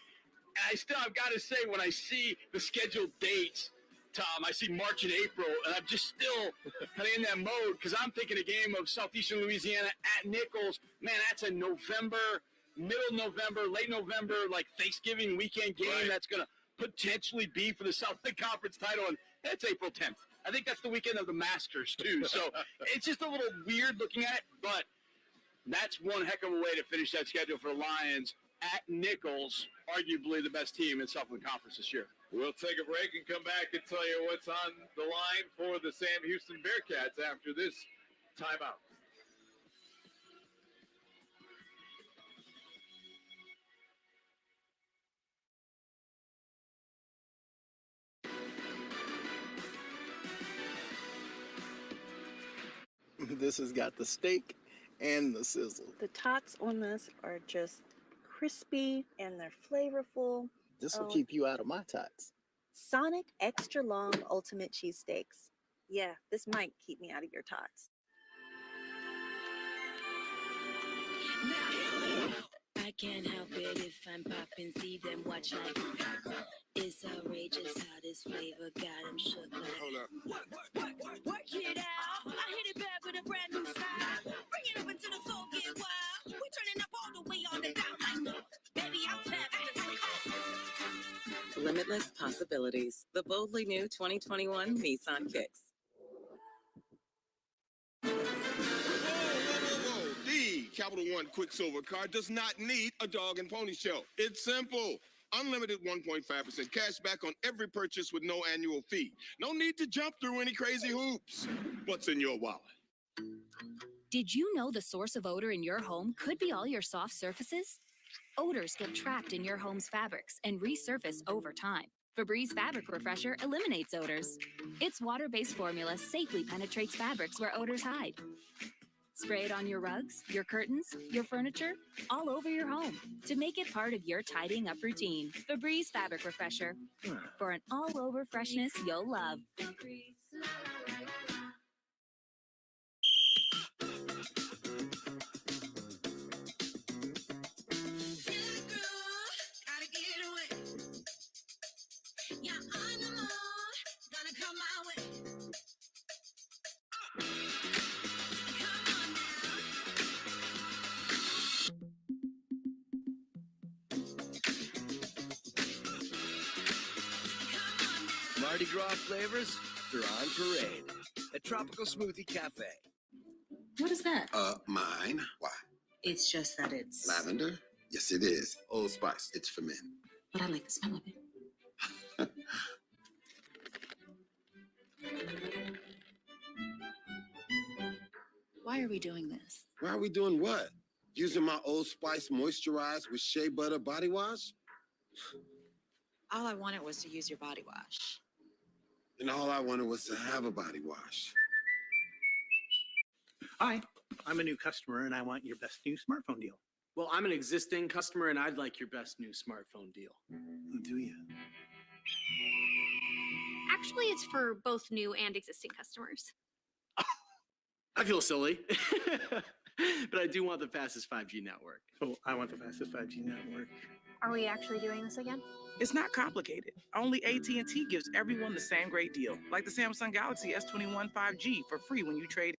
And I've got to say, when I see the scheduled dates, Tom, I see March and April, and I'm just still kind of in that mode because I'm thinking a game of southeastern Louisiana at Nichols. Man, that's a November, middle November, late November, like Thanksgiving weekend game. Right. That's going to potentially be for the Southern Conference title, and that's April 10th. I think that's the weekend of the Masters, too. So it's just a little weird looking at it, but that's one heck of a way to finish that schedule for the Lions at Nichols, arguably the best team in Southern Conference this year. We'll take a break and come back and tell you what's on the line for the Sam Houston Bearcats after this timeout. This has got the steak and the sizzle. The tots on this are just crispy and they're flavorful. This will keep you out of my tots. Sonic extra long ultimate cheesesteaks. Yeah, this might keep me out of your tots. I can't help it if I'm popping, see them watch like it's outrageous how this flavor got them shook like. Hold up. Work it out. I hit it back with a brand new style. Bring it up into the floor, get wild. We turning up all the way on the down like baby, I'm fat. Limitless possibilities. The boldly new 2021 Nissan Kicks. Whoa. The Capital One Quicksilver card does not need a dog and pony show. It's simple. Unlimited 1.5% cash back on every purchase with no annual fee. No need to jump through any crazy hoops. What's in your wallet? Did you know the source of odor in your home could be all your soft surfaces? Odors get trapped in your home's fabrics and resurface over time. Febreze Fabric Refresher eliminates odors. Its water-based formula safely penetrates fabrics where odors hide. Spray it on your rugs, your curtains, your furniture, all over your home to make it part of your tidying up routine. Febreze Fabric Refresher for an all-over freshness you'll love. Mardi Gras flavors, they're on parade at Tropical Smoothie Cafe. What is that? Mine. Why? It's just that it's... Lavender? Yes, it is. Old Spice. It's for men. but I like the smell of it. Why are we doing this? Why are we doing what? Using my Old Spice Moisturize with Shea Butter Body Wash? All I wanted was to use your body wash. And all I wanted was to have a body wash. Hi, I'm a new customer and I want your best new smartphone deal. Well, I'm an existing customer and I'd like your best new smartphone deal. Oh, do you? Actually, it's for both new and existing customers. I feel silly, but I do want the fastest 5G network. Oh, I want the fastest 5G network. Are we actually doing this again? It's not complicated. Only AT&T gives everyone the same great deal, like the Samsung Galaxy S21 5G for free when you trade.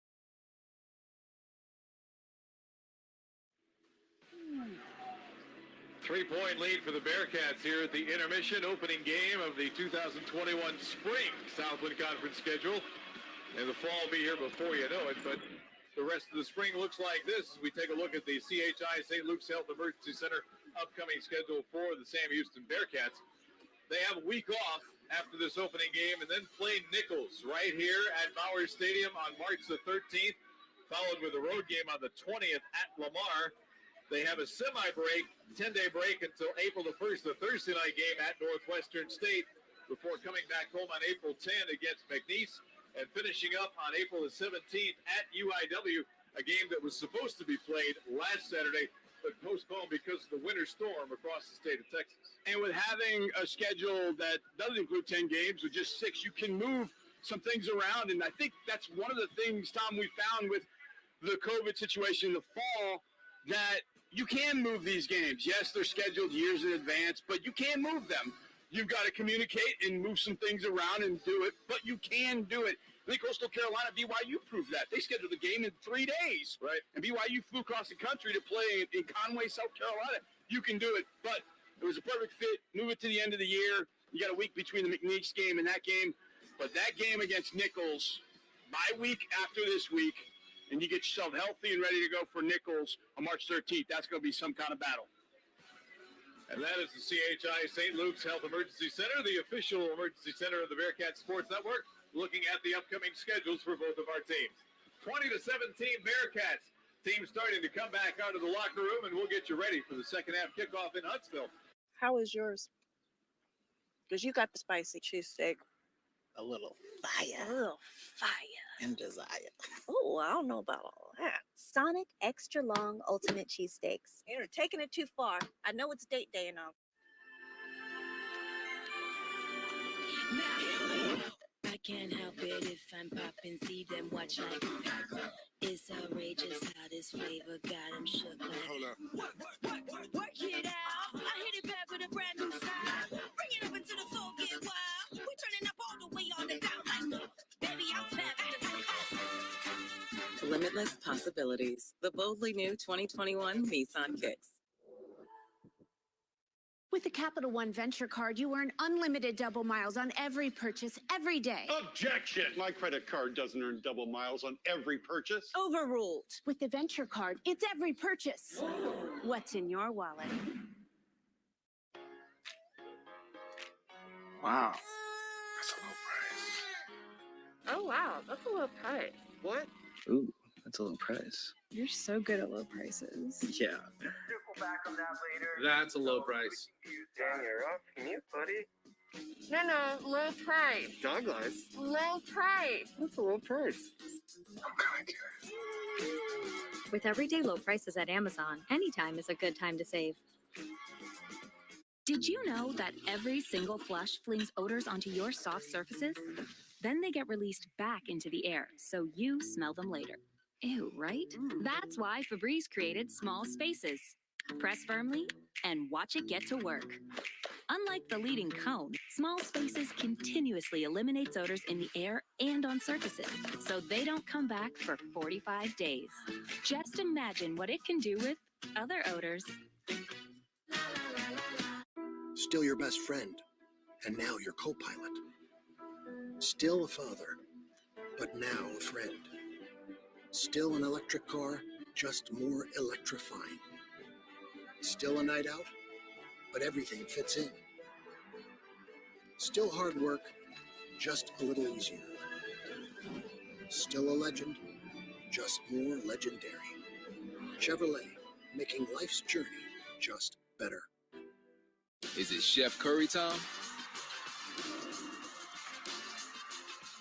Three-point lead for the Bearcats here at the intermission opening game of the 2021 spring Southland Conference schedule. And the fall will be here before you know it, but the rest of the spring looks like this as we take a look at the CHI St. Luke's Health Emergency Center upcoming schedule for the Sam Houston Bearcats. They have a week off after this opening game and then play Nichols right here at Bowers Stadium on March the 13th, followed with a road game on the 20th at Lamar. They have a semi-break, 10-day break until April the 1st, the Thursday night game at Northwestern State, before coming back home on April 10 against McNeese and finishing up on April the 17th at UIW, a game that was supposed to be played last Saturday, but postponed because of the winter storm across the state of Texas. And with having a schedule that doesn't include 10 games with just 6, you can move some things around. And I think that's one of the things, Tom, we found with the COVID situation in the fall, that you can move these games. Yes, they're scheduled years in advance, but you can move them. You've got to communicate and move some things around and do it, but you can do it. I think Coastal Carolina, BYU proved that. They scheduled the game in 3 days. Right. And BYU flew across the country to play in Conway, South Carolina. You can do it, but it was a perfect fit. Move it to the end of the year. You got a week between the McNeese game and that game. But that game against Nichols, bye week after this week, and you get yourself healthy and ready to go for Nichols on March 13th. That's going to be some kind of battle. And that is the CHI St. Luke's Health Emergency Center, the official emergency center of the Bearcats Sports Network, looking at the upcoming schedules for both of our teams. 20-17 Bearcats. Team starting to come back out of the locker room, and we'll get you ready for the second half kickoff in Huntsville. How is yours? Because you got the spicy cheesesteak. A little fire. A little fire. And desire. Oh, I don't know about all that. Sonic Extra Long Ultimate Cheesesteaks. You're taking it too far. I know it's date day and all. I can't help it if I'm popping, see them watch like it's outrageous how this flavor got them shook like. Hold up. Work it out. I hit it back with a brand new style. Bring it up into the floor, get wild. We turning up all the way on the down like baby, I'm fat. Limitless possibilities. The boldly new 2021 Nissan Kicks. With the Capital One Venture Card, you earn unlimited double miles on every purchase every day. Objection! My credit card doesn't earn double miles on every purchase. Overruled. With the Venture Card, it's every purchase. What's in your wallet? Wow. Oh, wow. That's a low price. What? Ooh, that's a low price. You're so good at low prices. Yeah. That's a low price. Dan, you're off mute, buddy. No, low price. Dog life. Low price. That's a low price. With everyday low prices at Amazon, anytime is a good time to save. Did you know that every single flush flings odors onto your soft surfaces? Then they get released back into the air, so you smell them later. Ew, right? That's why Febreze created Small Spaces. Press firmly and watch it get to work. Unlike the leading cone, Small Spaces continuously eliminates odors in the air and on surfaces, so they don't come back for 45 days. Just imagine what it can do with other odors. Still your best friend, and now your co-pilot. Still a father, but now a friend. Still an electric car, just more electrifying. Still a night out, but everything fits in. Still hard work, just a little easier. Still a legend, just more legendary. Chevrolet, making life's journey just better. Is it Chef Curry time?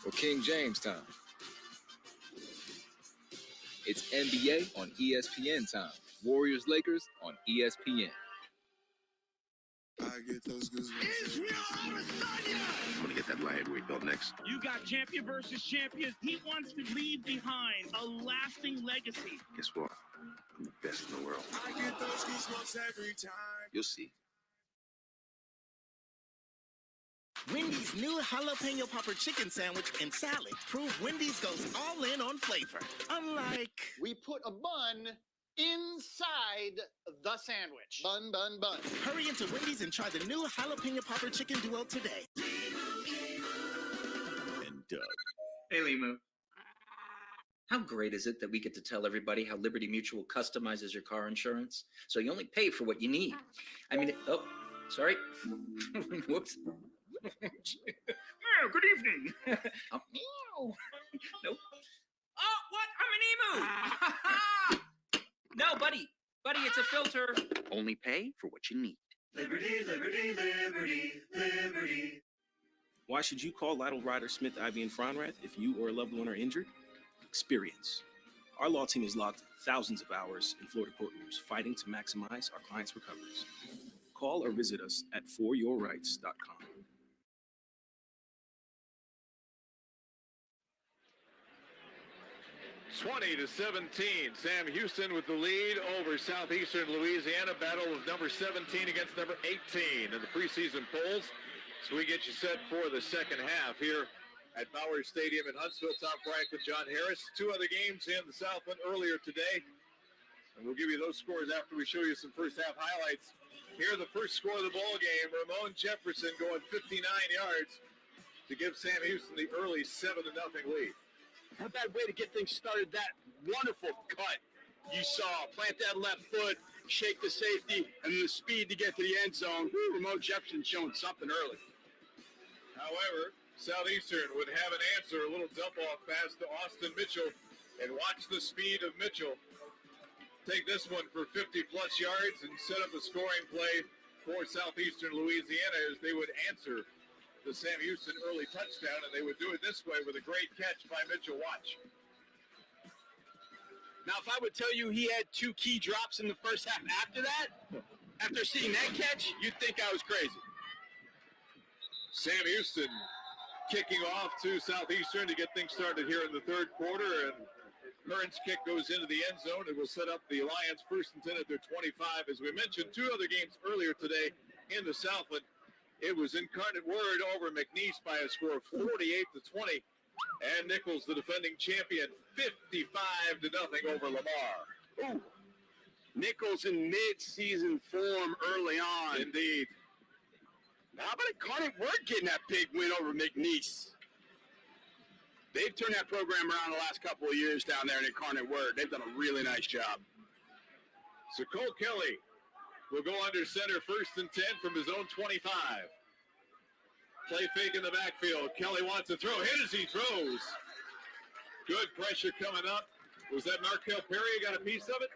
Or King James time? It's NBA on ESPN time. Warriors-Lakers on ESPN. I get those goosebumps. I'm gonna get that lightweight belt next. You got champion versus champion. He wants to leave behind a lasting legacy. Guess what? I'm the best in the world. I get those goosebumps every time. You'll see. Wendy's new jalapeno popper chicken sandwich and salad prove Wendy's goes all in on flavor. Unlike... We put a bun inside the sandwich. Bun, bun, bun. Hurry into Wendy's and try the new jalapeno popper chicken duo today. And Doug. Hey, Limu. How great is it that we get to tell everybody how Liberty Mutual customizes your car insurance so you only pay for what you need? I mean, oh, sorry. Whoops. Oh, good evening. Meow. Nope. Oh, what? I'm an emu. No, buddy. Buddy, it's a filter. Only pay for what you need. Liberty, liberty, liberty, liberty. Why should you call Lytle Ryder Smith, Ivy, and Fronrath if you or a loved one are injured? Experience. Our law team has logged thousands of hours in Florida courtrooms fighting to maximize our clients' recoveries. Call or visit us at foryourrights.com. 20-17. Sam Houston with the lead over Southeastern Louisiana. Battle of number 17 against number 18 in the preseason polls. So we get you set for the second half here at Bauer Stadium in Huntsville. Tom Franklin, John Harris. Two other games in the Southland earlier today. And we'll give you those scores after we show you some first half highlights. Here, the first score of the ball game. Ramon Jefferson going 59 yards to give Sam Houston the early 7-0 lead. Not a bad way to get things started. That wonderful cut you saw. Plant that left foot, shake the safety, and then the speed to get to the end zone. Ramon Jefferson showing something early. However, Southeastern would have an answer, a little dump-off pass to Austin Mitchell, and watch the speed of Mitchell take this one for 50-plus yards and set up a scoring play for Southeastern Louisiana as they would answer the Sam Houston early touchdown, and they would do it this way with a great catch by Mitchell. Watch. Now, if I would tell you he had two key drops in the first half after that, after seeing that catch, you'd think I was crazy. Sam Houston kicking off to Southeastern to get things started here in the third quarter, and Curran's kick goes into the end zone. It will set up the Lions first and 10 at their 25. As we mentioned, two other games earlier today in the Southland. It was Incarnate Word over McNeese by a score of 48-20. And Nichols, the defending champion, 55-0 over Lamar. Ooh. Nichols in mid-season form early on. Indeed. How about Incarnate Word getting that big win over McNeese? They've turned that program around the last couple of years down there in Incarnate Word. They've done a really nice job. So Cole Kelly will go under center first and 10 from his own 25. Play fake in the backfield. Kelly wants to throw. Hit as he throws. Good pressure coming up. Was that Markel Perry got a piece of it?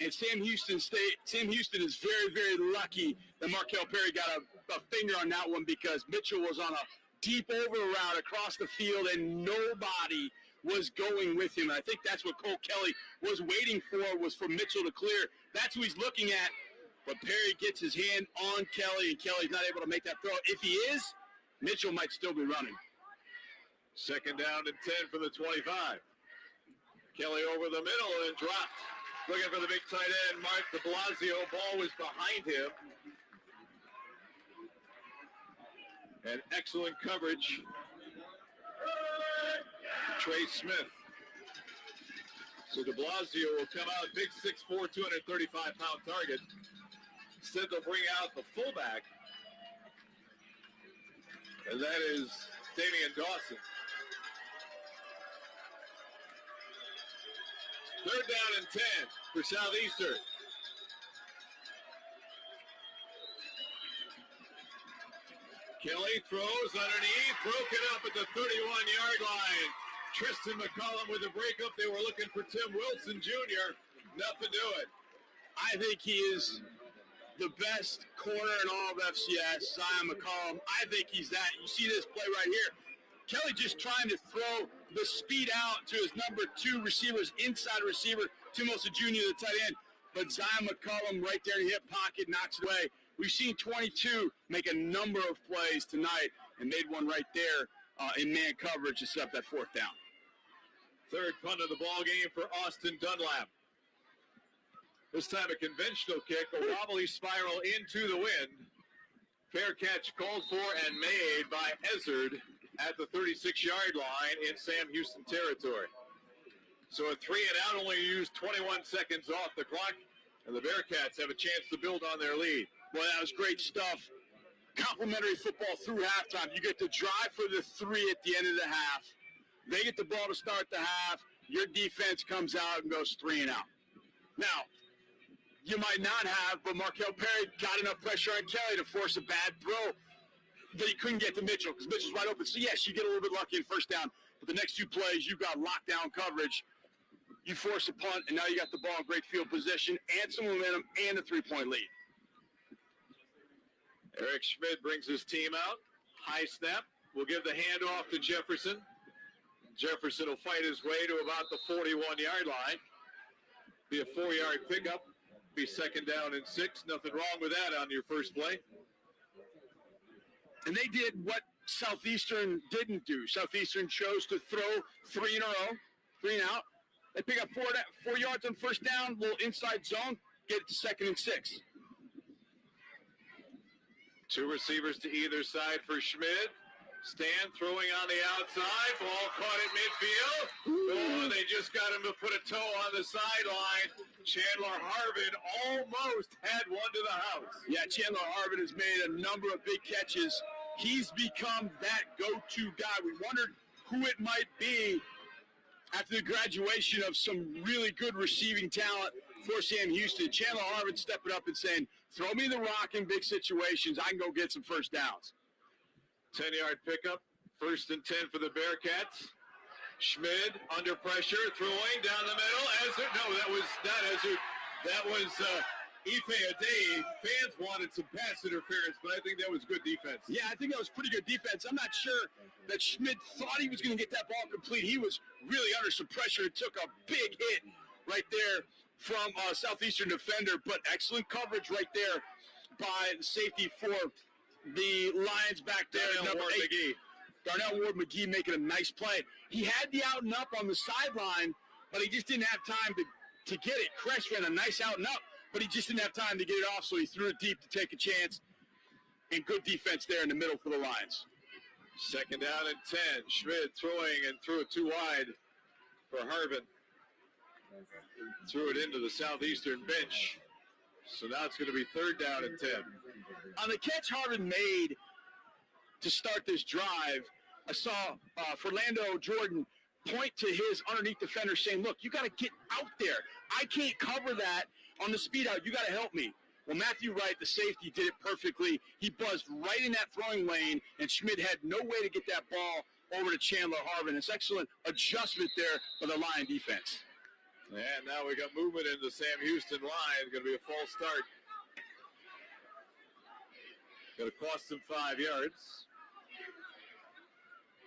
And Sam Houston is very, very lucky that Markel Perry got a finger on that one because Mitchell was on a deep over route across the field and nobody was going with him. I think that's what Cole Kelly was waiting for, was for Mitchell to clear. That's who he's looking at. But Perry gets his hand on Kelly, and Kelly's not able to make that throw. If he is, Mitchell might still be running. Second down and 10 from the 25. Kelly over the middle and dropped. Looking for the big tight end, Mark de Blasio. Ball was behind him. And excellent coverage. Trey Smith. So de Blasio will come out, big 6'4", 235-pound target. Instead, they'll bring out the fullback. And that is Damian Dawson. Third down and 10 for Southeastern. Kelly throws underneath, broken up at the 31-yard line. Tristan McCollum with a breakup. They were looking for Tim Wilson Jr. Nothing to it. I think he is the best corner in all of FCS, Zion McCollum. I think he's that. You see this play right here. Kelly just trying to throw the speed out to his number 2 receivers, inside receiver, Tim Wilson Jr., the tight end. But Zion McCollum right there in the hip pocket knocks it away. We've seen 22 make a number of plays tonight and made one right there in man coverage to set up that 4th down. Third punt of the ball game for Austin Dunlap. This time a conventional kick, a wobbly spiral into the wind. Fair catch called for and made by Ezzard at the 36-yard line in Sam Houston territory. So a 3 and out, only used 21 seconds off the clock, and the Bearcats have a chance to build on their lead. Well, that was great stuff. Complimentary football through halftime. You get to drive for the 3 at the end of the half. They get the ball to start the half. Your defense comes out and goes 3 and out. Now, you might not have, but Markel Perry got enough pressure on Kelly to force a bad throw that he couldn't get to Mitchell because Mitchell's wide open. So, yes, you get a little bit lucky in first down, but the next 2 plays, you've got lockdown coverage. You force a punt, and now you got the ball in great field position and some momentum and a 3-point lead. Eric Schmidt brings his team out. High snap. We'll give the handoff to Jefferson. Jefferson will fight his way to about the 41-yard line. Be a 4-yard pickup. Be second down and 6. Nothing wrong with that on your first play. And they did what Southeastern didn't do. Southeastern chose to throw 3 in a row, 3 and out. They pick up 4 yards on first down, little inside zone, get it to second and 6. 2 receivers to either side for Schmidt. Stan throwing on the outside. Ball caught at midfield. Oh, they just got him to put a toe on the sideline. Chandler Harvin almost had one to the house. Yeah, Chandler Harvin has made a number of big catches. He's become that go-to guy. We wondered who it might be after the graduation of some really good receiving talent for Sam Houston. Chandler Harvin stepping up and saying, throw me the rock in big situations. I can go get some first downs. 10-yard pickup, 1st and 10 for the Bearcats. Schmid under pressure, throwing down the middle. Ezzard, no, that was not Ezzard. That was Ife Adey. Fans wanted some pass interference, but I think that was good defense. Yeah, I think that was pretty good defense. I'm not sure that Schmid thought he was going to get that ball complete. He was really under some pressure and took a big hit right there from a Southeastern defender, but excellent coverage right there by the safety for the Lions back there. Darnell Ward McGee. Darnell Ward McGee making a nice play. He had the out and up on the sideline, but he just didn't have time to get it. Crest ran a nice out and up, but he just didn't have time to get it off, so he threw it deep to take a chance. And good defense there in the middle for the Lions. Second down and 10. Schmidt throwing and threw it too wide for Harvin. Threw it into the Southeastern bench. So now it's going to be 3rd down and 10. On the catch Harvin made to start this drive, I saw Philando Jordan point to his underneath defender saying, look, you got to get out there. I can't cover that on the speed out. You got to help me. Well, Matthew Wright, the safety, did it perfectly. He buzzed right in that throwing lane, and Schmidt had no way to get that ball over to Chandler Harvin. It's excellent adjustment there for the Lion defense. And now we got movement in the Sam Houston line. It's going to be a false start. Going to cost them 5 yards.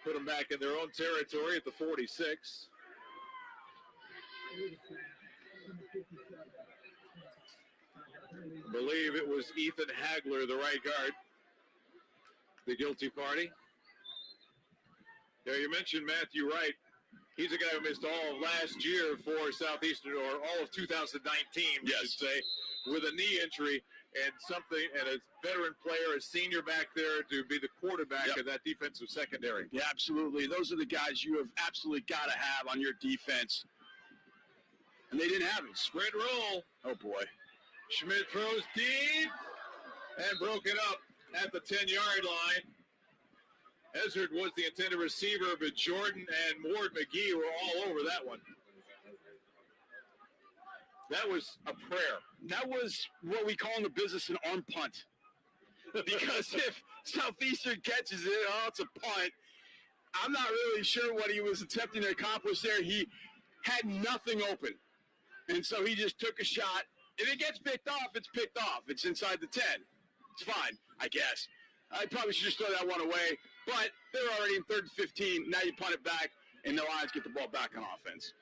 Put them back in their own territory at the 46. I believe it was Ethan Hagler, the right guard, the guilty party. Yeah, you mentioned Matthew Wright. He's a guy who missed all of last year for Southeastern, or all of 2019, we should say, with a knee injury and a veteran player, a senior back there to be the quarterback of that defensive secondary. Yeah, absolutely. Those are the guys you have absolutely got to have on your defense. And they didn't have it. Sprint roll. Oh, boy. Schmidt throws deep and broke it up at the 10-yard line. Ezzard was the intended receiver, but Jordan and Ward McGee were all over that one. That was a prayer. That was what we call in the business an arm punt. Because if Southeastern catches it. Oh, it's a punt. I'm not really sure what he was attempting to accomplish there. He had nothing open. And so he just took a shot. If it gets picked off, it's picked off. It's inside the 10. It's fine, I guess. I probably should just throw that one away. But they're already in 3rd and 15. Now you punt it back, and the Lions get the ball back on offense.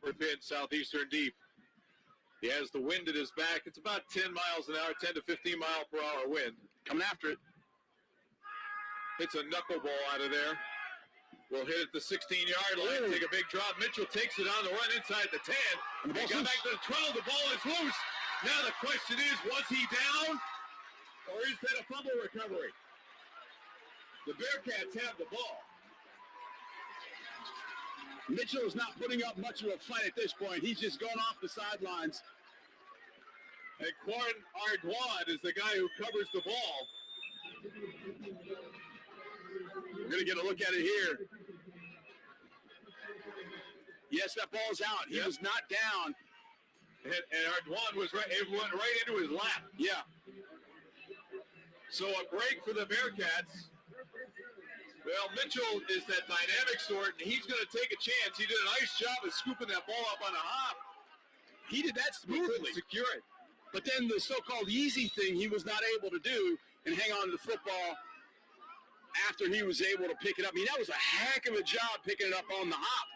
Pin Southeastern deep. He has the wind at his back. It's about 10 miles an hour, 10 to 15 mile per hour wind. Coming after it. Hits a knuckleball out of there. Will hit at the 16-yard line. Take a big drop. Mitchell takes it on the run inside the 10. And he got back to the 12. The ball is loose. Now the question is, was he down? Or is that a fumble recovery? The Bearcats have the ball. Mitchell is not putting up much of a fight at this point. He's just going off the sidelines. And Quan Ardoin is the guy who covers the ball. We're going to get a look at it here. Yes, that ball's out. He was not down. And Ardoin was right, it went right into his lap. Yeah. So a break for the Bearcats. Well, Mitchell is that dynamic sort, and he's going to take a chance. He did a nice job of scooping that ball up on a hop. He did that smoothly. Secure it. But then the so-called easy thing he was not able to do and hang on to the football after he was able to pick it up. I mean, that was a heck of a job picking it up on the hop.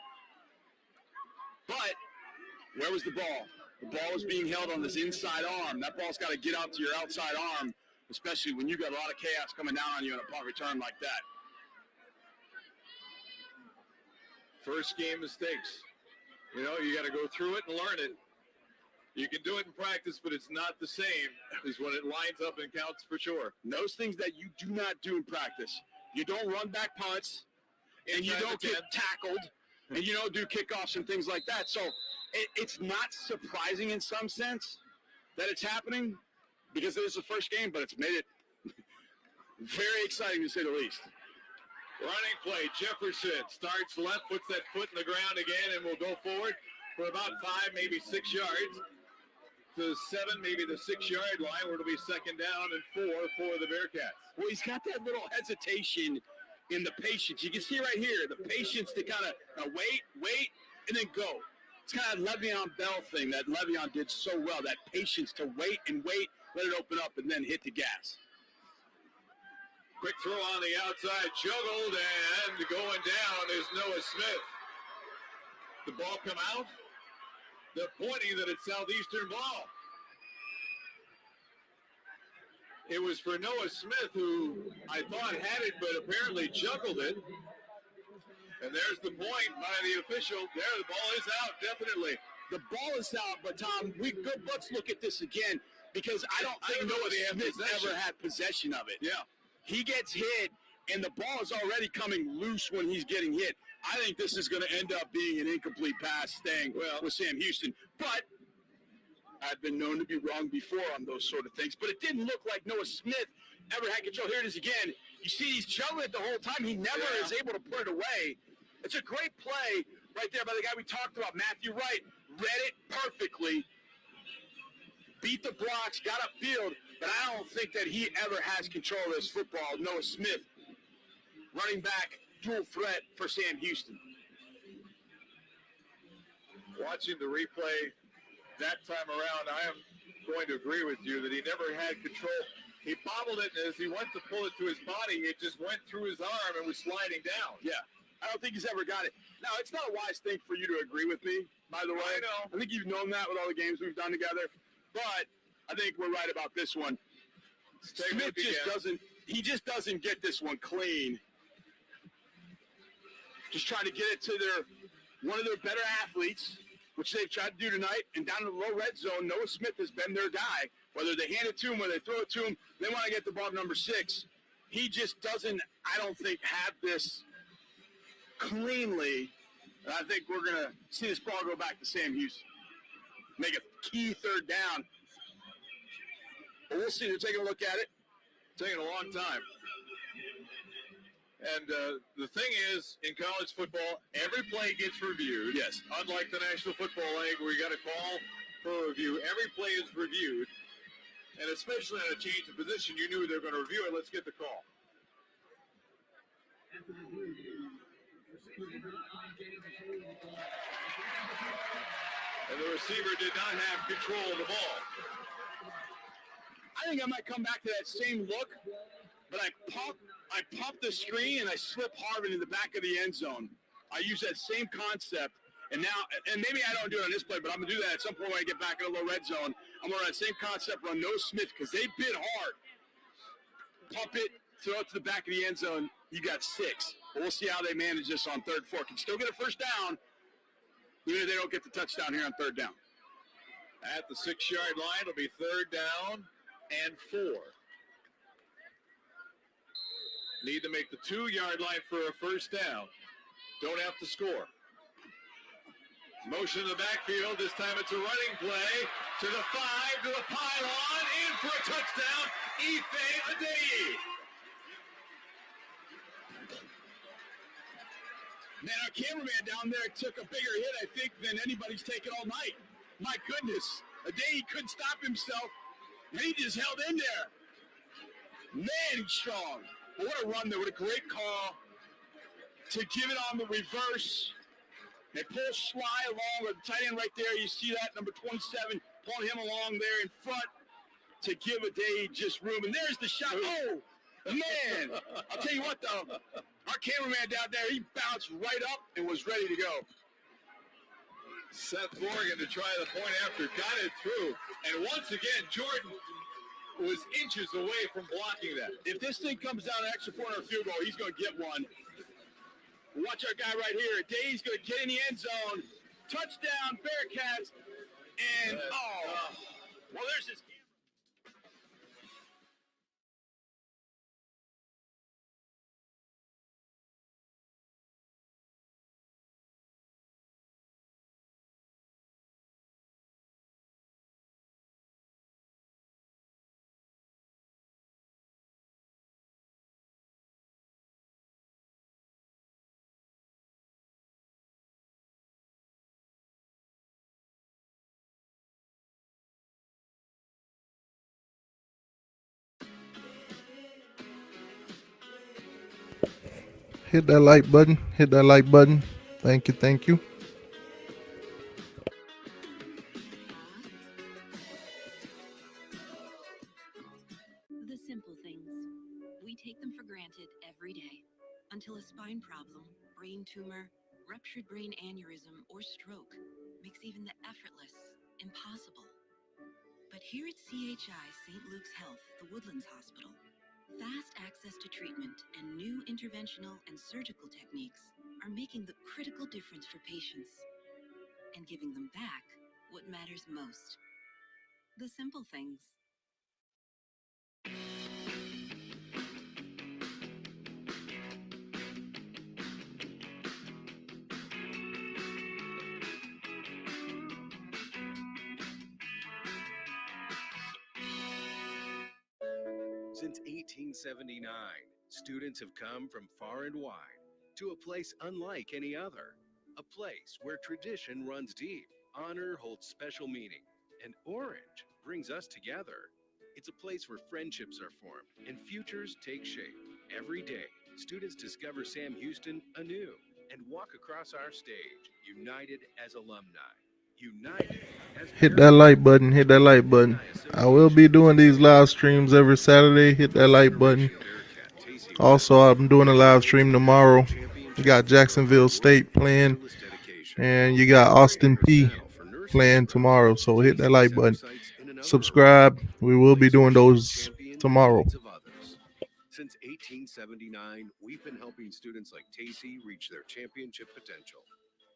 But where was the ball? The ball was being held on this inside arm. That ball's got to get out to your outside arm, especially when you got a lot of chaos coming down on you on a punt return like that. First game mistakes. You know, you got to go through it and learn it. You can do it in practice, but it's not the same as when it lines up and counts for sure. Those things that you do not do in practice. You don't run back punts, and you don't get tackled, and you don't do kickoffs and things like that. So it's not surprising in some sense that it's happening because it is the first game, but it's made it very exciting to say the least. Running play, Jefferson starts left, puts that foot in the ground again, and will go forward for about 5, maybe 6 yards to 7, maybe the 6-yard line, where it'll be 2nd down and 4 for the Bearcats. Well, he's got that little hesitation in the patience. You can see right here, the patience to kind of wait, and then go. It's kind of Le'Veon Bell thing that Le'Veon did so well, that patience to wait, let it open up, and then hit the gas. Quick throw on the outside, juggled, and going down is Noah Smith. The ball come out. They're pointing that it's Southeastern ball. It was for Noah Smith, who I thought had it, but apparently juggled it. And there's the point by the official. There, the ball is out, definitely. The ball is out, but Tom, let's look at this again, because I don't think Noah Smith ever had possession of it. Yeah. He gets hit, and the ball is already coming loose when he's getting hit. I think this is going to end up being an incomplete pass staying with Sam Houston. But I've been known to be wrong before on those sort of things. But it didn't look like Noah Smith ever had control. Here it is again. You see he's juggling it the whole time. He never is able to put it away. It's a great play right there by the guy we talked about, Matthew Wright. Read it perfectly. Beat the blocks, got upfield. But I don't think that he ever has control of this football. Noah Smith, running back, dual threat for Sam Houston. Watching the replay that time around, I am going to agree with you that he never had control. He bobbled it, and as he went to pull it to his body, it just went through his arm and was sliding down. Yeah, I don't think he's ever got it. Now, it's not a wise thing for you to agree with me, by the way. I know. I think you've known that with all the games we've done together. But I think we're right about this one. Smith just doesn't get this one clean. Just trying to get it to one of their better athletes, which they've tried to do tonight. And down in the low red zone, Noah Smith has been their guy. Whether they hand it to him, whether they throw it to him, they want to get the ball to number 6. He just doesn't, I don't think, have this cleanly. And I think we're going to see this ball go back to Sam Houston. Make a key 3rd down. But we'll see. They're taking a look at it. Taking a long time. And the thing is, in college football, every play gets reviewed. Yes. Unlike the National Football League, where you got to call for a review. Every play is reviewed. And especially on a change of position, you knew they were going to review it. Let's get the call. And the receiver did not have control of the ball. I think I might come back to that same look, but I pump the screen and I slip Harvin in the back of the end zone. I use that same concept, and maybe I don't do it on this play, but I'm gonna do that at some point when I get back in a low red zone. I'm gonna run that same concept, run no Smith because they bid hard. Pump it, throw it to the back of the end zone. You got 6. But we'll see how they manage this on 3rd, 4. Can still get a first down, even if they don't get the touchdown here on 3rd down. At the 6-yard line, it'll be 3rd down and 4. Need to make the 2-yard line for a first down. Don't have to score. Motion in the backfield. This time it's a running play. To the 5, to the pylon. In for a touchdown. Ife Adeyi. Man, our cameraman down there took a bigger hit, I think, than anybody's taken all night. My goodness. Adeyi couldn't stop himself, and he just held in there. Man, he's strong. But what a run there. What a great call to give it on the reverse. They pull Sly along with the tight end right there. You see that, number 27, pulling him along there in front to give Adeyi just room. And there's the shot. Oh, man. I'll tell you what, though. Our cameraman down there, he bounced right up and was ready to go. Seth Morgan to try the point after, got it through. And once again, Jordan was inches away from blocking that. If this thing comes down an extra point or a field goal, he's going to get one. Watch our guy right here. Adeyi's going to get in the end zone. Touchdown, Bearcats. And, well, there's his camera. Hit that like button. Hit that like button. Thank you. Thank you. The simple things. We take them for granted every day. Until a spine problem, brain tumor, ruptured brain aneurysm, or stroke makes even the effortless impossible. But here at CHI St. Luke's Health, the Woodlands Hospital, fast access to treatment and new interventional and surgical techniques are making the critical difference for patients and giving them back what matters most. The simple things. Since 1879, students have come from far and wide to a place unlike any other, a place where tradition runs deep, honor holds special meaning, and orange brings us together. It's a place where friendships are formed and futures take shape. Every day, students discover Sam Houston anew and walk across our stage, united as alumni. United as Hit that like button. Hit that like button. I will be doing these live streams every Saturday. Hit that like button. Also, I'm doing a live stream tomorrow. You got Jacksonville State playing, and you got Austin P playing tomorrow. So hit that like button. Subscribe. We will be doing those tomorrow. Since 1879, we've been helping students like Tacey reach their championship potential.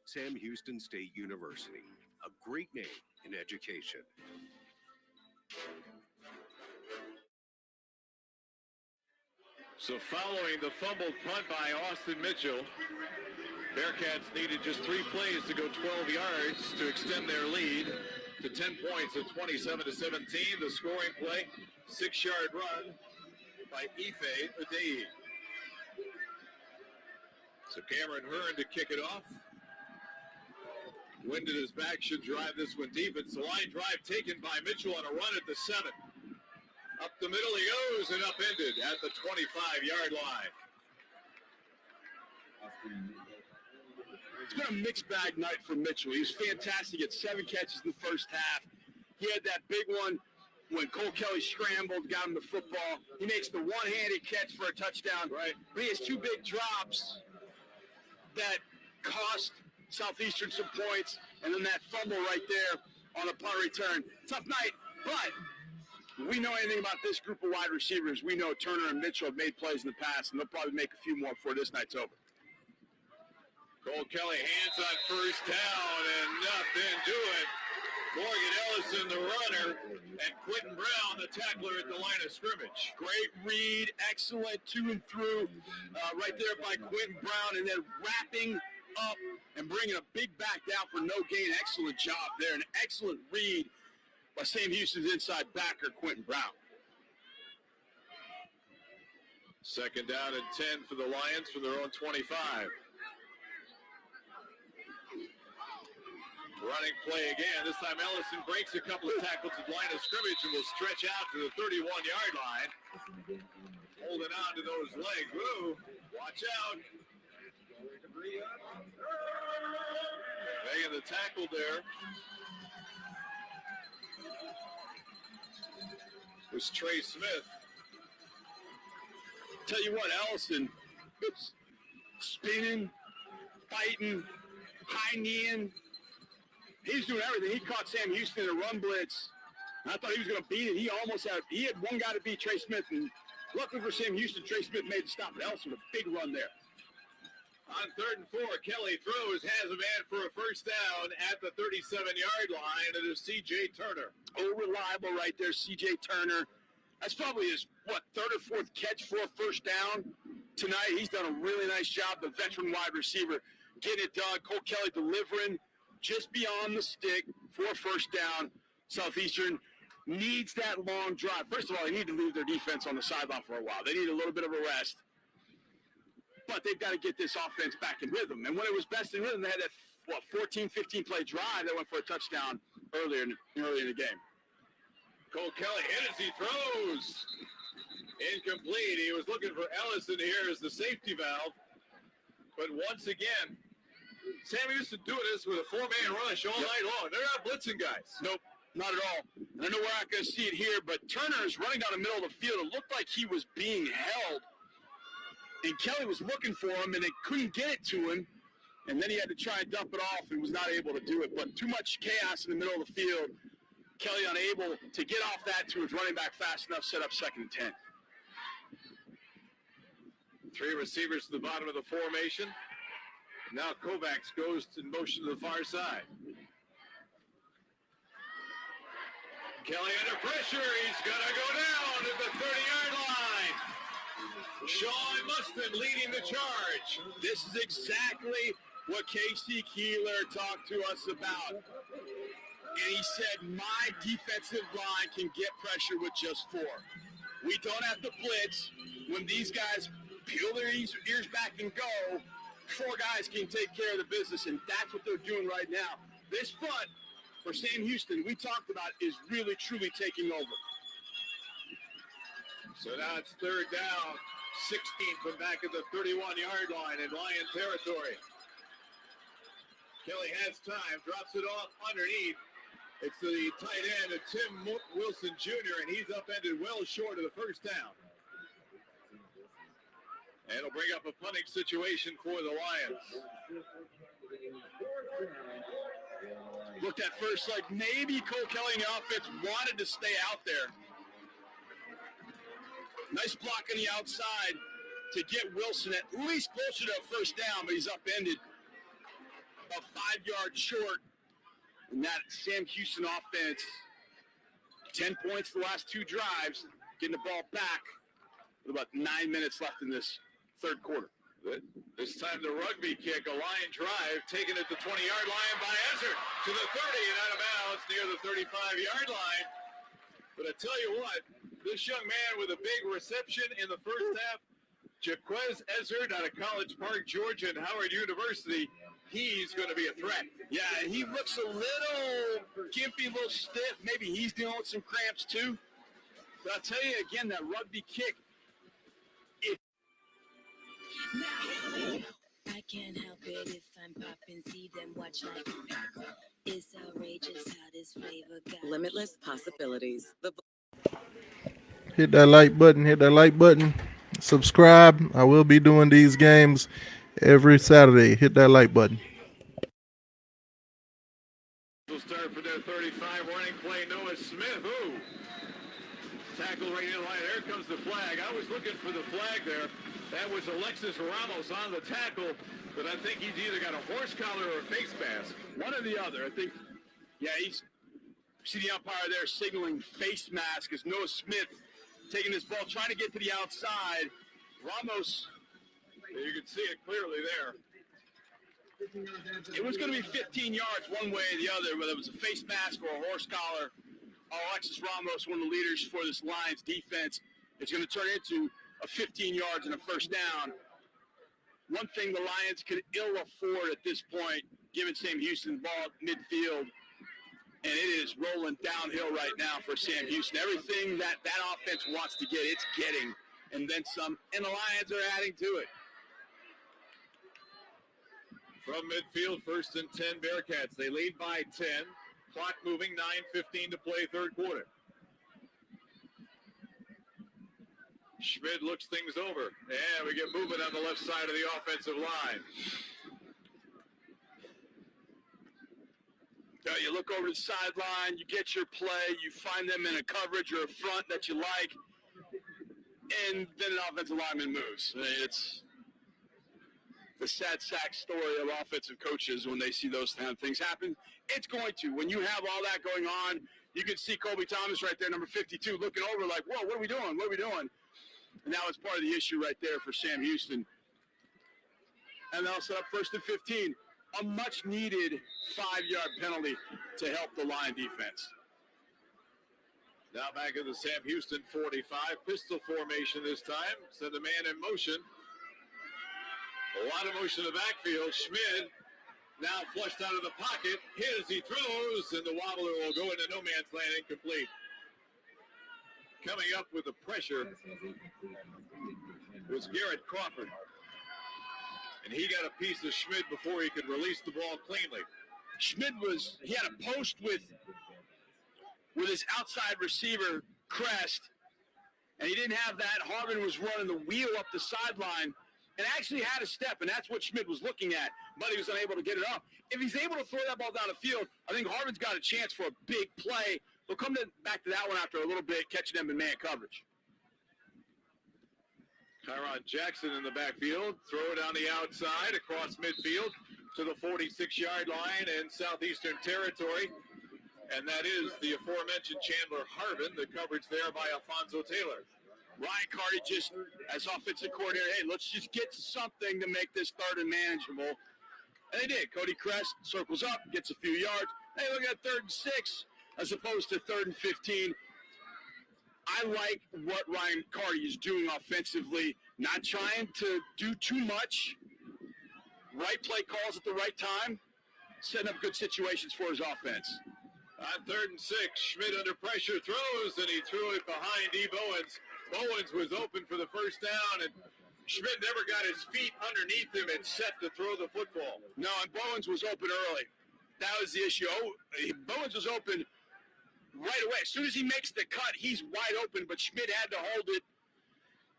Sam Houston State University, a great name in education. So following the fumbled punt by Austin Mitchell, Bearcats needed just 3 plays to go 12 yards to extend their lead to 10 points at 27-17. The scoring play, 6-yard run by Ife Adeyi. So Cameron Hearn to kick it off. Wind at his back should drive this one deep. It's the line drive taken by Mitchell on a run at the 7. Up the middle he goes and upended at the 25-yard line. It's been a mixed bag night for Mitchell. He was fantastic. He had 7 catches in the first half. He had that big one when Cole Kelly scrambled, got him the football. He makes the one-handed catch for a touchdown. Right. But he has 2 big drops that cost Southeastern some points, and then that fumble right there on a punt return. Tough night, but we know anything about this group of wide receivers. We know Turner and Mitchell have made plays in the past, and they'll probably make a few more before this night's over. Cole Kelly hands on first down and nothing doing. Morgan Ellison, the runner, and Quentin Brown, the tackler at the line of scrimmage. Great read, excellent to and through, right there by Quentin Brown, and then wrapping up and bringing a big back down for no gain. Excellent job there, an excellent read by Sam Houston's inside backer, Quentin Brown. Second down and 10 for the Lions from their own 25. Running play again. This time Ellison breaks a couple of tackles at line of scrimmage and will stretch out to the 31-yard line. Holding on to those legs. Whoa, watch out. Making the tackle there was Trey Smith. Tell you what, Ellison, spinning, fighting, high-kneeing. He's doing everything. He caught Sam Houston in a run blitz. I thought he was going to beat it. He had one guy to beat Trey Smith, and luckily for Sam Houston, Trey Smith made the stop. But Ellison, a big run there. On 3rd and 4, Kelly throws, has a man for a first down at the 37-yard line. It is C.J. Turner. Oh, reliable right there, C.J. Turner. That's probably his, 3rd or 4th catch for a first down tonight. He's done a really nice job, the veteran wide receiver, getting it done. Cole Kelly delivering just beyond the stick for a first down. Southeastern needs that long drive. First of all, they need to leave their defense on the sideline for a while. They need a little bit of a rest. But they've got to get this offense back in rhythm. And when it was best in rhythm, they had that 14, 15-play drive that went for a touchdown earlier in the game. Cole Kelly hit as he throws. Incomplete. He was looking for Ellison here as the safety valve. But once again, Sam used to do this with a 4-man rush all night long. They're not blitzing guys. Nope, not at all. And I know we're not going to see it here, but Turner is running down the middle of the field. It looked like he was being held. And Kelly was looking for him, and they couldn't get it to him. And then he had to try and dump it off and was not able to do it. But too much chaos in the middle of the field. Kelly unable to get off that to his running back fast enough, set up 2nd and 10. 3 receivers to the bottom of the formation. Now Kovacs goes in motion to the far side. Kelly under pressure. He's going to go down at the 30-yard line. Sean Mustin leading the charge. This is exactly what Casey Keeler talked to us about. And he said, my defensive line can get pressure with just 4. We don't have to blitz. When these guys peel their ears back and go, 4 guys can take care of the business, and that's what they're doing right now. This front for Sam Houston, we talked about, is really, truly taking over. So now it's 3rd down, 16 from back at the 31-yard line in Lion territory. Kelly has time, drops it off underneath. It's the tight end, Tim Wilson Jr., and he's upended well short of the first down. And it'll bring up a punting situation for the Lions. Looked at first like maybe Cole Kelly and the offense wanted to stay out there. Nice block on the outside to get Wilson at least closer to a first down, but he's upended about 5 yards short. And that Sam Houston offense, 10 points the last 2 drives, getting the ball back with about 9 minutes left in this 3rd quarter. This time the rugby kick, a line drive, taken at the 20-yard line by Ezzard to the 30 and out of bounds near the 35-yard line. But I tell you what, this young man with a big reception in the first half, Jaquez Ezzard out of College Park, Georgia, and Howard University, he's going to be a threat. Yeah, he looks a little gimpy, a little stiff. Maybe he's dealing with some cramps too. But I'll tell you again, that rugby kick, I can't help it if I'm popping, see them watch like it's outrageous how this flavor got limitless possibilities. Hit that like button. Hit that like button. Subscribe. I will be doing these games every Saturday. Hit that like button. Will start for their 35 running play. Noah Smith. Ooh. Tackle right in line. There comes the flag. I was looking for the flag there. That was Alexis Ramos on the tackle, but I think he's either got a horse collar or a face mask. one or the other. I think, yeah, see the umpire there signaling face mask as Noah Smith taking this ball, trying to get to the outside. Ramos, you can see it clearly there. It was going to be 15 yards one way or the other, whether it was a face mask or a horse collar. Alexis Ramos, one of the leaders for this Lions defense, is going to turn into a 15 yards and a first down. One thing the Lions could ill afford at this point, giving Sam Houston the ball at midfield, and it is rolling downhill right now for Sam Houston. Everything that offense wants to get, it's getting, and then some, and the Lions are adding to it. From midfield, 1st and 10 Bearcats. They lead by 10. Clock moving, 9:15 to play third quarter. Schmidt looks things over. And we get movement on the left side of the offensive line. You look over the sideline, you get your play, you find them in a coverage or a front that you like, and then an offensive lineman moves. It's the sad sack story of offensive coaches when they see those kind of things happen. It's going to. When you have all that going on, you can see Kobe Thomas right there, number 52, looking over like, whoa, what are we doing? What are we doing? And that was part of the issue right there for Sam Houston. And they'll set up 1st and 15. A much-needed 5-yard penalty to help the Lion defense. Now back at the Sam Houston 45. Pistol formation this time. Send a man in motion. A lot of motion in the backfield. Schmidt now flushed out of the pocket. Hit as he throws, and the wobbler will go into no man's land, incomplete. Coming up with the pressure was Garrett Crawford. And he got a piece of Schmidt before he could release the ball cleanly. Schmidt he had a post with his outside receiver, Crest, and he didn't have that. Harvin was running the wheel up the sideline and actually had a step, and that's what Schmidt was looking at, but he was unable to get it off. If he's able to throw that ball down the field, I think Harvin's got a chance for a big play. They'll come back to that one after a little bit, catching them in man coverage. Tyron Jackson in the backfield. Throw it on the outside across midfield to the 46-yard line in Southeastern Territory. And that is the aforementioned Chandler Harvin. The coverage there by Alfonso Taylor. Ryan Carty just, as offensive coordinator, hey, let's just get something to make this third and manageable. And they did. Cody Crest circles up, gets a few yards. Hey, look at 3rd and 6 as opposed to 3rd and 15. I like what Ryan Carty is doing offensively, not trying to do too much. Right play calls at the right time, setting up good situations for his offense. On 3rd and 6, Schmidt under pressure throws, and he threw it behind E. Bowens. Bowens was open for the first down, and Schmidt never got his feet underneath him and set to throw the football. No, and Bowens was open early. That was the issue. Bowens was open right away. As soon as he makes the cut, he's wide open, but Schmidt had to hold it.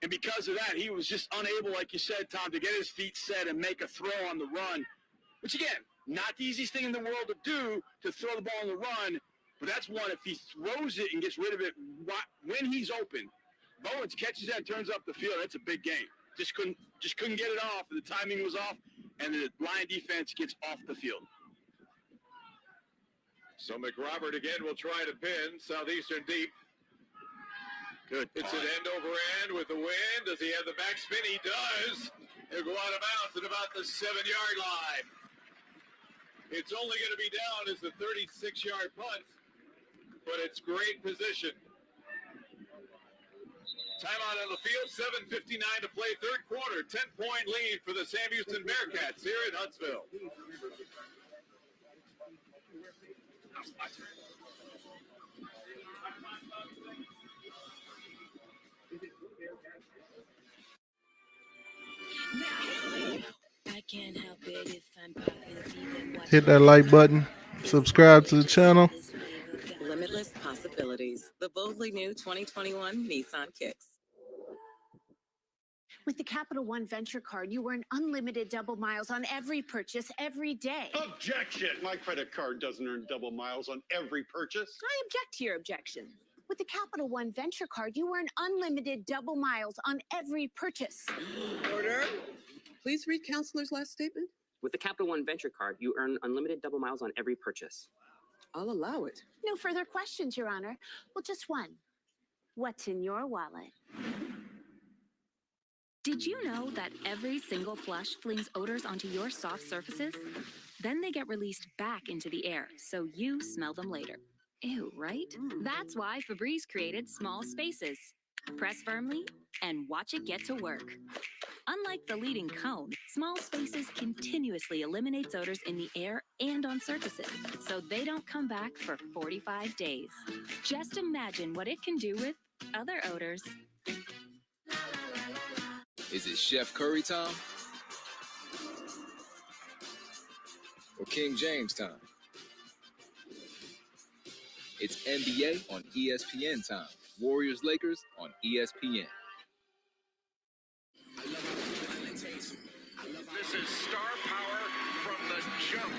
And because of that, he was just unable, like you said, Tom, to get his feet set and make a throw on the run. Which, again, not the easiest thing in the world to do, to throw the ball on the run. But that's one, if he throws it and gets rid of it when he's open, Bowens catches that and turns up the field, that's a big game. Just couldn't get it off. The timing was off, and the Lion defense gets off the field. So McRobert again will try to pin Southeastern deep. Good. It's an end over end with the wind. Does he have the backspin? He does. He'll go out of bounds at about the 7-yard line. It's only going to be down as the 36-yard punt, but it's great position. Timeout on the field, 7:59 to play third quarter. 10-point lead for the Sam Houston Bearcats here in Huntsville. Can't help it if I'm popping, see them watch Hit that like button. Subscribe to the channel. Limitless possibilities. The boldly new 2021 Nissan Kicks. With the Capital One Venture Card, you earn unlimited double miles on every purchase every day. Objection! My credit card doesn't earn double miles on every purchase. I object to your objection. With the Capital One Venture Card, you earn unlimited double miles on every purchase. Order. Please read Counselor's last statement. With the Capital One Venture Card, you earn unlimited double miles on every purchase. I'll allow it. No further questions, Your Honor. Well, just one. What's in your wallet? Did you know that every single flush flings odors onto your soft surfaces? Then they get released back into the air, so you smell them later. Ew, right? That's why Febreze created Small Spaces. Press firmly and watch it get to work. Unlike the leading cone, Small Spaces continuously eliminates odors in the air and on surfaces, so they don't come back for 45 days. Just imagine what it can do with other odors. Is it Chef Curry time? Or King James time? It's NBA on ESPN time. Warriors Lakers on ESPN. This is star power from the jump.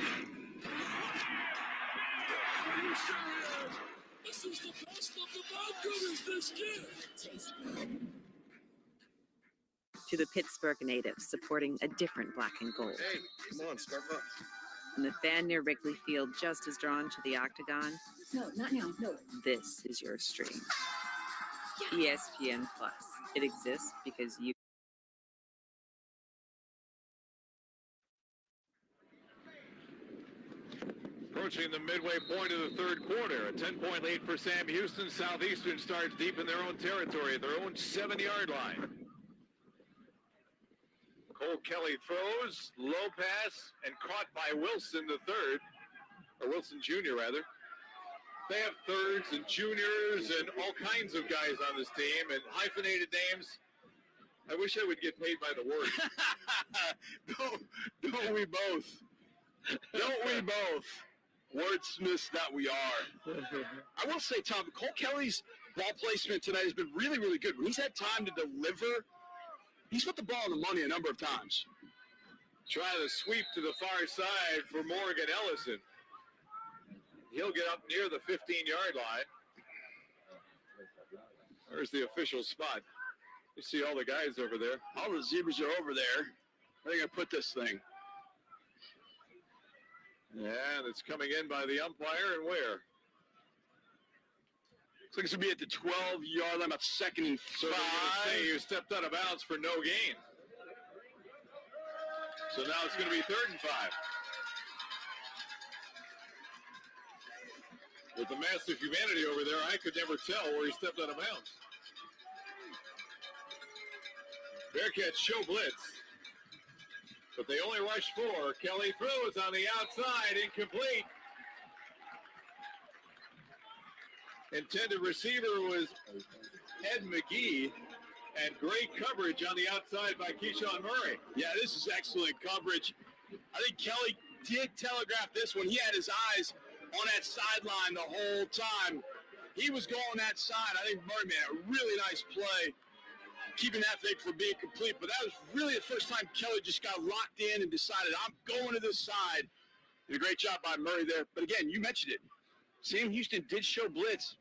This is the best of the Broncos this year. To the Pittsburgh natives supporting a different black and gold. Hey, come on, scarf up. And the fan near Wrigley Field just as drawn to the octagon. No, not now. No. This is your stream. ESPN Plus. It exists because you. Approaching the midway point of the third quarter, a 10-point lead for Sam Houston. Southeastern starts deep in their own territory, their own 7-yard line. Cole Kelly throws, low pass, and caught by Wilson the third, or Wilson Jr. rather. They have thirds and juniors and all kinds of guys on this team and hyphenated names. I wish I would get paid by the word. Don't we both? Don't we both? Wordsmiths that we are. I will say, Tom, Cole Kelly's ball placement tonight has been really, really good. When he's had time to deliver, he's put the ball on the money a number of times. Trying to sweep to the far side for Morgan Ellison. He'll get up near the 15-yard line. There's the official spot. You see all the guys over there. All the zebras are over there. Where are they going to put this thing? And it's coming in by the umpire, and where? Looks like it's going to be at the 12-yard line, about 2nd and 5. So they're going to say you stepped out of bounds for no gain. So now it's going to be 3rd and 5. With the massive humanity over there, I could never tell where he stepped out of bounds. Bearcats show blitz. But they only rush 4. Kelly throws on the outside, incomplete. Intended receiver was Ed McGee, and great coverage on the outside by Keyshawn Murray. Yeah, this is excellent coverage. I think Kelly did telegraph this one. He had his eyes on that sideline the whole time. He was going that side. I think Murray made a really nice play, keeping that thing from being complete. But that was really the first time Kelly just got locked in and decided, I'm going to this side. Did a great job by Murray there. But again, you mentioned it. Sam Houston did show blitz.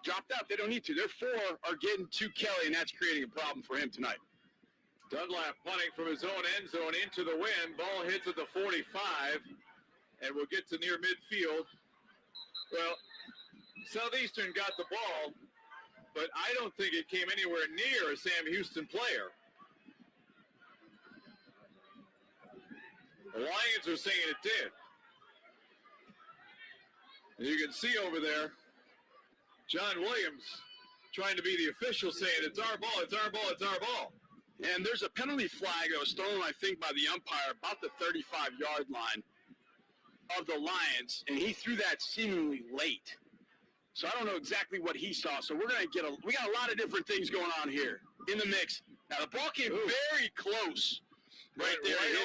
Dropped out. They don't need to. Their 4 are getting to Kelly, and that's creating a problem for him tonight. Dunlap punting from his own end zone into the wind. Ball hits at the 45, and we'll get to near midfield. Well, Southeastern got the ball, but I don't think it came anywhere near a Sam Houston player. The Lions are saying it did. And you can see over there, John Williams trying to be the official saying, it's our ball, it's our ball, it's our ball. And there's a penalty flag that was thrown, I think, by the umpire about the 35-yard line of the Lions, and he threw that seemingly late. So I don't know exactly what he saw. So we're going to we got a lot of different things going on here in the mix. Now, the ball came very close. right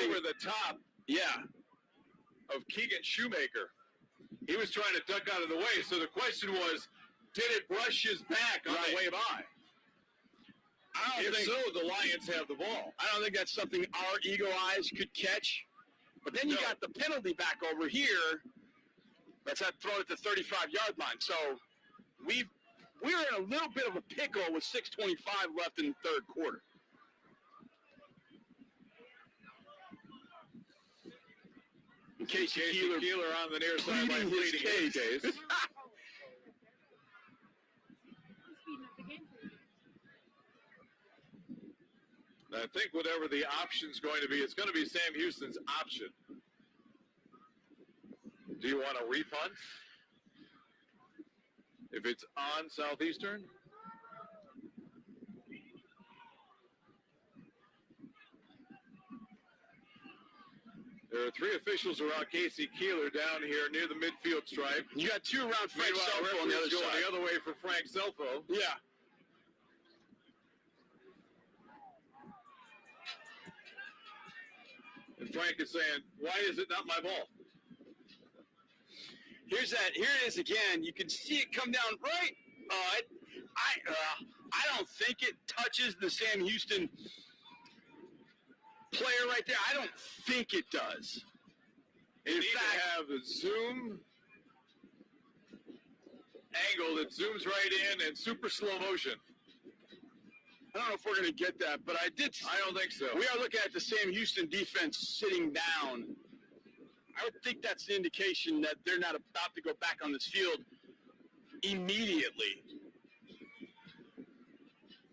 over the top. Yeah. Of Keegan Shoemaker. He was trying to duck out of the way. So the question was, did it brush his back on the way by? If so, the Lions have the ball. I don't think that's something our eagle eyes could catch. But then you got the penalty back over here. That's that throw at the 35-yard line. So we're in a little bit of a pickle with 6:25 left in the third quarter. Casey Keeler on the near sideline pleading his case. I think whatever the option's going to be, it's going to be Sam Houston's option. Do you want a repunt? If it's on Southeastern? There are three officials around Casey Keeler down here near the midfield stripe. You got two around Frank Selfo on the other going side. the other way for Frank Selfo. Yeah. And Frank is saying, why is it not my ball? Here it is again. You can see it come down right. I don't think it touches the Sam Houston player right there. I don't think it does. You need to have a zoom angle that zooms right in and super slow motion. I don't know if we're going to get that, but I don't think so. We are looking at the Sam Houston defense sitting down. I would think that's the indication that they're not about to go back on this field immediately.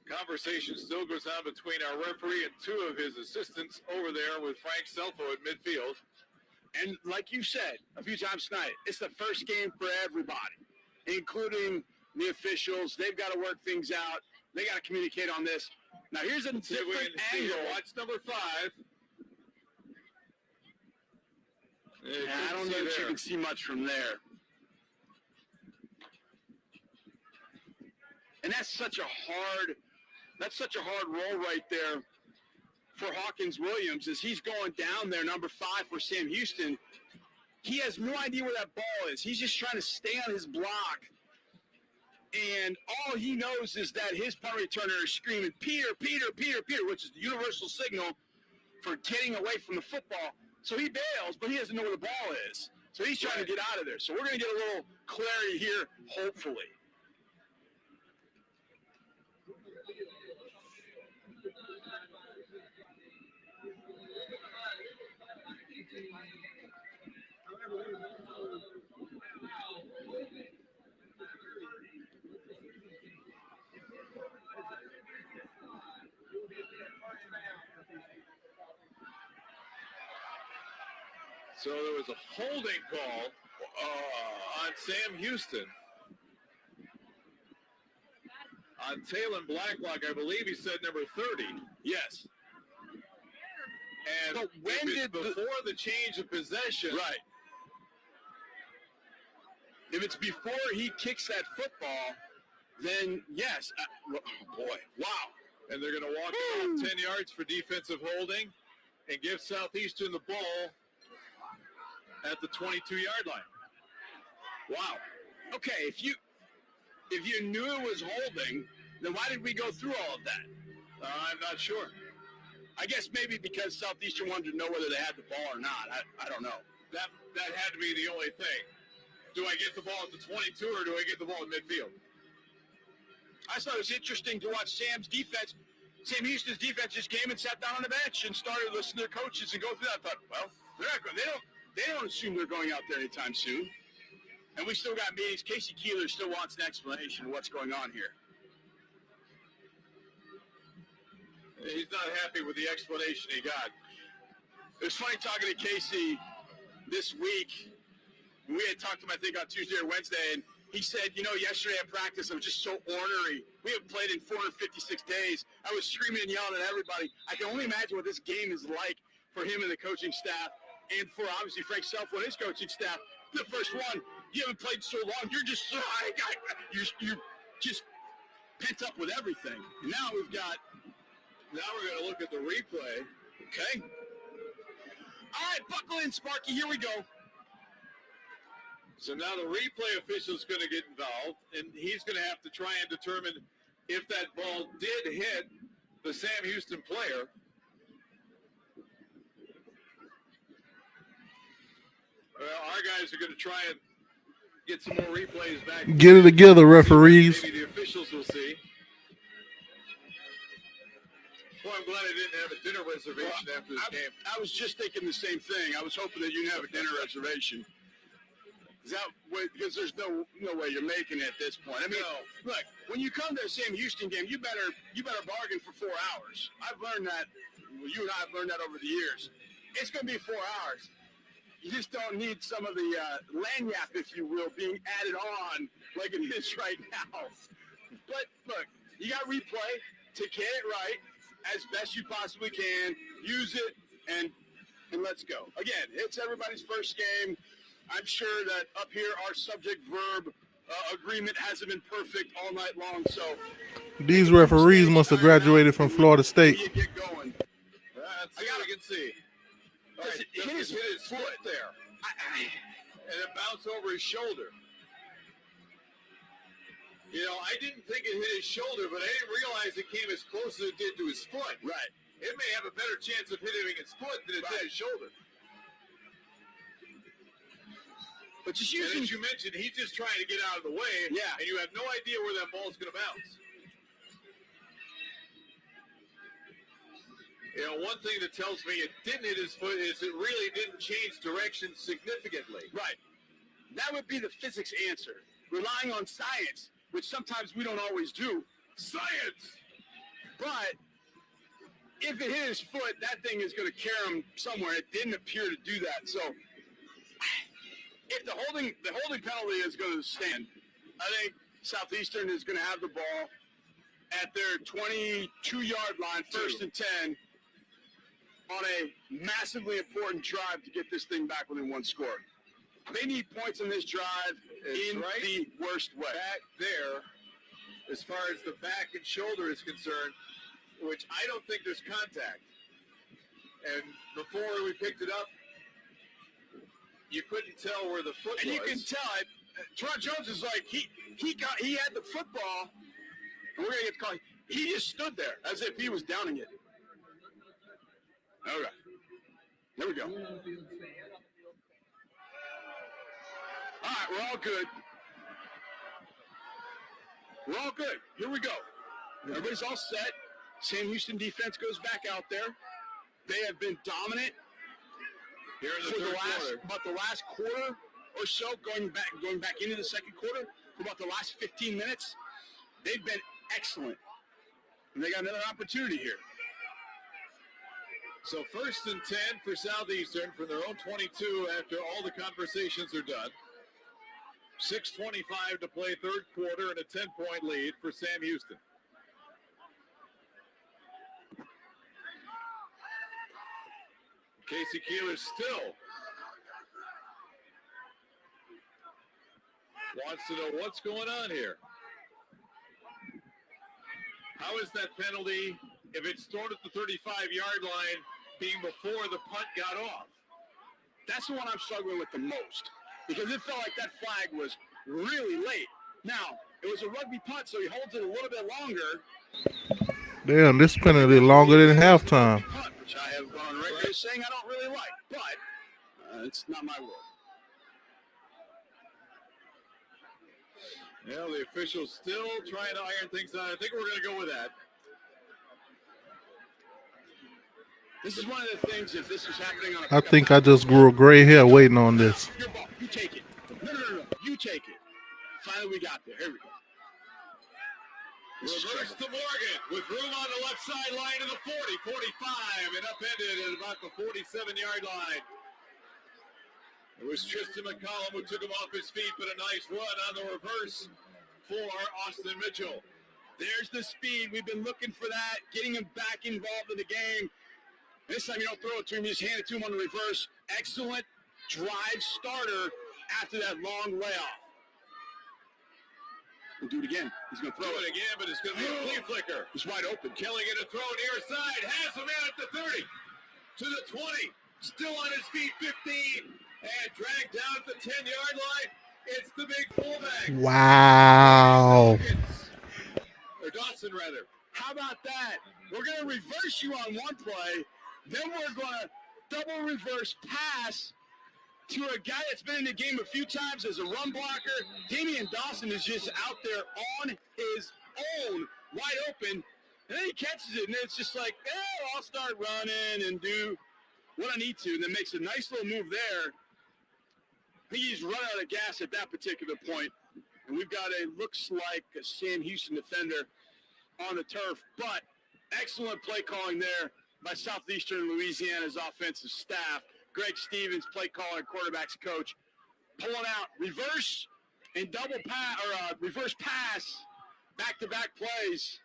Conversation still goes on between our referee and two of his assistants over there with Frank Selfo at midfield. And like you said a few times tonight, it's the first game for everybody, including the officials. They've got to work things out. They got to communicate on this. Now, here's a different angle. Watch number 5. I don't know that you can see much from there. And that's such a hard roll right there for Hawkins Williams as he's going down there, number 5 for Sam Houston. He has no idea where that ball is. He's just trying to stay on his block. And all he knows is that his punt returner is screaming, Peter, Peter, Peter, Peter, which is the universal signal for getting away from the football. So he bails, but he doesn't know where the ball is. So he's trying to get out of there. So we're going to get a little clarity here, hopefully. So there was a holding call on Sam Houston. On Talon Blacklock, I believe he said number 30. Yes. And before the change of possession. Right. If it's before he kicks that football, then yes. Oh boy, wow. And they're going to walk about 10 yards for defensive holding and give Southeastern the ball at the 22-yard line. Wow. Okay, if you knew it was holding, then why did we go through all of that? I'm not sure. I guess maybe because Southeastern wanted to know whether they had the ball or not. I don't know. That had to be the only thing. Do I get the ball at the 22 or do I get the ball in midfield? I thought it was interesting to watch Sam Houston's defense just came and sat down on the bench and started listening to their coaches and go through that. I thought, well, they don't assume they're going out there anytime soon. And we still got meetings. Casey Keeler still wants an explanation of what's going on here. He's not happy with the explanation he got. It was funny talking to Casey this week. We had talked to him, I think, on Tuesday or Wednesday, and he said, yesterday at practice, I was just so ornery. We haven't played in 456 days. I was screaming and yelling at everybody. I can only imagine what this game is like for him and the coaching staff, and for, obviously, Frank Selfo and his coaching staff. The first one, you haven't played so long. You're just you're just pent up with everything. And now we're going to look at the replay. Okay. All right, buckle in, Sparky. Here we go. So now the replay official is going to get involved, and he's going to have to try and determine if that ball did hit the Sam Houston player. Well, our guys are going to try and get some more replays back. Get it together, referees. Maybe the officials will see. Boy, I'm glad I didn't have a dinner reservation after this game. I was just thinking the same thing. I was hoping that you didn't have a dinner reservation. Because there's no way you're making it at this point. I mean, look, when you come to a Sam Houston game, you better bargain for 4 hours. I've learned that. Well, you and I have learned that over the years. It's going to be 4 hours. You just don't need some of the lanyap, if you will, being added on like it is right now. But look, you got replay to get it right as best you possibly can. Use it and let's go. Again, it's everybody's first game. I'm sure that up here our subject-verb agreement hasn't been perfect all night long. So these referees must have graduated from Florida State. Let's see what we can see. All right, hit his foot there. And it bounced over his shoulder. You know, I didn't think it hit his shoulder, but I didn't realize it came as close as it did to his foot. Right. It may have a better chance of hitting his foot than it did his shoulder. But just using, as you mentioned, he's just trying to get out of the way. Yeah. And you have no idea where that ball is going to bounce. You know, one thing that tells me it didn't hit his foot is it really didn't change direction significantly. Right. That would be the physics answer. Relying on science, which sometimes we don't always do. Science! But if it hit his foot, that thing is going to carry him somewhere. It didn't appear to do that. So if the holding penalty is going to stand, I think Southeastern is going to have the ball at their 22-yard line, 1st and 10, on a massively important drive to get this thing back within 1 score. They need points in this drive in the worst way. Back there, as far as the back and shoulder is concerned, which I don't think there's contact. And before we picked it up, you couldn't tell where the foot was. And you can tell it. Teron Jones is like, he had the football, and we're going to get the call. He just stood there as if he was downing it. Okay. There we go. All right, we're all good. We're all good. Here we go. Everybody's all set. Sam Houston defense goes back out there. They have been dominant here in the last quarter or so, going back into the second quarter, for about the last 15 minutes. They've been excellent. And they got another opportunity here. So 1st and 10 for Southeastern from their own 22 after all the conversations are done. 6:25 to play, 3rd quarter, and a 10-point lead for Sam Houston. Casey Keeler still wants to know what's going on here. How is that penalty, if it's thrown at the 35-yard line, being before the punt got off? That's the one I'm struggling with the most, because it felt like that flag was really late. Now, it was a rugby punt, so he holds it a little bit longer. Damn, this penalty longer than halftime. Punt, which I have gone on record as saying I don't really like, but it's not my world. Yeah, the officials still trying to iron things out. I think we're going to go with that. This is one of the things, if this was happening on I think I just grew a gray hair waiting on this. Your ball. You take it. No. You take it. Finally, we got there. Here we go. Reverse to Morgan with room on the left sideline to the 40, 45, and upended at about the 47-yard line. It was Tristan McCollum who took him off his feet, but a nice run on the reverse for Austin Mitchell. There's the speed. We've been looking for that, getting him back involved in the game. This time you don't throw it to him, you just hand it to him on the reverse. Excellent drive starter after that long layoff. We'll do it again. He's going to throw it again, but it's going to be a flea flicker. He's wide open. Killing it, a throw near side. Has a man at the 30, to the 20, Still on his feet, 15, and dragged down at the 10-yard line. It's the big fullback. Wow. Or Dawson, rather. How about that? We're going to reverse you on one play. Then we're going to double reverse pass to a guy that's been in the game a few times as a run blocker. Damian Dawson is just out there on his own, wide open. And then he catches it, and it's just like, I'll start running and do what I need to. And then makes a nice little move there. I think he's run out of gas at that particular point. And we've got looks like a Sam Houston defender on the turf. But excellent play calling there by Southeastern Louisiana's offensive staff. Greg Stevens, play caller, quarterback's coach, pulling out reverse and double pass or reverse pass, back-to-back plays.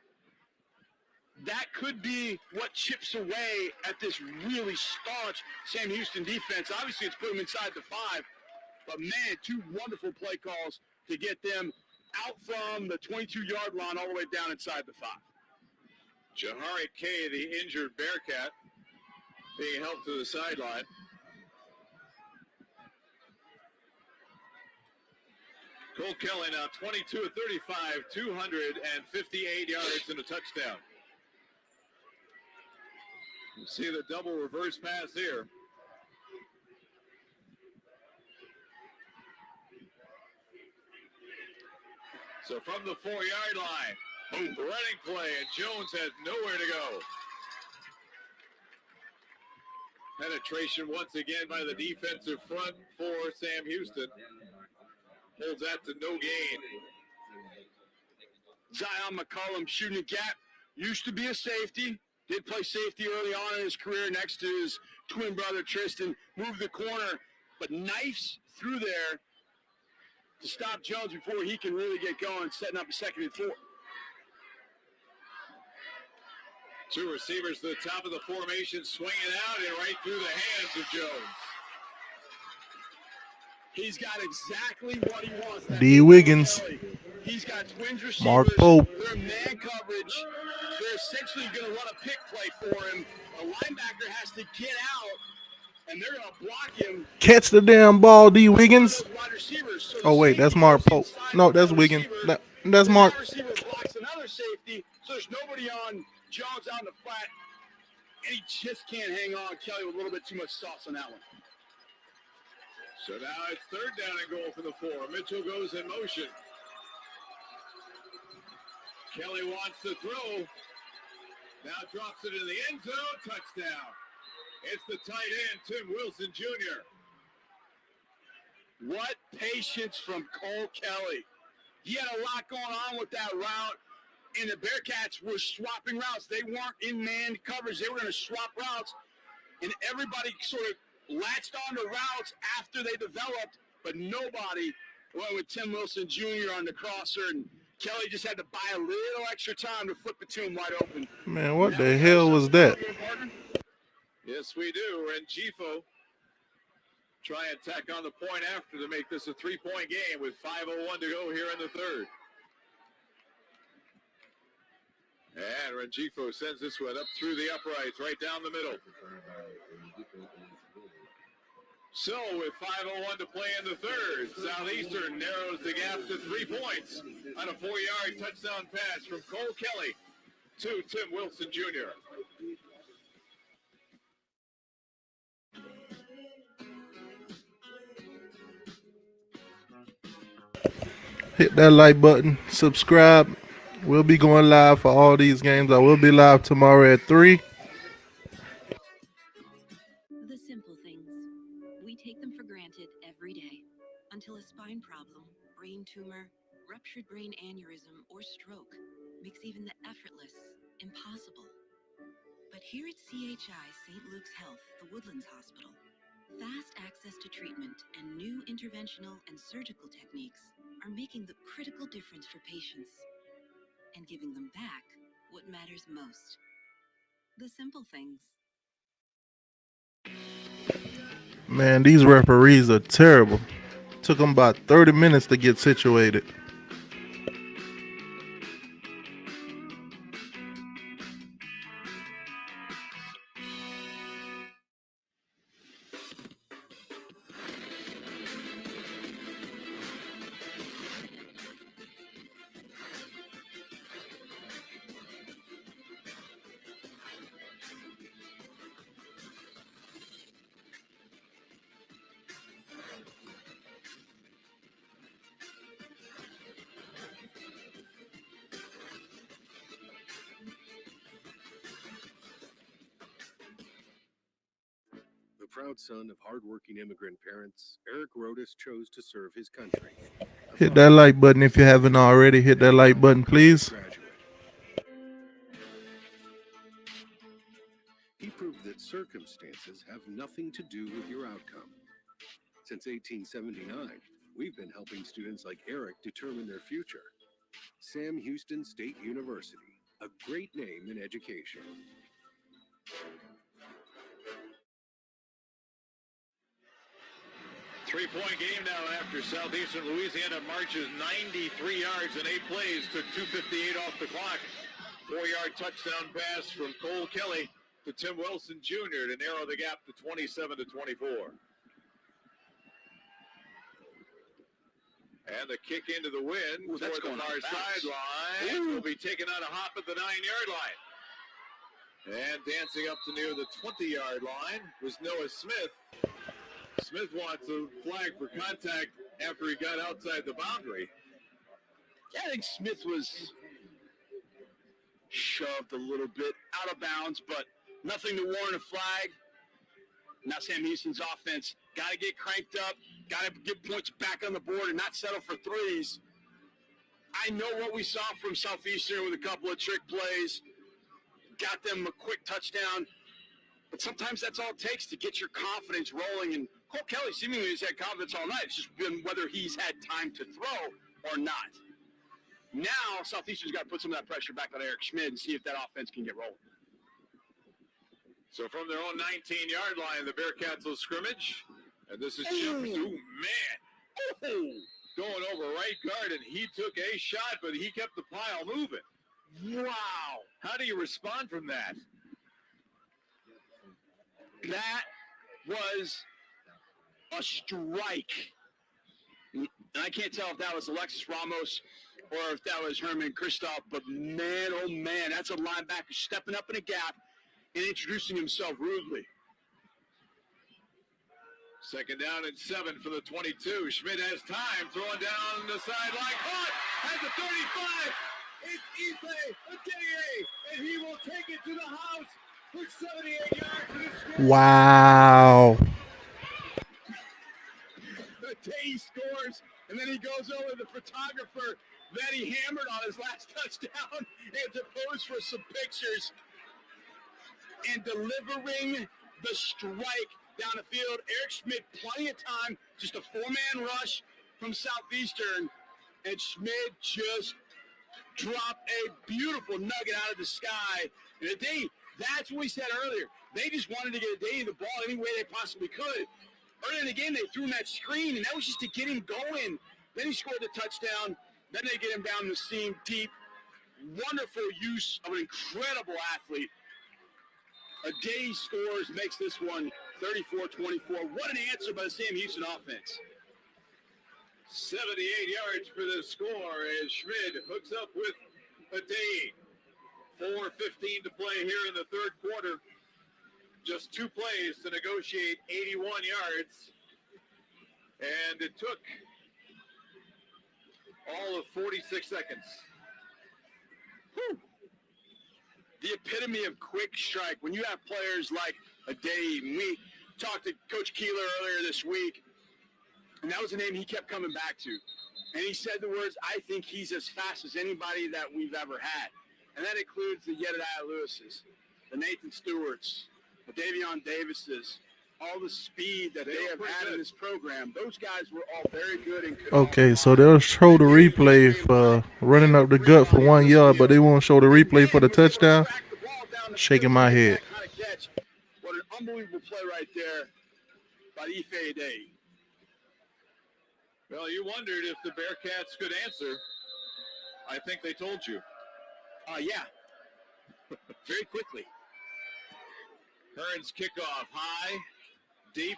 That could be what chips away at this really staunch Sam Houston defense. Obviously, it's put them inside the 5, but man, 2 wonderful play calls to get them out from the 22-yard line all the way down inside the 5. Jahari K, the injured Bearcat, being helped to the sideline. Cole Kelly now 22 of 35, 258 yards and a touchdown. You see the double reverse pass here. So from the 4-yard line, boom, running play, and Jones has nowhere to go. Penetration once again by the defensive front for Sam Houston. Holds that to no gain. Zion McCollum shooting a gap. Used to be a safety. Did play safety early on in his career next to his twin brother Tristan. Moved the corner, but knifes through there to stop Jones before he can really get going, setting up a 2nd and 4. 2 receivers to the top of the formation, swinging out and right through the hands of Jones. He's got exactly what he wants. D. Wiggins. He's got twins receivers. Mark Pope. They're man coverage. They're essentially going to run a pick play for him. A linebacker has to get out, and they're going to block him. Catch the damn ball, D. Wiggins. So Oh, wait, that's Mark Pope. No, that's Wiggins. That's Mark. That receiver blocks another safety, so there's nobody on Jones out in the flat, and he just can't hang on. Kelly with a little bit too much sauce on that one. So now it's 3rd down and goal for the 4. Mitchell goes in motion. Kelly wants to throw. Now drops it in the end zone. Touchdown. It's the tight end, Tim Wilson Jr. What patience from Cole Kelly. He had a lot going on with that route, and the Bearcats were swapping routes. They weren't in man coverage. They were going to swap routes, and everybody sort of latched on to routes after they developed, but nobody went with Tim Wilson Jr. on the crosser, and Kelly just had to buy a little extra time to flip it to him wide open. Man, what the hell was that? Yes, we do. Rengifo try and tack on the point after to make this a 3-point game with 5:01 to go here in the 3rd. And Rengifo sends this one up through the uprights, right down the middle. So with 5:01 to play in the 3rd, Southeastern narrows the gap to 3 points on a 4-yard touchdown pass from Cole Kelly to Tim Wilson Jr. Hit that like button. Subscribe. We'll be going live for all these games. I will be live tomorrow at 3. The simple things. We take them for granted every day until a spine problem, brain tumor, ruptured brain aneurysm, or stroke makes even the effortless impossible. But here at CHI St. Luke's Health, the Woodlands Hospital, fast access to treatment and new interventional and surgical techniques are making the critical difference for patients and giving them back what matters most. The simple things. Man, these referees are terrible. Took them about 30 minutes to get situated. Proud son of hardworking immigrant parents, Eric Rodas chose to serve his country. Hit that like button if you haven't already. Hit that like button, please. He proved that circumstances have nothing to do with your outcome. Since 1879, we've been helping students like Eric determine their future. Sam Houston State University, a great name in education. Three-point game now after Southeastern Louisiana marches 93 yards in 8 plays, took 2:58 off the clock. 4-yard touchdown pass from Cole Kelly to Tim Wilson Jr. to narrow the gap to 27-24. And the kick into the wind toward the far sideline will be taken on a hop at the 9-yard line. And dancing up to near the 20-yard line was Noah Smith. Smith wants a flag for contact after he got outside the boundary. I think Smith was shoved a little bit out of bounds, but nothing to warrant a flag. Now Sam Houston's offense got to get cranked up, got to get points back on the board and not settle for threes. I know what we saw from Southeastern with a couple of trick plays, got them a quick touchdown, but sometimes that's all it takes to get your confidence rolling. And Cole Kelly seemingly has had confidence all night. It's just been whether he's had time to throw or not. Now Southeastern's got to put some of that pressure back on Eric Schmidt and see if that offense can get rolling. So from their own 19-yard line, the Bearcats will scrimmage. And this is Jim. Oh, man. Oh, going over right guard, and he took a shot, but he kept the pile moving. Wow. How do you respond from that? That was a strike. And I can't tell if that was Alexis Ramos or if that was Herman Kristoff, but man, oh man, that's a linebacker stepping up in a gap and introducing himself rudely. 2nd down and 7 for the 22. Schmidt has time, throwing down the sideline. Caught at the 35. It's Ife Adeye, and he will take it to the house for 78 yards to the score. Wow. Adeye scores, and then he goes over to the photographer that he hammered on his last touchdown and to pose for some pictures. And delivering the strike down the field. Eric Schmidt, plenty of time, just a 4-man rush from Southeastern, and Schmidt just dropped a beautiful nugget out of the sky. And Adeye, that's what we said earlier. They just wanted to get Adeye the ball any way they possibly could. Earlier in the game, they threw him that screen, and that was just to get him going. Then he scored the touchdown. Then they get him down the seam deep. Wonderful use of an incredible athlete. Adeye scores, makes this one 34-24. What an answer by the Sam Houston offense. 78 yards for the score as Schmidt hooks up with Adeye. 4:15 to play here in the 3rd quarter. Just 2 plays to negotiate 81 yards. And it took all of 46 seconds. Whew. The epitome of quick strike. When you have players like Adeye, and we talked to Coach Keeler earlier this week, and that was a name he kept coming back to. And he said the words, I think he's as fast as anybody that we've ever had. And that includes the Jedediah Lewises, the Nathan Stewarts, the Davion Davises, all the speed that they have had in this program. Those guys were all very good and could. Okay, so they'll show the replay for running up the gut for 1 yard, but they won't show the replay for the touchdown. Shaking my head. What an unbelievable play right there by Ife Adeye. Well, you wondered if the Bearcats could answer. I think they told you. Yeah. Very quickly. Hearns kickoff high, deep,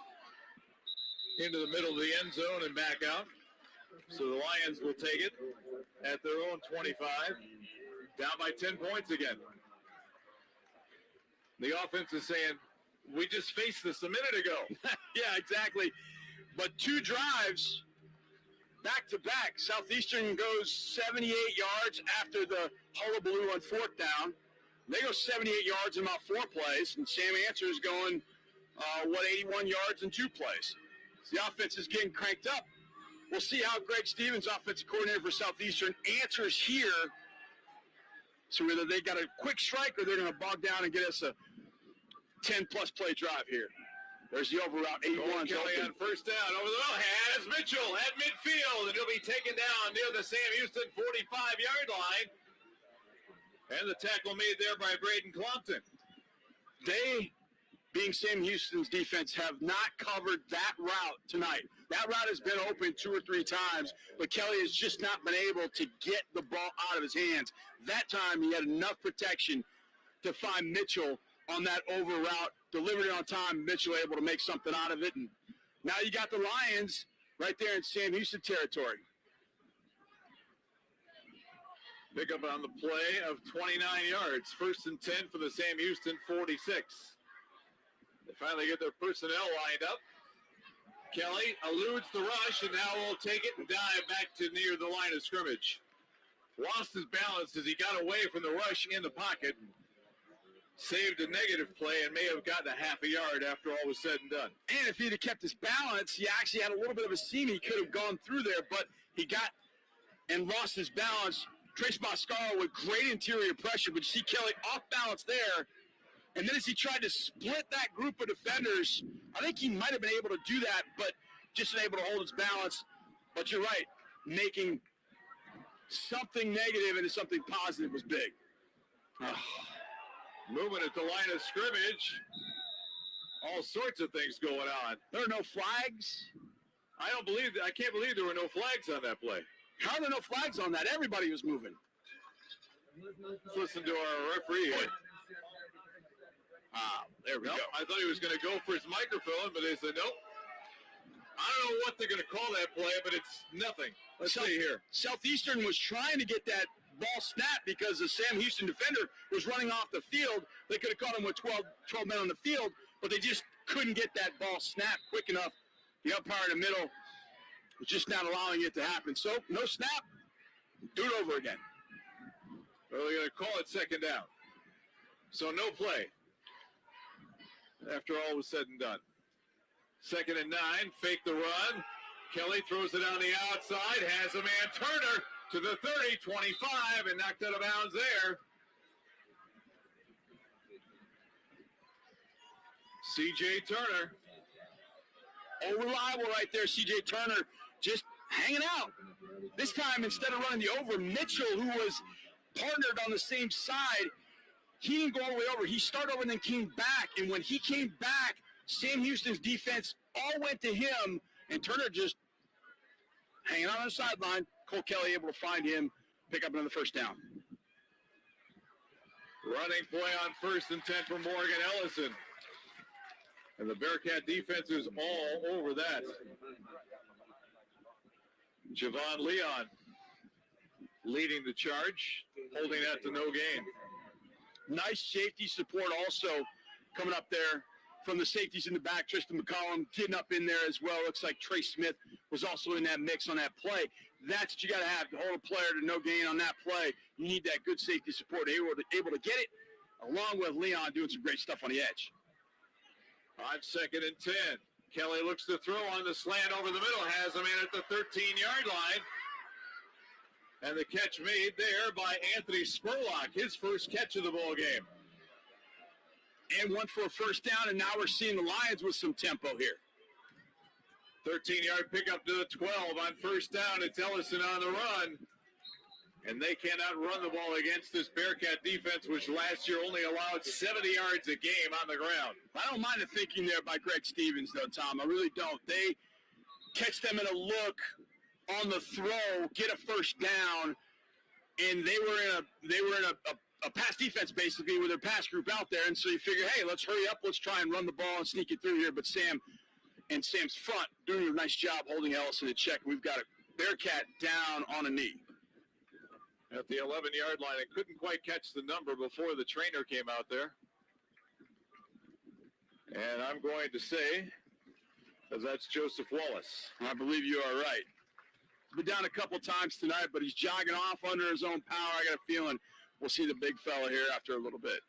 into the middle of the end zone and back out. So the Lions will take it at their own 25, down by 10 points again. The offense is saying, we just faced this a minute ago. Yeah, exactly. But 2 drives back to back. Southeastern goes 78 yards after the hullabaloo on 4th down. They go 78 yards in about 4 plays, and Sam answers going 81 yards in 2 plays. So the offense is getting cranked up. We'll see how Greg Stevens, offensive coordinator for Southeastern, answers here. So whether they got a quick strike or they're going to bog down and get us a 10-plus play drive here. There's the over route 81. Kelly on first down. Over the middle has Mitchell at midfield, and he'll be taken down near the Sam Houston 45-yard line. And the tackle made there by Braden Clompton. They, being Sam Houston's defense, have not covered that route tonight. That route has been open 2 or 3 times, but Kelly has just not been able to get the ball out of his hands. That time he had enough protection to find Mitchell on that over route, delivered it on time, Mitchell able to make something out of it. And now you got the Lions right there in Sam Houston territory. Pick up on the play of 29 yards. 1st and 10 for the Sam Houston 46. They finally get their personnel lined up. Kelly eludes the rush, and now will take it and dive back to near the line of scrimmage. Lost his balance as he got away from the rush in the pocket. Saved a negative play and may have gotten a half a yard after all was said and done. And if he'd have kept his balance, he actually had a little bit of a seam. He could have gone through there, but he got and lost his balance. Trace Mascaro with great interior pressure, but you see Kelly off balance there. And then as he tried to split that group of defenders, I think he might have been able to do that, but just unable to hold his balance. But you're right, making something negative into something positive was big. Moving at the line of scrimmage. All sorts of things going on. There are no flags. I can't believe there were no flags on that play. How are there no flags on that? Everybody was moving. Let's listen to our referee here. There we go. I thought he was going to go for his microphone, but they said nope. I don't know what they're going to call that play, but it's nothing. Let's see here. Southeastern was trying to get that ball snapped because the Sam Houston defender was running off the field. They could have caught him with 12 men on the field, but they just couldn't get that ball snapped quick enough. The umpire in the middle was just not allowing it to happen. So, no snap. Do it over again. Well, they're going to call it 2nd down. So, no play. After all was said and done. 2nd and 9, fake the run. Kelly throws it on the outside, has a man, Turner, to the 30, 25, and knocked out of bounds there. C.J. Turner. Reliable right there, C.J. Turner, just hanging out. This time, instead of running the over, Mitchell, who was partnered on the same side, he didn't go all the way over. He started over and then came back. And when he came back, Sam Houston's defense all went to him, and Turner just hanging out on the sideline. Cole Kelly able to find him, pick up another 1st down. Running play on 1st and 10 for Morgan Ellison. And the Bearcat defense is all over that. Javon Leon leading the charge, holding that to no gain. Nice safety support also coming up there from the safeties in the back. Tristan McCollum getting up in there as well. Looks like Trey Smith was also in that mix on that play. That's what you got to have to hold a player to no gain on that play. You need that good safety support. They were able to get it, along with Leon doing some great stuff on the edge. On 2nd and 10, Kelly looks to throw on the slant over the middle, has a man at the 13-yard line. And the catch made there by Anthony Spurlock, his first catch of the ball game. And went for a 1st down, and now we're seeing the Lions with some tempo here. 13-yard pickup to the 12 on 1st down. It's Ellison on the run. And they cannot run the ball against this Bearcat defense, which last year only allowed 70 yards a game on the ground. I don't mind the thinking there by Greg Stevens, though, Tom. I really don't. They catch them in a look on the throw, get a 1st down, and they were in a pass defense basically with their pass group out there. And so you figure, hey, let's hurry up, let's try and run the ball and sneak it through here. But Sam and Sam's front doing a nice job holding Ellison in check. We've got a Bearcat down on a knee. At the 11-yard line, and couldn't quite catch the number before the trainer came out there. And I'm going to say that that's Joseph Wallace. I believe you are right. He's been down a couple times tonight, but he's jogging off under his own power. I got a feeling we'll see the big fella here after a little bit.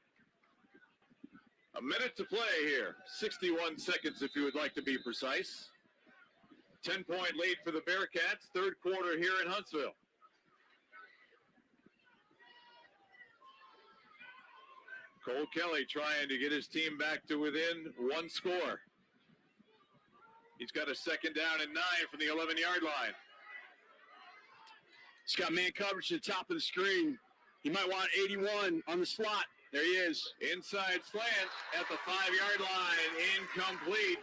A minute to play here. 61 seconds if you would like to be precise. 10-point lead for the Bearcats. Third quarter here in Huntsville. Cole Kelly trying to get his team back to within one score. He's got a second down and 9 from the 11-yard line. He's got man coverage to the top of the screen. He might want 81 on the slot. There he is. Inside slant at the 5-yard line. Incomplete.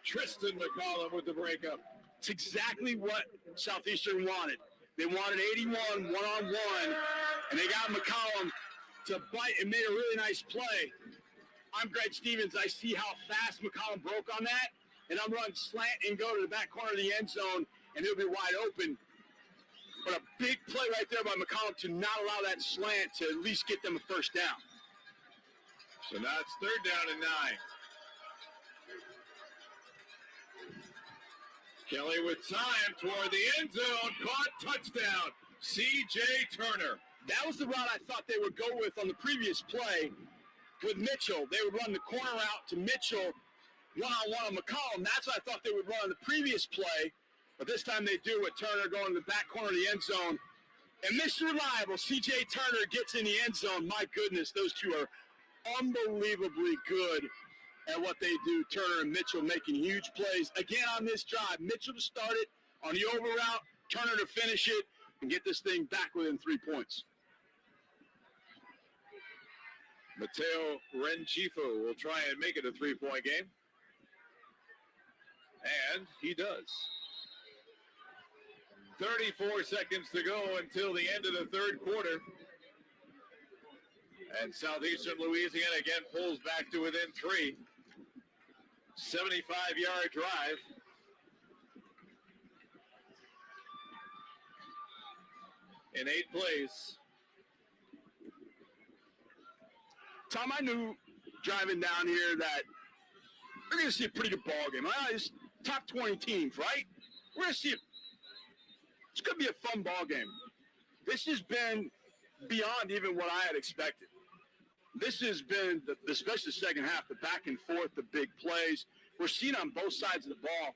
Tristan McCollum with the breakup. It's exactly what Southeastern wanted. They wanted 81 one-on-one, and they got McCollum to bite and made a really nice play. I'm Greg Stevens. I see how fast McCollum broke on that, and I'm running slant and go to the back corner of the end zone, and he'll be wide open. But a big play right there by McCollum to not allow that slant to at least get them a first down. So now it's third down and 9. Kelly with time toward the end zone. Caught, touchdown. C.J. Turner. That was the route I thought they would go with on the previous play with Mitchell. They would run the corner out to Mitchell, one-on-one on McCollum. That's what I thought they would run on the previous play. But this time they do with Turner going to the back corner of the end zone. And Mr. Reliable, C.J. Turner gets in the end zone. My goodness, those two are unbelievably good at what they do. Turner and Mitchell making huge plays. Again on this drive, Mitchell to start it on the over route, Turner to finish it, and get this thing back within 3 points. Mateo Renchifo will try and make it a 3-point game. And he does. 34 seconds to go until the end of the third quarter. And Louisiana again pulls back to within 3. 75-yard drive. In 8 plays. Tom, I knew driving down here that we're going to see a pretty good ball game. It's top 20 teams, right? We're going to see it's going to be a fun ball game. This has been beyond even what I had expected. This has been, especially the second half, the back and forth, the big plays. We're seeing on both sides of the ball.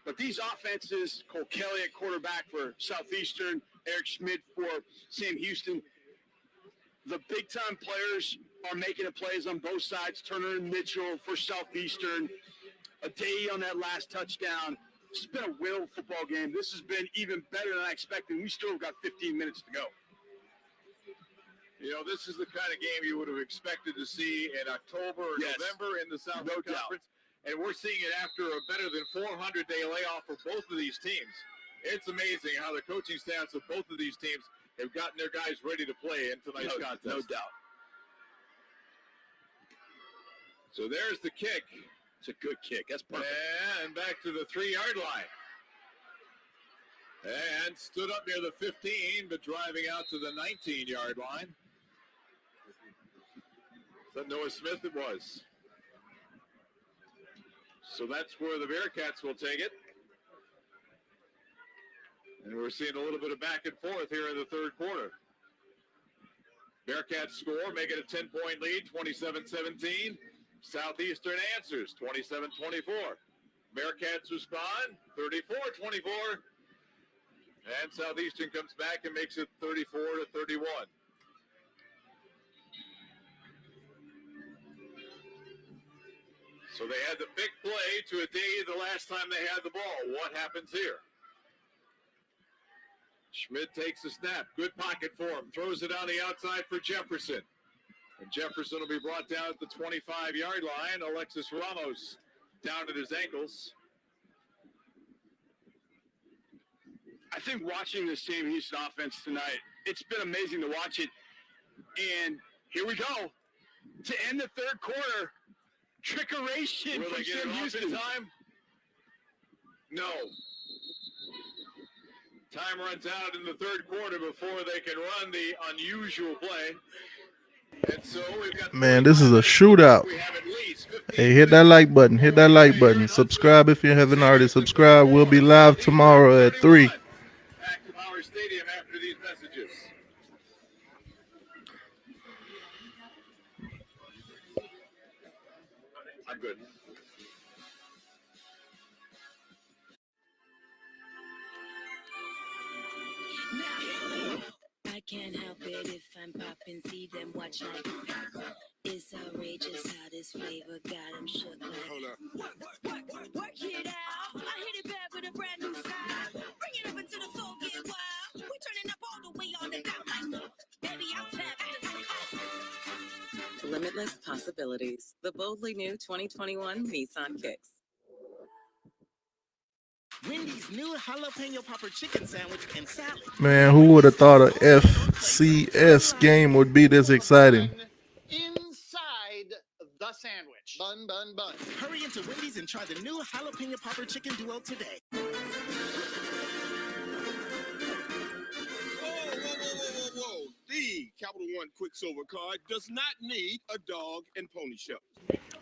But these offenses, Cole Kelly at quarterback for Southeastern, Eric Schmidt for Sam Houston, the big-time players are making the plays on both sides. Turner and Mitchell for Southeastern. A day on that last touchdown. It's been a winnable football game. This has been even better than I expected. We still got 15 minutes to go. You know, this is the kind of game you would have expected to see in October or November in the Southern Conference. And we're seeing it after a better than 400-day layoff for both of these teams. It's amazing how the coaching staffs of both of these teams have gotten their guys ready to play in tonight's contest. No doubt. So there's the kick. It's a good kick. That's perfect. And back to the 3-yard line. And stood up near the 15, but driving out to the 19-yard line. Is that Noah Smith? It was. So that's where the Bearcats will take it. And we're seeing a little bit of back and forth here in the third quarter. Bearcats score, make it a 10-point lead, 27-17. Southeastern answers, 27-24. Bearcats respond, 34-24. And Southeastern comes back and makes it 34-31. So they had the big play to a day the last time they had the ball. What happens here? Schmidt takes the snap. Good pocket for him. Throws it on the outside for Jefferson. And Jefferson will be brought down at the 25-yard line. Alexis Ramos down at his ankles. I think watching this Sam Houston offense tonight, it's been amazing to watch it. And here we go. To end the third quarter, trickeration Will from they get Sam it off Houston. in time? No. Time runs out in the third quarter before they can run the unusual play. And so we've got Man, this is a shootout. Hey, hit that like button. Hit that like button. Subscribe if you haven't already subscribed. We'll be live tomorrow at 3. Back to Power Stadium after these messages. I can't help it if I'm popping, see them watch like it's outrageous how this flavor got them shook like. Hold up. Work it out. I hit it back with a brand new style. Bring it up into the floor, get wild. We turning up all the way on the down like baby, I'm fat. Limitless possibilities. The boldly new 2021 Nissan Kicks. Wendy's new jalapeno popper chicken sandwich and salad. Man, who would have thought a FCS game would be this exciting? Inside the sandwich. Bun, bun, bun. Hurry into Wendy's and try the new jalapeno popper chicken duo today. Whoa. The Capital One Quicksilver card does not need a dog and pony show.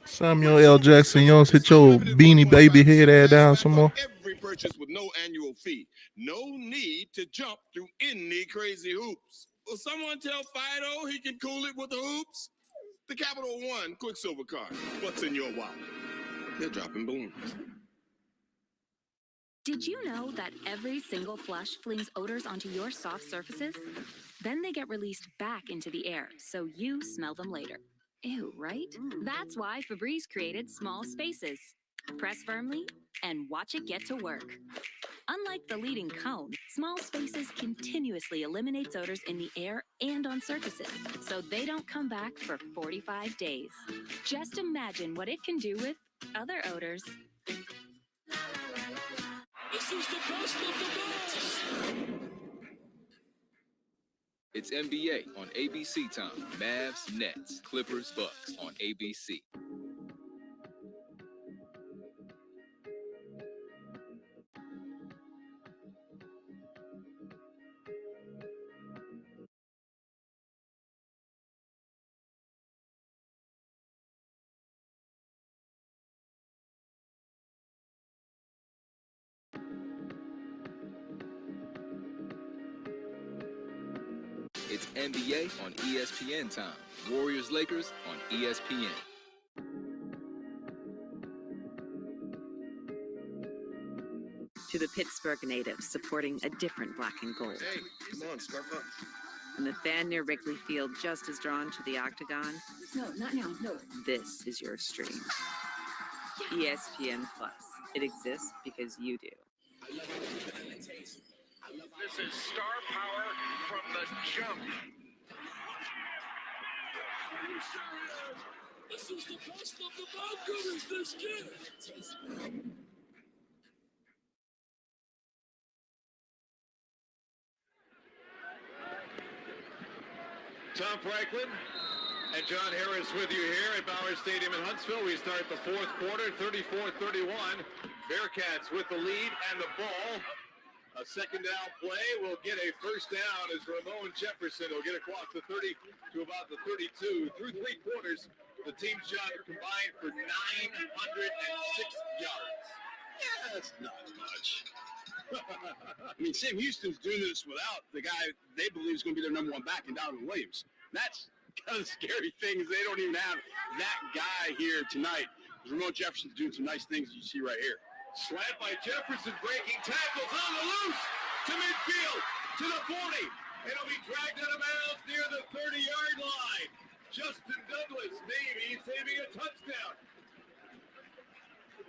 Samuel L. Jackson, you don't sit your beanie baby head ass down some more. Every purchase with no annual fee. No need to jump through any crazy hoops. Will someone tell Fido he can cool it with the hoops? The Capital One Quicksilver card. What's in your wallet? They're dropping balloons. Did you know that every single flush flings odors onto your soft surfaces? Then they get released back into the air, so you smell them later. Ew, right? That's why Febreze created Small Spaces. Press firmly and watch it get to work. Unlike the leading cone, Small Spaces continuously eliminates odors in the air and on surfaces, so they don't come back for 45 days. Just imagine what it can do with other odors. This is the best of the best. It's NBA on ABC time. Mavs, Nets, Clippers, Bucks on ABC. It's NBA on ESPN time. Warriors, Lakers on ESPN. To the Pittsburgh natives supporting a different black and gold. Hey, come on, scarf up. And the fan near Wrigley Field just as drawn to the octagon. No, not now, no. This is your stream. ESPN Plus. It exists because you do. This is star power from the jump. This is the best of the How good is this kid? Tom Franklin and John Harris with you here at Bauer Stadium in Huntsville. We start the fourth quarter, 34-31. Bearcats with the lead and the ball. A second down play will get a first down as Ramon Jefferson will get across the 30 to about the 32. Through three quarters, the team shot combined for 906 yards. Yeah, that's not much. I mean, Sam Houston's doing this without the guy they believe is going to be their number one back in Donovan Williams. That's kind of the scary thing is they don't even have that guy here tonight. Ramon Jefferson's doing some nice things you see right here. Slant by Jefferson, breaking tackles on the loose to midfield, to the 40. It'll be dragged out of bounds near the 30-yard line. Justin Douglas, maybe saving a touchdown.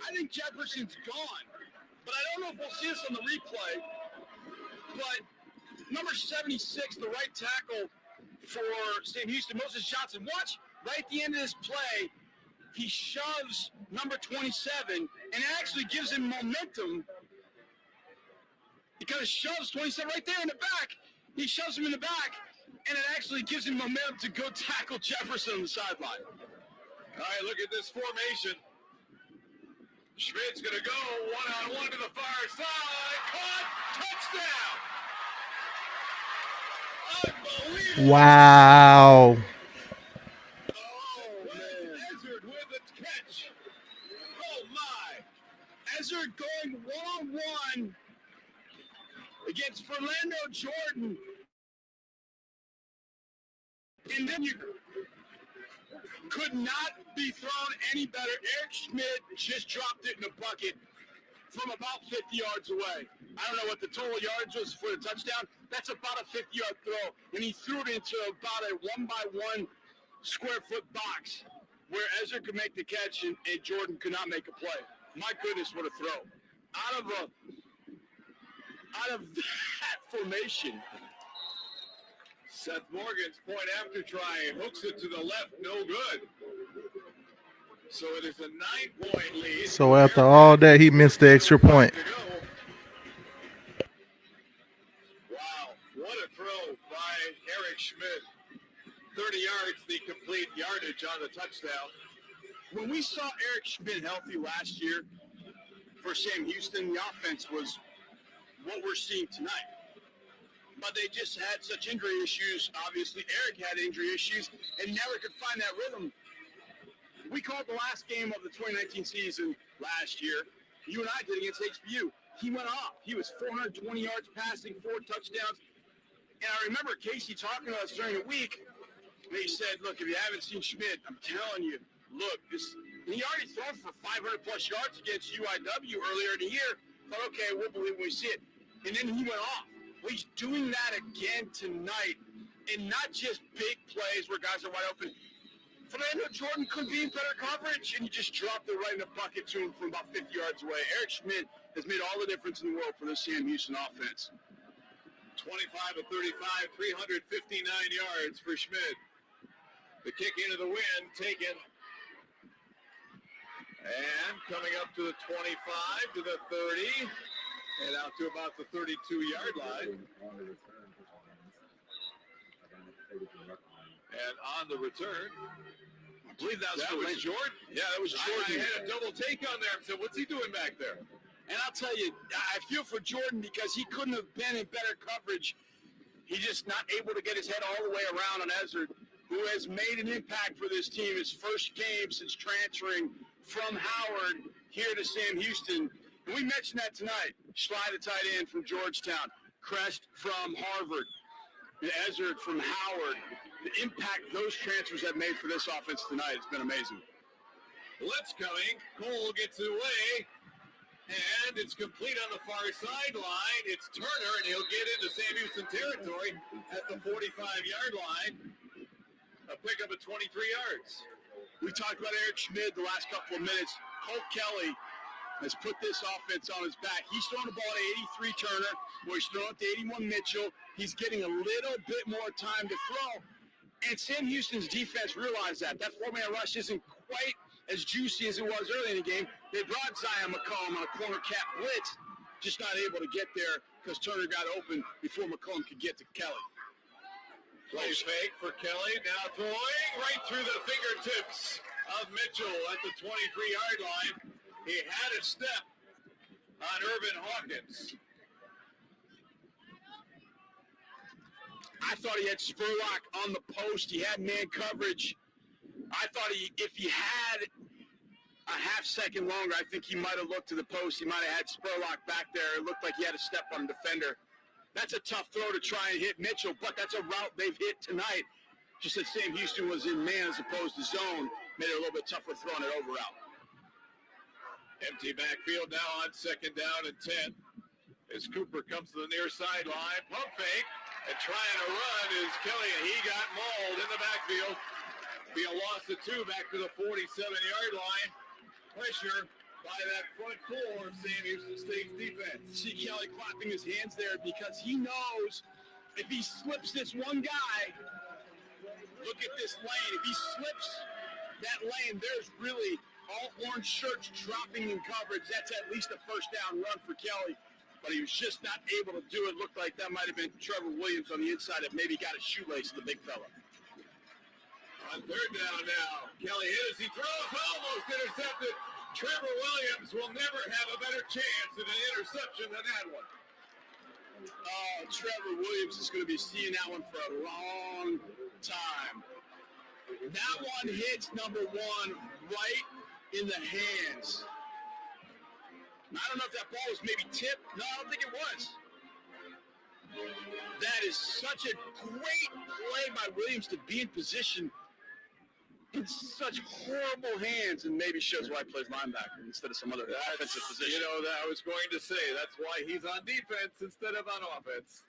I think Jefferson's gone, but I don't know if we'll see this on the replay. But number 76, the right tackle for Sam Houston, most of his shots, and watch right at the end of this play, he shoves number 27, and it actually gives him momentum. He kind of shoves 27 right there in the back. He shoves him in the back, and it actually gives him momentum to go tackle Jefferson on the sideline. All right, look at this formation. Schmidt's going to go one-on-one to the far side. Caught! Touchdown! Unbelievable! Wow. Catch. Oh my! Ezra going one-on-one against Fernando Jordan. And then you could not be thrown any better. Eric Schmidt just dropped it in the bucket. from about 50 yards away. I don't know what the total yards was for the touchdown. That's about a 50-yard throw, and he threw it into about a 1-by-1 square-foot box where Ezra could make the catch and Jordan could not make a play. My goodness, what a throw. Out of that formation. Seth Morgan's point after try hooks it to the left, no good. So it is a 9-point lead. So after all that, he missed the extra point. Wow, what a throw by Eric Schmidt. 30 yards, the complete yardage on the touchdown. When we saw Eric Schmidt healthy last year for Sam Houston, the offense was what we're seeing tonight. But they just had such injury issues. Obviously, Eric had injury issues and never could find that rhythm. We called the last game of the 2019 season last year. You and I did against HBU. He went off. He was 420 yards passing, 4 touchdowns. And I remember Casey talking to us during the week. And he said, look, if you haven't seen Schmidt, I'm telling you, look, he already thrown for 500-plus yards against UIW earlier in the year. Thought, okay, we'll believe when we see it. And then he went off. Well, he's doing that again tonight. And not just big plays where guys are wide open. Fernando Jordan could be in better coverage, and you just dropped it right in the bucket to him from about 50 yards away. Eric Schmidt has made all the difference in the world for this Sam Houston offense. 25 of 35, 359 yards for Schmidt. The kick into the wind taken. And coming up to the 25, to the 30, and out to about the 32-yard line. And on the return, I believe that was Jordan. Yeah, that was Jordan. I had a double take on there. I said, what's he doing back there? And I'll tell you, I feel for Jordan because he couldn't have been in better coverage. He's just not able to get his head all the way around on Ezra, who has made an impact for this team. His first game since transferring from Howard here to Sam Houston. And we mentioned that tonight. Schley, the tight end from Georgetown. Crest from Harvard. And Ezra from Howard. The impact those transfers have made for this offense tonight has been amazing. Blitz coming. Cole gets it away. And it's complete on the far sideline. It's Turner, and he'll get into Sam Houston territory at the 45-yard line. A pickup of 23 yards. We talked about Eric Schmidt the last couple of minutes. Colt Kelly has put this offense on his back. He's throwing the ball to 83 Turner, where he's throwing it to 81 Mitchell. He's getting a little bit more time to throw. And Sam Houston's defense realized that. That four-man rush isn't quite as juicy as it was early in the game. They brought Zion McCollum on a corner cap blitz, just not able to get there because Turner got open before McCollum could get to Kelly. Play fake for Kelly, now throwing right through the fingertips of Mitchell at the 23-yard line. He had a step on Irvin Hawkins. I thought he had Spurlock on the post. He had man coverage. I thought if he had a half second longer, I think he might have looked to the post. He might have had Spurlock back there. It looked like he had a step on the defender. That's a tough throw to try and hit Mitchell, but that's a route they've hit tonight. Just that Sam Houston was in man as opposed to zone, made it a little bit tougher throwing it over route. Empty backfield now on second down and 10. As Cooper comes to the near sideline, pump fake, and trying to run is Kelly, and he got mauled in the backfield. Be a loss of 2 back to the 47-yard line. Pressure by that front four of Sam Houston State's defense. See Kelly clapping his hands there because he knows if he slips this one guy, look at this lane. If he slips that lane, there's really all orange shirts dropping in coverage. That's at least a first down run for Kelly. But he was just not able to do it. Looked like that might have been Trevor Williams on the inside that maybe got a shoelace to the big fella. On third down now, Kelly hit as he throws, almost intercepted. Trevor Williams will never have a better chance at an interception than that one. Oh, Trevor Williams is going to be seeing that one for a long time. That one hits number 1 right in the hands. I don't know if that ball was maybe tipped. No, I don't think it was. That is such a great play by Williams to be in position. in such horrible hands, and maybe shows why he plays linebacker instead of some other offensive position. You know, I was going to say, that's why he's on defense instead of on offense.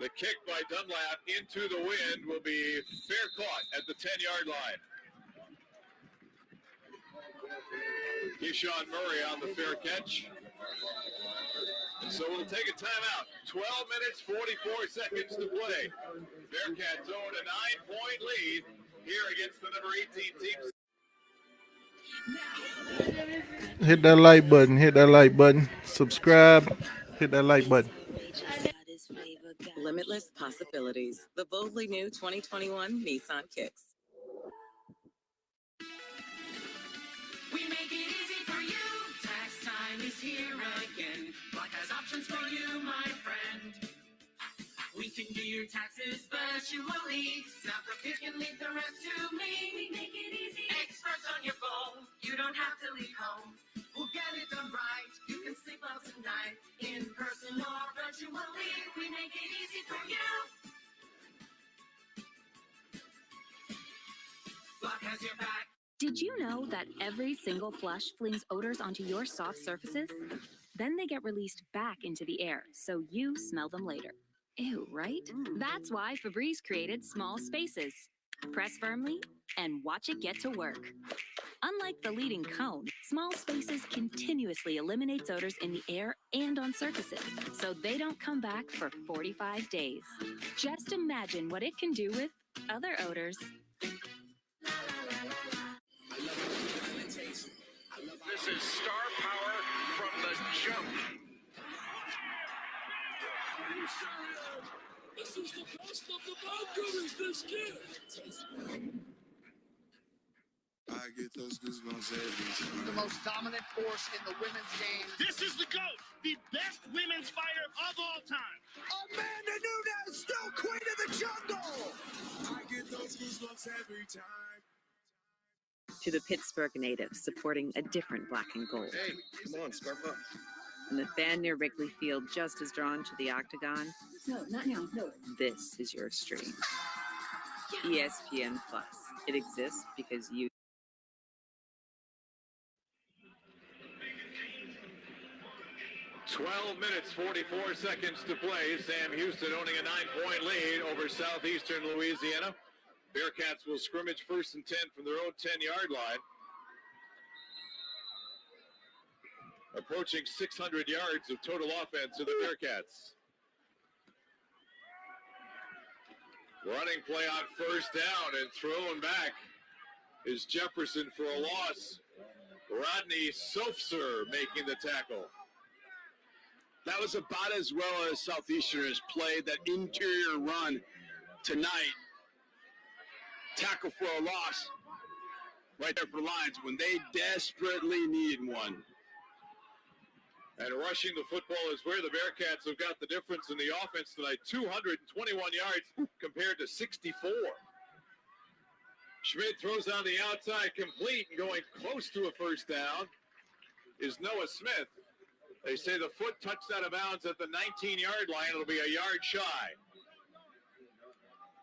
The kick by Dunlap into the wind will be fair caught at the 10-yard line. Keyshawn Murray on the fair catch. And so we'll take a timeout. 12 minutes, 44 seconds to play. Bearcats own a 9-point lead here against the number 18 team. Hit that like button. Hit that like button. Subscribe. Hit that like button. Limitless possibilities. The boldly new 2021 Nissan Kicks. We make it easy for you. Tax time is here again. Block has options for you, my friend. We can do your taxes virtually. Snap the pick and leave the rest to me. We make it easy. Experts on your phone. You don't have to leave home. We'll get it done right. You can sleep well tonight. In person or virtually. We make it easy for you. Block has your back. Did you know that every single flush flings odors onto your soft surfaces? Then they get released back into the air, so you smell them later. Ew, right? That's why Febreze created Small Spaces. Press firmly and watch it get to work. Unlike the leading cone, Small Spaces continuously eliminates odors in the air and on surfaces, so they don't come back for 45 days. Just imagine what it can do with other odors. This is star power from the jump. This is the best of the bad goodies this year. I get those goosebumps every time. The most dominant force in the women's game. This is the GOAT, the best women's fighter of all time. Amanda Nunes, still queen of the jungle. I get those goosebumps every time. To the Pittsburgh natives supporting a different black and gold. Hey, come on, scarf up. And the fan near Wrigley Field just as drawn to the octagon. No, not now, no. This is your stream. ESPN Plus. It exists because you. $12 minutes, 44 seconds to play. Sam Houston owning a 9-point lead over Southeastern Louisiana. Bearcats will scrimmage 1st and 10 from their own 10-yard line. Approaching 600 yards of total offense of the Bearcats. Running play on 1st down and throwing back is Jefferson for a loss. Rodney Sofser making the tackle. That was about as well as Southeastern has played that interior run tonight. Tackle for a loss right there for Lions when they desperately need one. And rushing the football is where the Bearcats have got the difference in the offense tonight. 221 yards compared to 64. Schmidt throws on the outside complete and going close to a 1st down is Noah Smith. They say the foot touched out of bounds at the 19-yard line. It'll be a yard shy.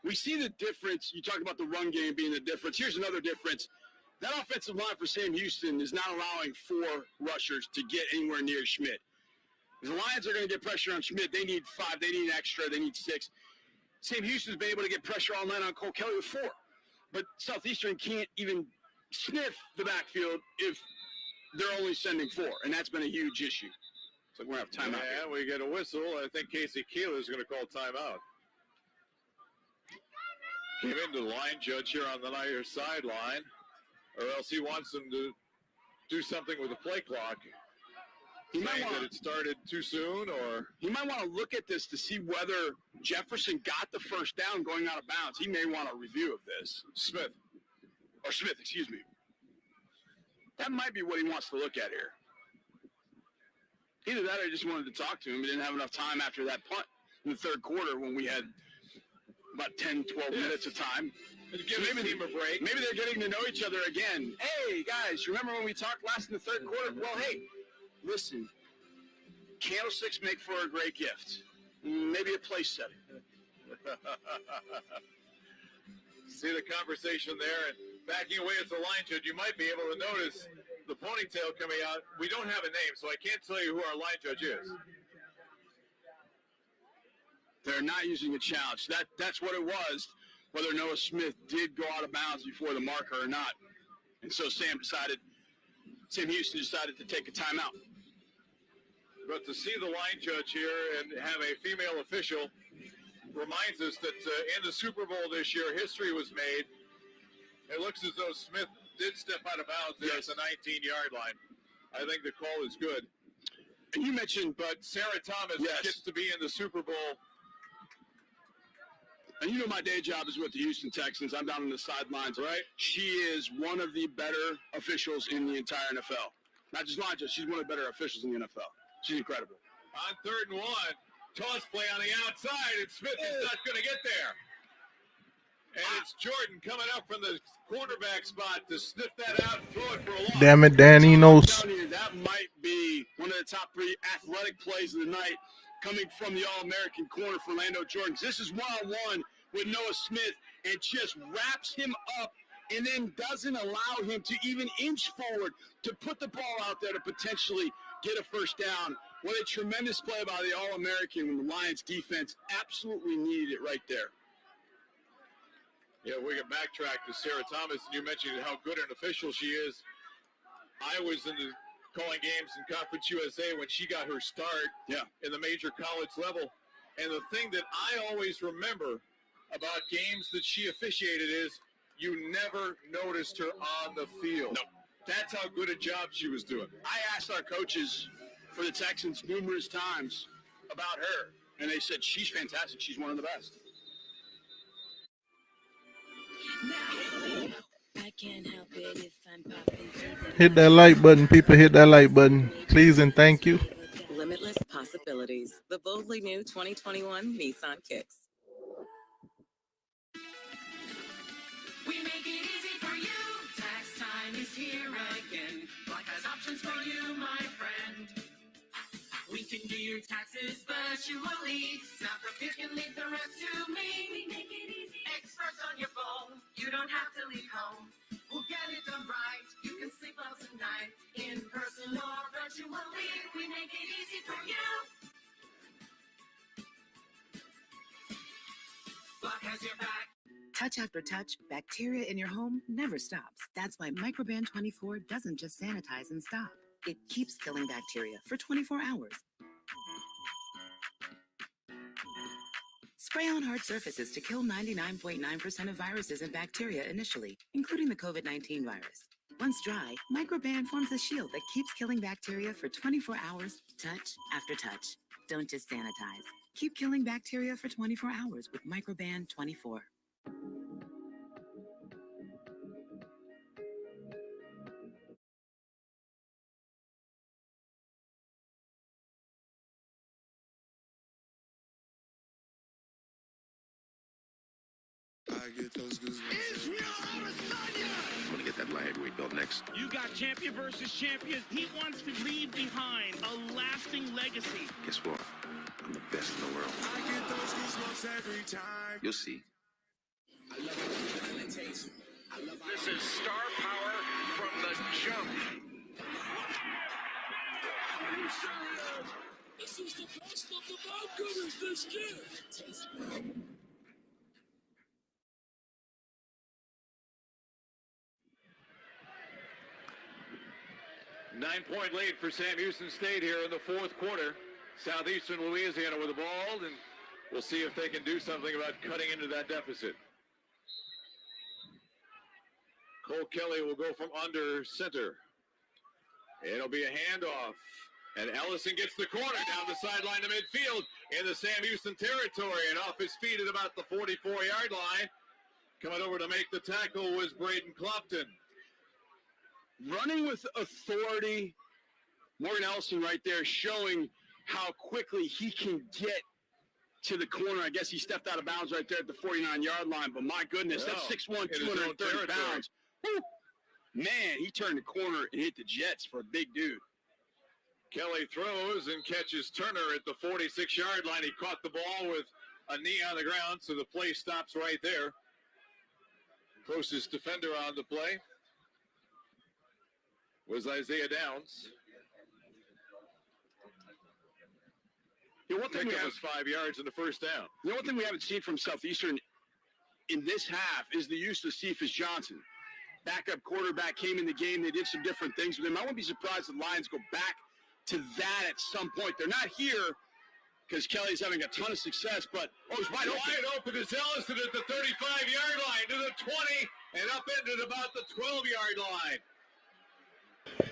We see the difference. You talk about the run game being the difference. Here's another difference. That offensive line for Sam Houston is not allowing 4 rushers to get anywhere near Schmidt. If the Lions are going to get pressure on Schmidt, they need 5, they need extra, they need 6. Sam Houston's been able to get pressure all night on Cole Kelly with 4. But Southeastern can't even sniff the backfield if they're only sending 4, and that's been a huge issue. So we're going to have timeout. Yeah, we get a whistle. I think Casey Keeler is going to call timeout. Came into the line judge here on the near sideline, or else he wants them to do something with the play clock. He might saying want that it started too soon, or he might want to look at this to see whether Jefferson got the 1st down going out of bounds. He may want a review of this. Smith, excuse me. That might be what he wants to look at here. Either that or he just wanted to talk to him. He didn't have enough time after that punt in the 3rd quarter when we had about 10, 12 minutes of time. Give his team a break. Maybe they're getting to know each other again. Hey, guys, remember when we talked last in the 3rd quarter? Well, hey, listen, candlesticks make for a great gift. Maybe a place setting. See the conversation there, and backing away as the line judge, you might be able to notice the ponytail coming out. We don't have a name, so I can't tell you who our line judge is. They're not using a challenge. That's what it was, whether Noah Smith did go out of bounds before the marker or not. And so Sam Houston decided to take a timeout. But to see the line judge here and have a female official reminds us that in the Super Bowl this year, history was made. It looks as though Smith did step out of bounds there at the 19-yard line. I think the call is good. And you mentioned, but Sarah Thomas gets to be in the Super Bowl. And you know my day job is with the Houston Texans. I'm down on the sidelines. Right. She is one of the better officials in the entire NFL. Not just line judge, she's one of the better officials in the NFL. She's incredible. On 3rd and 1, toss play on the outside, and Smith is not going to get there. And it's Jordan coming up from the quarterback spot to sniff that out and throw it for a long. Damn it, Danny knows. That might be one of the top 3 athletic plays of the night, coming from the All-American corner for Orlando Jordan. This is one-on-one with Noah Smith and just wraps him up and then doesn't allow him to even inch forward to put the ball out there to potentially get a first down. What a tremendous play by the All-American when the Lions defense absolutely needed it right there. Yeah, we can backtrack to Sarah Thomas, and you mentioned how good an official she is. I was in the calling games in Conference USA when she got her start in the major college level. And the thing that I always remember about games that she officiated is you never noticed her on the field. No. That's how good a job she was doing. I asked our coaches for the Texans numerous times about her, and they said she's fantastic. She's one of the best. I can't help it if I'm popping. Hit that like button, people. Hit that like button. Please and thank you. Limitless possibilities. The boldly new 2021 Nissan Kicks. We make it easy for you. Tax time is here again. Block has options for you, my friend. We can do your taxes virtually. Snap a pic and leave the rest to me. We make it easy. Experts on your phone. You don't have to leave home. We'll get it done right. You can sleep well tonight. In person or virtually. We make it easy for you. Block has your back. Touch after touch, bacteria in your home never stops. That's why Microban 24 doesn't just sanitize and stop. It keeps killing bacteria for 24 hours. Spray on hard surfaces to kill 99.9% of viruses and bacteria initially, including the COVID-19 virus. Once dry, Microban forms a shield that keeps killing bacteria for 24 hours, touch after touch. Don't just sanitize. Keep killing bacteria for 24 hours with Microban 24. I get those goosebumps. I'm gonna get that lightweight belt next. You got champion versus champion. He wants to leave behind a lasting legacy. Guess what? I'm the best in the world. I get those goosebumps every time. You'll see. I love how it tastes. This is star power from the jump. This is the best of the Bob Gooders this year. 9-point lead for Sam Houston State here in the 4th quarter. Southeastern Louisiana with the ball, and we'll see if they can do something about cutting into that deficit. Cole Kelly will go from under center. It'll be a handoff. And Ellison gets the corner down the sideline to midfield in the Sam Houston territory. And off his feet at about the 44-yard line. Coming over to make the tackle was Braden Clopton. Running with authority, Morgan Ellison right there showing how quickly he can get to the corner. I guess he stepped out of bounds right there at the 49-yard line, but my goodness, that's 6'1", 230 pounds. Woo. Man, he turned the corner and hit the Jets for a big dude. Kelly throws and catches Turner at the 46-yard line. He caught the ball with a knee on the ground, so the play stops right there. Closest defender on the play was Isaiah Downs. The one thing we have was 5 yards in the first down. The only thing we haven't seen from Southeastern in this half is the use of Cephas Johnson. Backup quarterback came in the game. They did some different things with him. I wouldn't be surprised if the Lions go back to that at some point. They're not here because Kelly's having a ton of success, but it's wide open. Wide open is Ellison at the 35-yard line to the 20 and up into about the 12-yard line.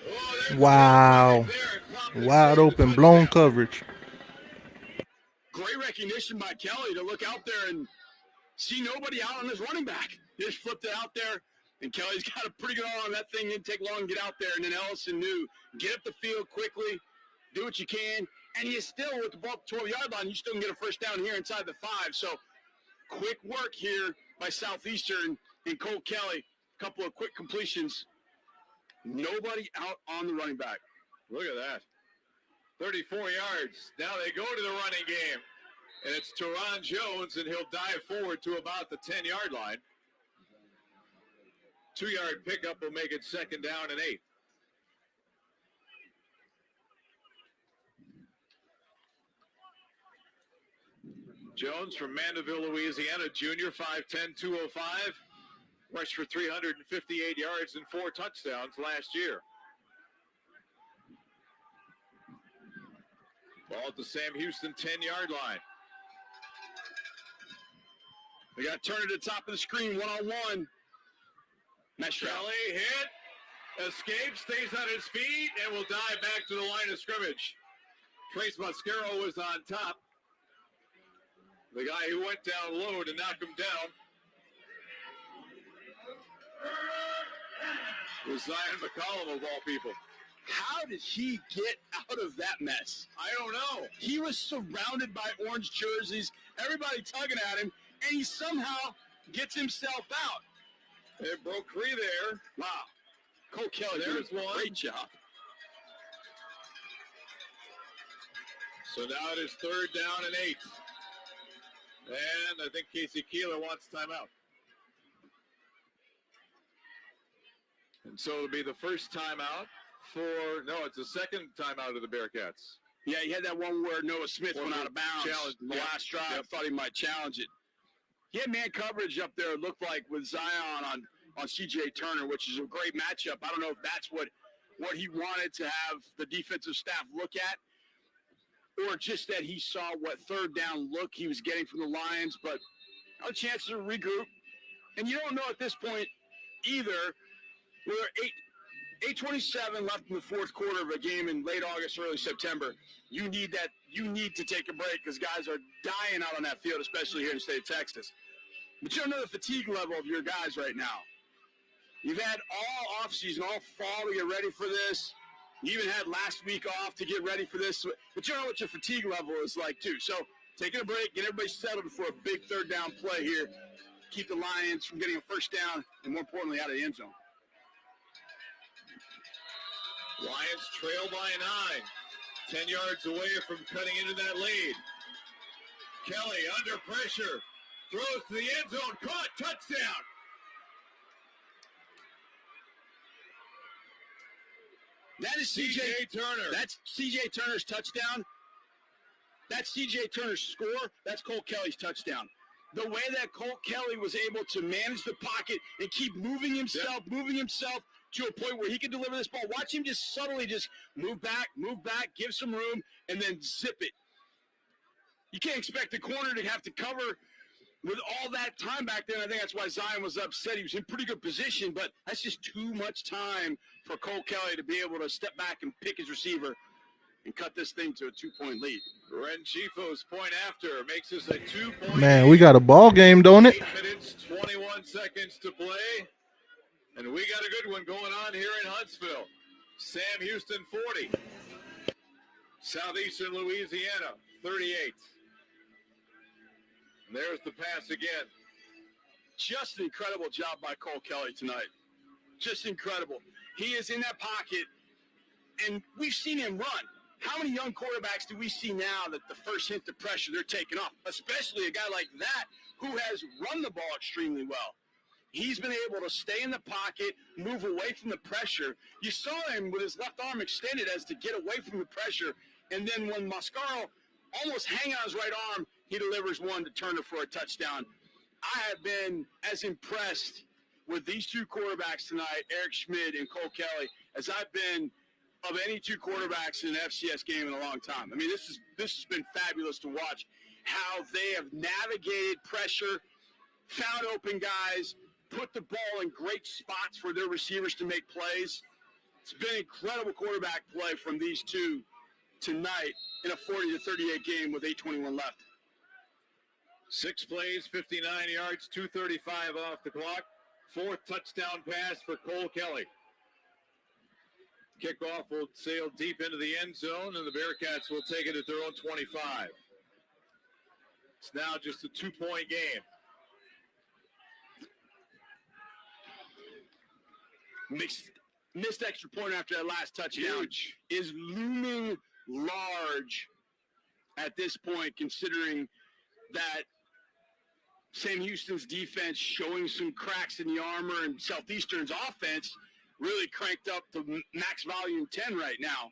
Oh, Wow. Wide open, blown coverage. Great recognition by Kelly to look out there and see nobody out on his running back. He just flipped it out there, and Kelly's got a pretty good arm on that thing. Didn't take long to get out there, and then Ellison knew, get up the field quickly, do what you can, and you still, with the ball at the 12-yard line, you still can get a first down here inside the 5. So quick work here by Southeastern and Colt Kelly. A couple of quick completions. Nobody out on the running back. Look at that. 34 yards. Now they go to the running game. And it's Teron Jones, and he'll dive forward to about the 10-yard line. 2-yard pickup will make it second down and 8. Jones from Mandeville, Louisiana, junior, 5'10", 205. Rushed for 358 yards and 4 touchdowns last year. Ball at the Sam Houston 10-yard line. They got turned to the top of the screen, one-on-one. Kelly hit, escapes, stays on his feet, and will dive back to the line of scrimmage. Trace Mascaro was on top. The guy who went down low to knock him down was Zion McCollum, of all people. How did he get out of that mess? I don't know. He was surrounded by orange jerseys, everybody tugging at him, and he somehow gets himself out. It broke free there. Wow. Colt Kelly There's did a one. great job. So now it is third down and 8. And I think Casey Keeler wants timeout. And so it'll be the first timeout it's the second timeout of the Bearcats. Yeah, he had that one where Noah Smith went out of bounds. Challenge. The last drive, thought he might challenge it. He had man coverage up there, it looked like, with Zion on C.J. Turner, which is a great matchup. I don't know if that's what he wanted to have the defensive staff look at, or just that he saw what third down look he was getting from the Lions, but a chance to regroup. And you don't know at this point either. We're 8:27 left in the fourth quarter of a game in late August, early September. You need to take a break because guys are dying out on that field, especially here in the state of Texas. But you don't know the fatigue level of your guys right now. You've had all offseason, all fall to get ready for this. You even had last week off to get ready for this. But you don't know what your fatigue level is like, too. So taking a break, get everybody settled for a big third down play here. Keep the Lions from getting a first down and, more importantly, out of the end zone. Lions trail by 9. 10 yards away from cutting into that lead. Kelly under pressure. Throws to the end zone. Caught. Touchdown. That is C.J. Turner. That's C.J. Turner's touchdown. That's C.J. Turner's score. That's Colt Kelly's touchdown. The way that Colt Kelly was able to manage the pocket and keep moving himself to a point where he can deliver this ball. Watch him just subtly just move back, give some room, and then zip it. You can't expect the corner to have to cover with all that time back there. I think that's why Zion was upset. He was in pretty good position, but that's just too much time for Colt Kelly to be able to step back and pick his receiver and cut this thing to a 2-point lead. Renchifo's point after makes this a 2-point. Man, we got a ball game, don't it? 8 minutes, 21 seconds to play. And we got a good one going on here in Huntsville. Sam Houston 40. Southeastern Louisiana 38. And there's the pass again. Just an incredible job by Colt Kelly tonight. Just incredible. He is in that pocket, and we've seen him run. How many young quarterbacks do we see now that the first hint of pressure, they're taking off, especially a guy like that who has run the ball extremely well. He's been able to stay in the pocket, move away from the pressure. You saw him with his left arm extended as to get away from the pressure. And then when Mascaro almost hanging on his right arm, he delivers one to Turner for a touchdown. I have been as impressed with these two quarterbacks tonight, Eric Schmid and Cole Kelly, as I've been of any two quarterbacks in an FCS game in a long time. I mean, this has been fabulous to watch how they have navigated pressure, found open guys, put the ball in great spots for their receivers to make plays. It's been incredible quarterback play from these two tonight in a 40-38 game with 8:21 left. 6 plays, 59 yards, 2:35 off the clock. 4th touchdown pass for Cole Kelly. Kickoff will sail deep into the end zone, and the Bearcats will take it at their own 25. It's now just a 2-point game. Missed extra point after that last touchdown is looming large at this point, considering that Sam Houston's defense showing some cracks in the armor and Southeastern's offense really cranked up to max volume 10 right now.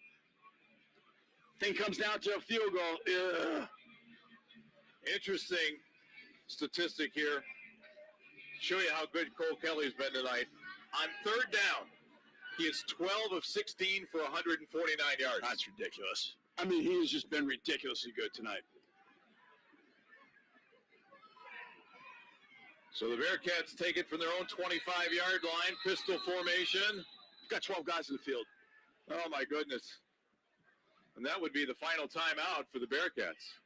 Thing comes down to a field goal. Ugh. Interesting statistic here. Show you how good Cole Kelly's been tonight. On 3rd down, he is 12 of 16 for 149 yards. That's ridiculous. I mean, he has just been ridiculously good tonight. So the Bearcats take it from their own 25-yard line, pistol formation. Got 12 guys in the field. Oh, my goodness. And that would be the final timeout for the Bearcats,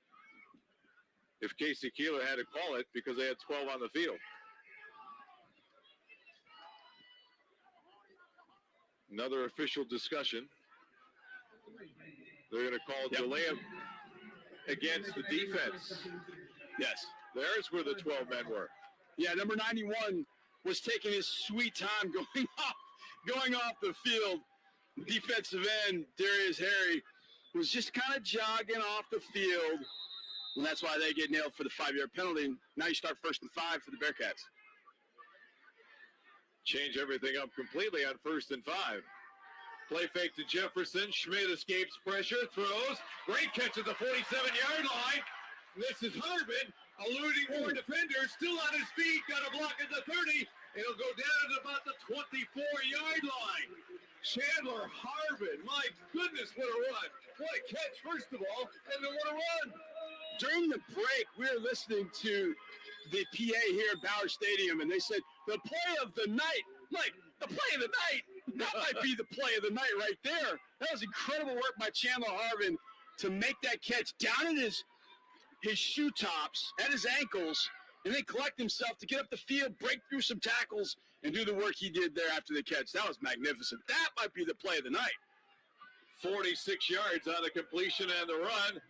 if Casey Keeler had to call it, because they had 12 on the field. Another official discussion. They're going to call delay against the defense. Yes. There's where the 12 men were. Yeah, number 91 was taking his sweet time going off the field. Defensive end, Darius Harry, was just kind of jogging off the field. And that's why they get nailed for the 5-yard penalty. Now you start 1st and 5 for the Bearcats. Change everything up completely on 1st and 5. Play fake to Jefferson. Schmid escapes pressure, throws. Great catch at the 47-yard line. This is Harbin, eluding more defenders, still on his feet, got a block at the 30. It'll go down at about the 24-yard line. Chandler Harbin, my goodness, what a run. What a catch, first of all, and then what a run. During the break, we were listening to the PA here at Bauer Stadium, and they said, the play of the night. Like, the play of the night? That might be the play of the night right there. That was incredible work by Chandler Harbin to make that catch down in his shoe tops, at his ankles, and then collect himself to get up the field, break through some tackles, and do the work he did there after the catch. That was magnificent. That might be the play of the night. 46 yards on the completion and the run.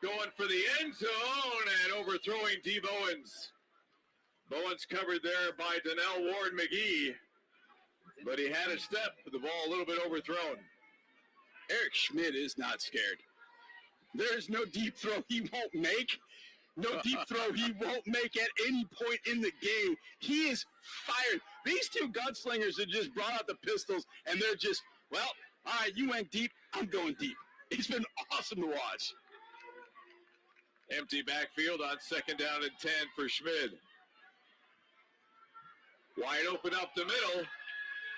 Going for the end zone and overthrowing D. Bowens. Bowens covered there by Donnell Ward McGee, but he had a step with the ball a little bit overthrown. Eric Schmid is not scared. There is no deep throw he won't make. No deep throw he won't make at any point in the game. He is fired. These two gunslingers have just brought out the pistols, and they're just, well, all right, you went deep, I'm going deep. It's been awesome to watch. Empty backfield on 2nd down and 10 for Schmid. Wide open up the middle.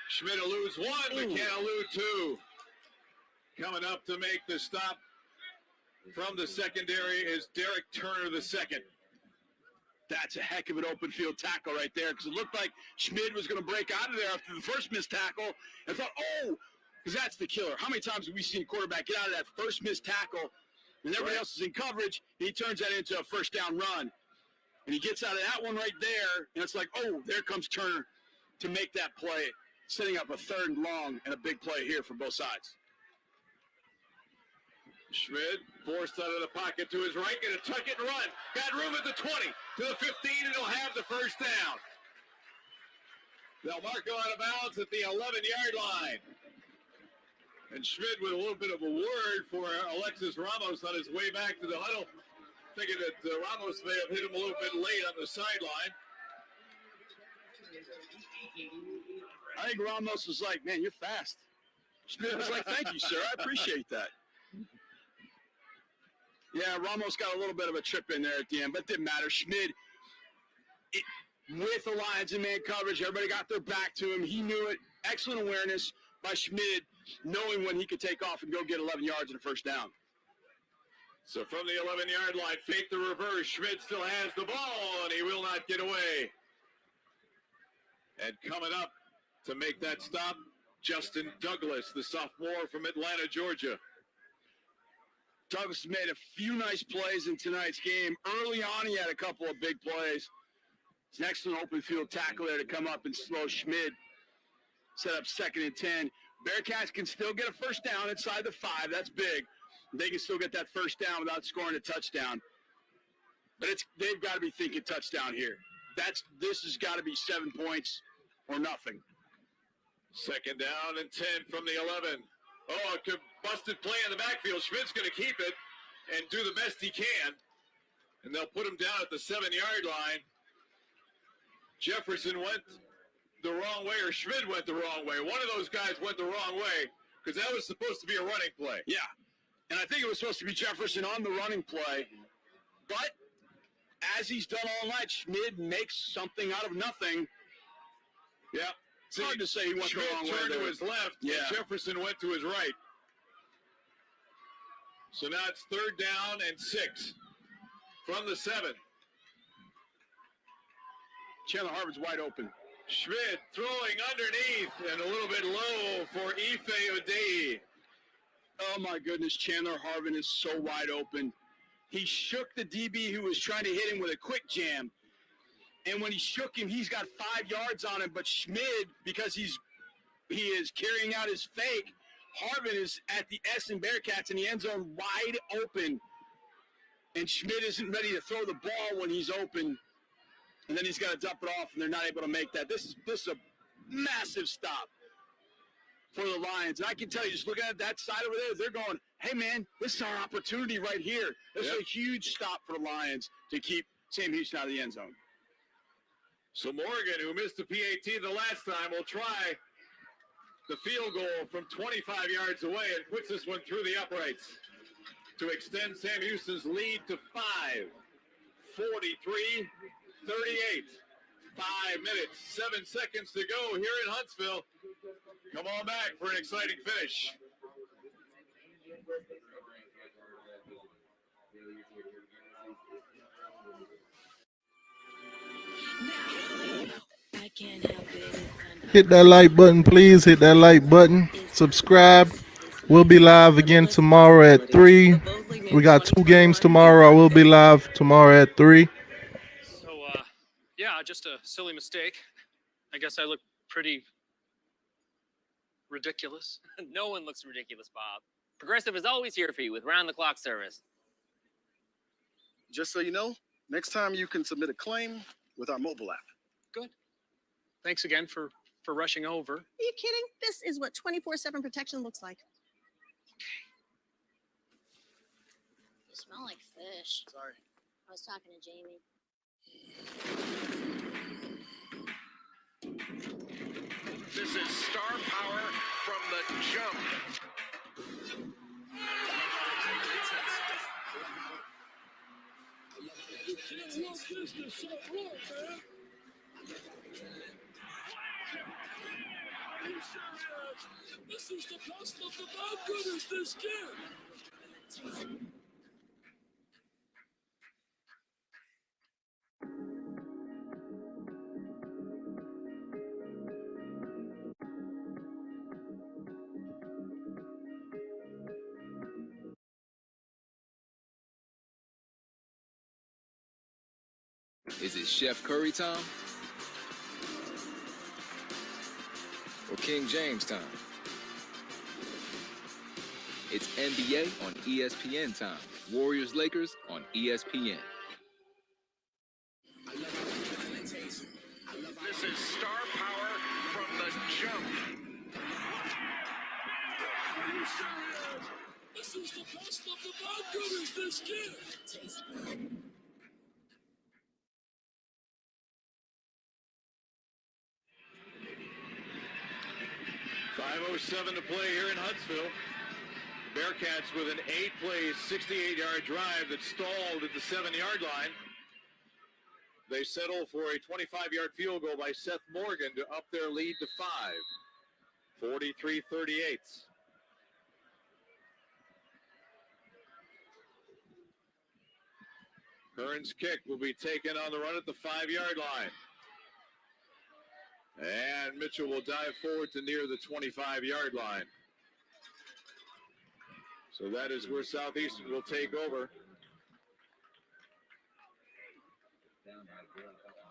Schmid eludes one, but can't elude two. Coming up to make the stop from the secondary is Derek Turner the second. That's a heck of an open field tackle right there, because it looked like Schmid was going to break out of there after the first missed tackle, and thought, oh, because that's the killer. How many times have we seen a quarterback get out of that first missed tackle, and everybody else is in coverage, and he turns that into a first down run, and he gets out of that one right there, and it's like, oh, there comes Turner to make that play, setting up a 3rd and long and a big play here for both sides. Schmid forced out of the pocket to his right, going to tuck it and run. Got room at the 20, to the 15, and he'll have the first down. They'll mark him out of bounds at the 11-yard line. And Schmid with a little bit of a word for Alexis Ramos on his way back to the huddle, thinking that Ramos may have hit him a little bit late on the sideline. I think Ramos was like, man, you're fast. Schmidt was like, thank you, sir. I appreciate that. Yeah, Ramos got a little bit of a trip in there at the end, but it didn't matter. Schmidt, with the Lions in man coverage, everybody got their back to him. He knew it. Excellent awareness by Schmidt, knowing when he could take off and go get 11 yards and a first down. So from the 11-yard line, fake the reverse. Schmidt still has the ball, and he will not get away. And coming up to make that stop, Justin Douglas, the sophomore from Atlanta, Georgia. Douglas made a few nice plays in tonight's game. Early on, he had a couple of big plays. It's an excellent open field tackle there to come up and slow Schmidt. Set up 2nd and 10. Bearcats can still get a first down inside the 5. That's big. They can still get that first down without scoring a touchdown. But they've got to be thinking touchdown here. This has got to be 7 points or nothing. 2nd down and 10 from the 11. Oh, a busted play in the backfield. Schmidt's going to keep it and do the best he can. And they'll put him down at the 7-yard line. Jefferson went the wrong way, or Schmidt went the wrong way. One of those guys went the wrong way because that was supposed to be a running play. Yeah, and I think it was supposed to be Jefferson on the running play. But as he's done all night, Schmidt makes something out of nothing. Yeah. It's hard to say he went Schmidt the wrong way. turned there. to his left, yeah. and Jefferson went to his right. So now it's 3rd down and 6 from the 7. Chandler Harvard's wide open. Schmidt throwing underneath and a little bit low for Ife Odeyi. Oh, my goodness. Chandler Harvard is so wide open. He shook the DB who was trying to hit him with a quick jam. And when he shook him, he's got 5 yards on him. But Schmidt, because he is carrying out his fake, Harvin is at the Essen Bearcats in the end zone wide open. And Schmidt isn't ready to throw the ball when he's open. And then he's got to dump it off, and they're not able to make that. This is a massive stop for the Lions. And I can tell you, just looking at that side over there, they're going, hey, man, this is our opportunity right here. This is a huge stop for the Lions to keep Sam Houston out of the end zone. So Morgan, who missed the PAT the last time, will try the field goal from 25 yards away and puts this one through the uprights to extend Sam Houston's lead to 5. 43-38. 5 minutes, 7 seconds to go here in Huntsville. Come on back for an exciting finish. Hit that like button, please. Hit that like button. Subscribe. We'll be live again tomorrow at 3. We got 2 games tomorrow. I will be live tomorrow at 3. So, yeah, just a silly mistake. I guess I look pretty ridiculous. No one looks ridiculous, Bob. Progressive is always here for you with round-the-clock service. Just so you know, next time you can submit a claim with our mobile app. Good. Thanks again for rushing over. Are you kidding? This is what 24/7 protection looks like. You smell like fish. Sorry. I was talking to Jamie. This is star power from the jump. You can't run business up wrong, man. Are you serious? This is the best of the how good is this kid? Is it Chef Curry time? Or King James time? It's NBA on ESPN time. Warriors Lakers on ESPN. This is star power from the jump. Are you serious? This is the best of the how good is this kid? 5:07 to play here in Huntsville. Bearcats with an 8-play, 68-yard drive that stalled at the 7-yard line. They settle for a 25-yard field goal by Seth Morgan to up their lead to 5. 43-38. Hearn's kick will be taken on the run at the 5-yard line. And Mitchell will dive forward to near the 25-yard line. So that is where Southeastern will take over.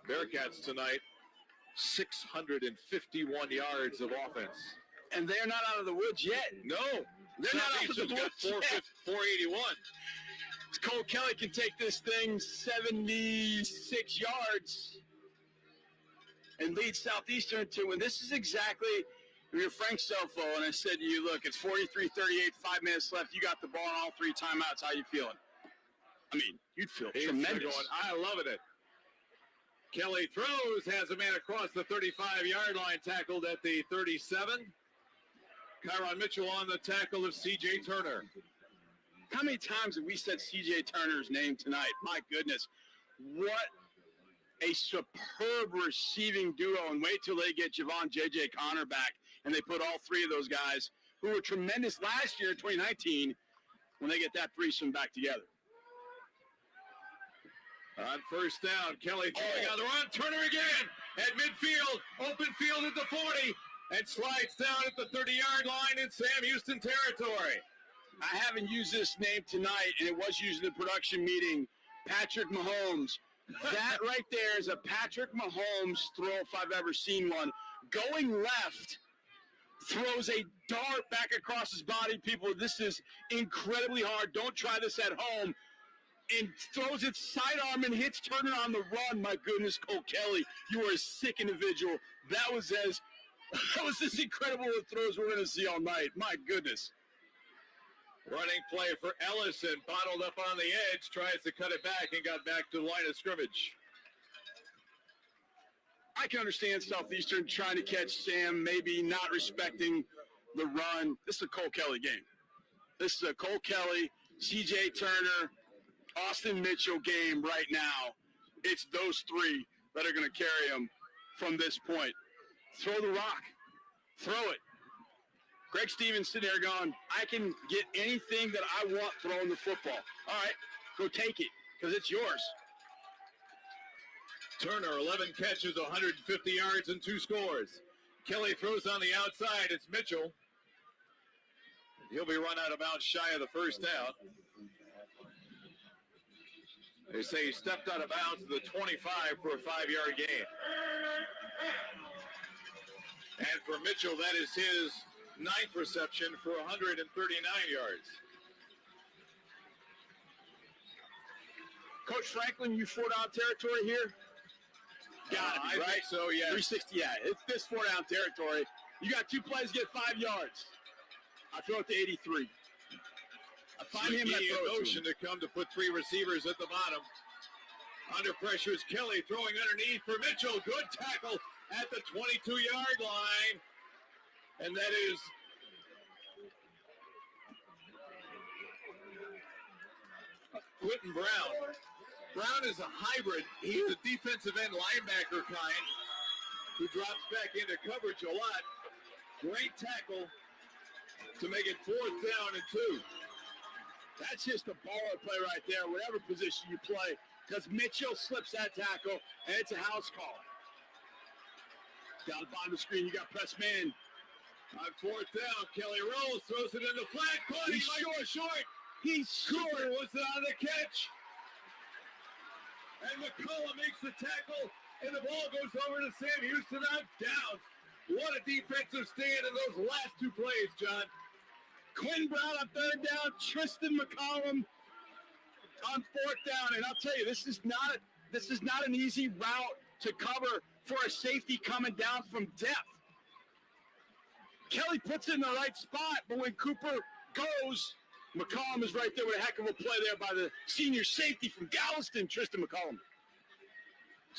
Bearcats tonight, 651 yards of offense. And they're not out of the woods yet. No. They're not out of the woods yet. 481. Cole Kelly can take this thing 76 yards and lead Southeastern to win. This is exactly your Frank cell phone. And I said to you, look, it's 43-38, 5 minutes left. You got the ball in all 3 timeouts. How you feeling? I mean, you'd feel tremendous. I loving it. Kelly throws, has a man across the 35-yard line, tackled at the 37. Kyron Mitchell on the tackle of C.J. Turner. How many times have we said C.J. Turner's name tonight? My goodness. What a superb receiving duo. And wait till they get Javon J.J. Connor back, and they put all 3 of those guys who were tremendous last year in 2019 when they get that threesome back together. On first down, Kelly throwing on the run. Turner again at midfield. Open field at the 40. And slides down at the 30-yard line in Sam Houston territory. I haven't used this name tonight, and it was used in the production meeting. Patrick Mahomes. That right there is a Patrick Mahomes throw if I've ever seen one. Going left, throws a dart back across his body. People, this is incredibly hard. Don't try this at home. And throws it sidearm and hits Turner on the run. My goodness, Cole Kelly, you are a sick individual. That was as incredible of throws we're going to see all night. My goodness. Running play for Ellison, bottled up on the edge, tries to cut it back and got back to the line of scrimmage. I can understand Southeastern trying to catch Sam, maybe not respecting the run. This is a Cole Kelly game. This is a Cole Kelly, C.J. Turner, Austin Mitchell game right now. It's those 3 that are going to carry him from this point. Throw the rock. Throw it. Greg Stevens sitting there going, I can get anything that I want throwing the football. All right, go take it, because it's yours. Turner, 11 catches, 150 yards, and 2 scores. Kelly throws on the outside. It's Mitchell. He'll be run out of bounds shy of the first down. They say he stepped out of bounds to the 25 for a 5-yard gain. And for Mitchell, that is his 9th reception for 139 yards. Coach Franklin, you 4-down territory here? Gotta be, right? I think so, yeah. 360, yeah. It's this 4-down territory. You got 2 plays, get 5 yards. I throw it to 83. I find him that notion to come to put 3 receivers at the bottom. Under pressure is Kelly throwing underneath for Mitchell. Good tackle at the 22-yard line. And that is Quentin Brown. Brown is a hybrid. He's a defensive end linebacker kind who drops back into coverage a lot. Great tackle to make it 4th down and 2. That's just a baller play right there, whatever position you play, because Mitchell slips that tackle, and it's a house call. Down the bottom of the screen, you got press man. On 4th down, Kelly rolls, throws it in the flat. He's short. He's short. Cooper was on the catch. And McCollum makes the tackle, and the ball goes over to Sam Houston on downs. What a defensive stand in those last 2 plays, John. Quinn Brown on 3rd down, Tristan McCollum on 4th down, and I'll tell you, this is not an easy route to cover for a safety coming down from depth. Kelly puts it in the right spot, but when Cooper goes, McCollum is right there with a heck of a play there by the senior safety from Galveston, Tristan McCollum.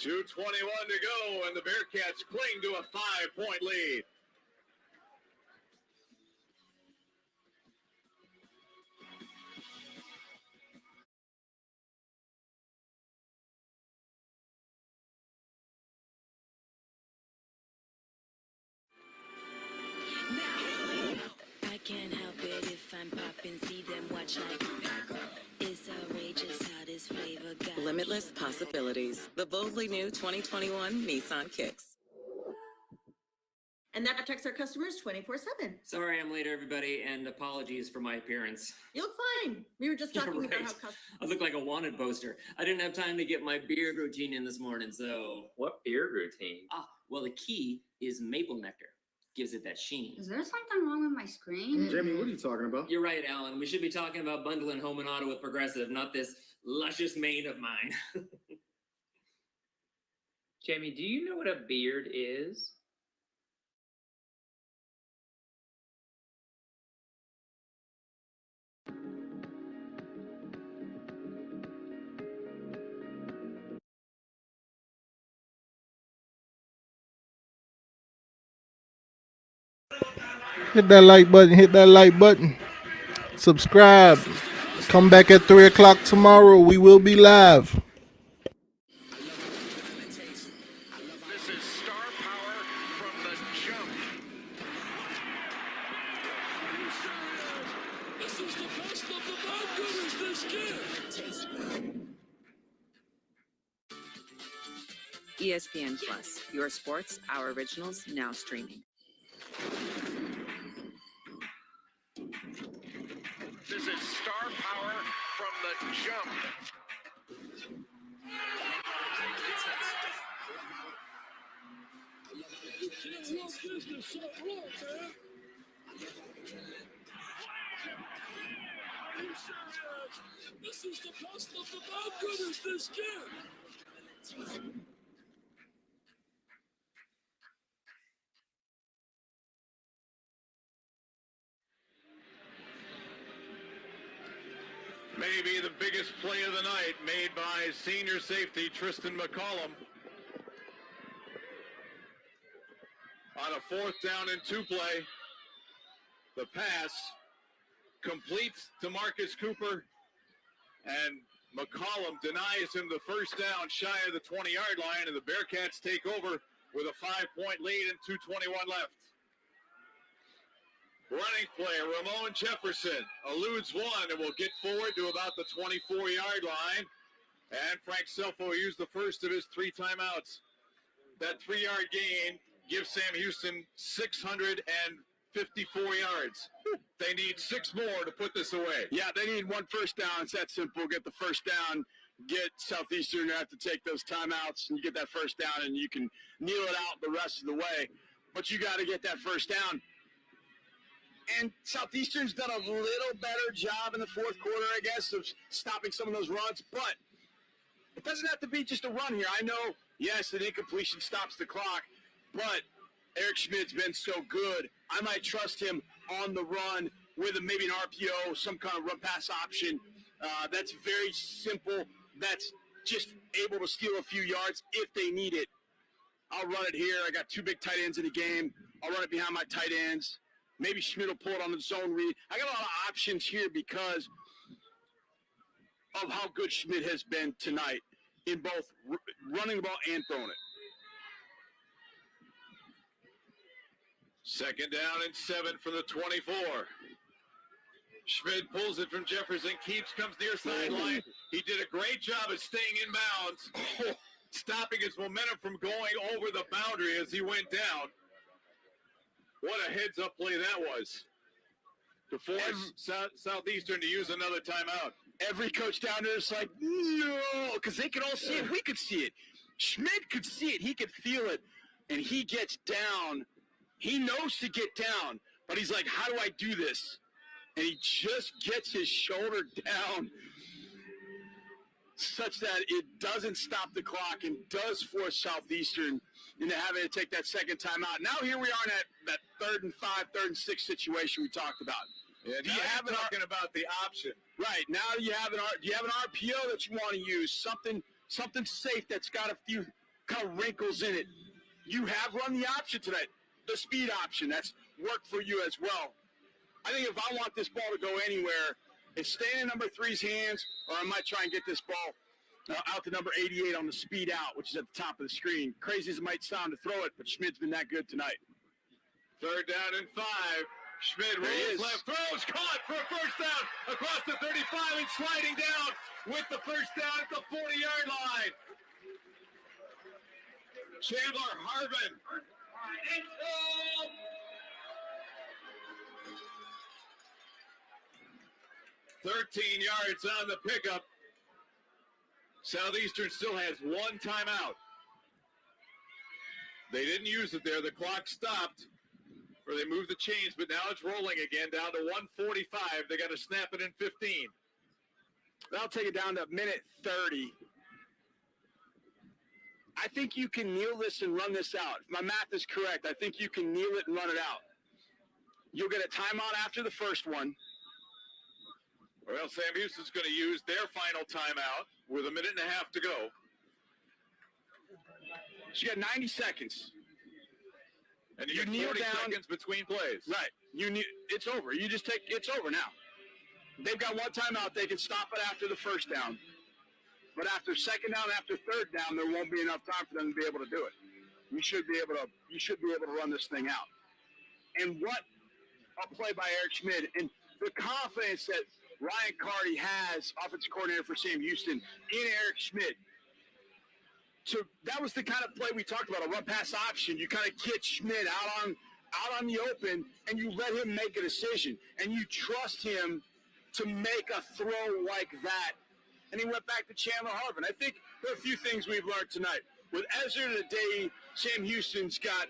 2:21 to go, and the Bearcats cling to a 5-point lead. can't help it if I'm popping, see them watch like it's outrageous how this flavor got limitless possibilities. The boldly new 2021 Nissan Kicks. And that protects our customers 24/7. Sorry I'm late, everybody, and apologies for my appearance. You look fine. We were just Yeah, talking about right. how customers. I look like a wanted poster. I didn't have time to get my beard routine in this morning, so. What beard routine? Well, the key is maple nectar. Gives it that sheen. Is there something wrong with my screen? Jamie, what are you talking about? You're right, Alan. We should be talking about bundling home and auto with Progressive, not this luscious mane of mine. Jamie, do you know what a beard is? Hit that like button. Hit that like button. Subscribe. Come back at 3 o'clock tomorrow. We will be live. This is star power from the jump. This is the best of the bad gooders this year. ESPN Plus, your sports, our originals, now streaming. This is star power from the jump. You can't run business up wrong, man. He sure is. This is the best of the bad gooders this year. Maybe the biggest play of the night made by senior safety Tristan McCollum. On a 4th down and 2 play, the pass completes to Marcus Cooper, and McCollum denies him the first down shy of the 20-yard line, and the Bearcats take over with a 5-point lead and 2:21 left. Running play, Ramon Jefferson eludes one and will get forward to about the 24-yard line. And Frank Selfo used the first of his 3 timeouts. That 3-yard gain gives Sam Houston 654 yards. They need 6 more to put this away. Yeah, they need 1 first down. It's that simple. Get the first down. Get Southeastern to have to take those timeouts, and you get that first down, and you can kneel it out the rest of the way. But you got to get that first down. And Southeastern's done a little better job in the 4th quarter, I guess, of stopping some of those runs. But it doesn't have to be just a run here. I know, yes, an incompletion stops the clock, but Eric Schmidt's been so good. I might trust him on the run with maybe an RPO, some kind of run-pass option. That's very simple. That's just able to steal a few yards if they need it. I'll run it here. I got 2 big tight ends in the game. I'll run it behind my tight ends. Maybe Schmidt will pull it on the zone read. I got a lot of options here because of how good Schmidt has been tonight in both running the ball and throwing it. 2nd down and 7 from the 24. Schmidt pulls it from Jefferson, comes near sideline. He did a great job of staying in bounds, stopping his momentum from going over the boundary as he went down. What a heads-up play that was to force Southeastern to use another timeout. Every coach down there is like, no, because they could all see it. We could see it. Schmidt could see it. He could feel it. And he gets down. He knows to get down, but he's like, how do I do this? And he just gets his shoulder down such that it doesn't stop the clock and does force Southeastern into having to take that second timeout. Now here we are in that 3rd and 5, 3rd and 6 situation we talked about. Yeah, do you have talking about the option? Right, now do you have an RPO that you want to use, something safe that's got a few kind of wrinkles in it. You have run the option tonight, the speed option. That's worked for you as well. I think if I want this ball to go anywhere, it's staying in number 3's hands, or I might try and get this ball out to number 88 on the speed out, which is at the top of the screen. Crazy as it might sound to throw it, but Schmidt's been that good tonight. 3rd down and 5. Schmidt rolls left, throws, caught for a first down across the 35 and sliding down with the first down at the 40-yard line. Chandler Harvin. 13 yards on the pickup. Southeastern still has one timeout. They didn't use it there. The clock stopped, or they moved the chains, but now it's rolling again down to 1:45. They got to snap it in 15. That'll take it down to minute 30. I think you can kneel this and run this out. If my math is correct, I think you can kneel it and run it out. You'll get a timeout after the first one. Well, Sam Houston's going to use their final timeout with a minute and a half to go. So you got 90 seconds. And you get 40 seconds between plays. Right. It's over. It's over now. They've got one timeout. They can stop it after the first down. But after second down, after third down, there won't be enough time for them to be able to do it. You should be able to run this thing out. And what a play by Eric Schmidt. And the confidence that Ryan Carty has, offensive coordinator for Sam Houston, in Eric Schmidt. So that was the kind of play we talked about, a run-pass option. You kind of get Schmidt out on the open, and you let him make a decision. And you trust him to make a throw like that. And he went back to Chandler Harvin. I think there are a few things we've learned tonight. With Ezra today, Sam Houston's got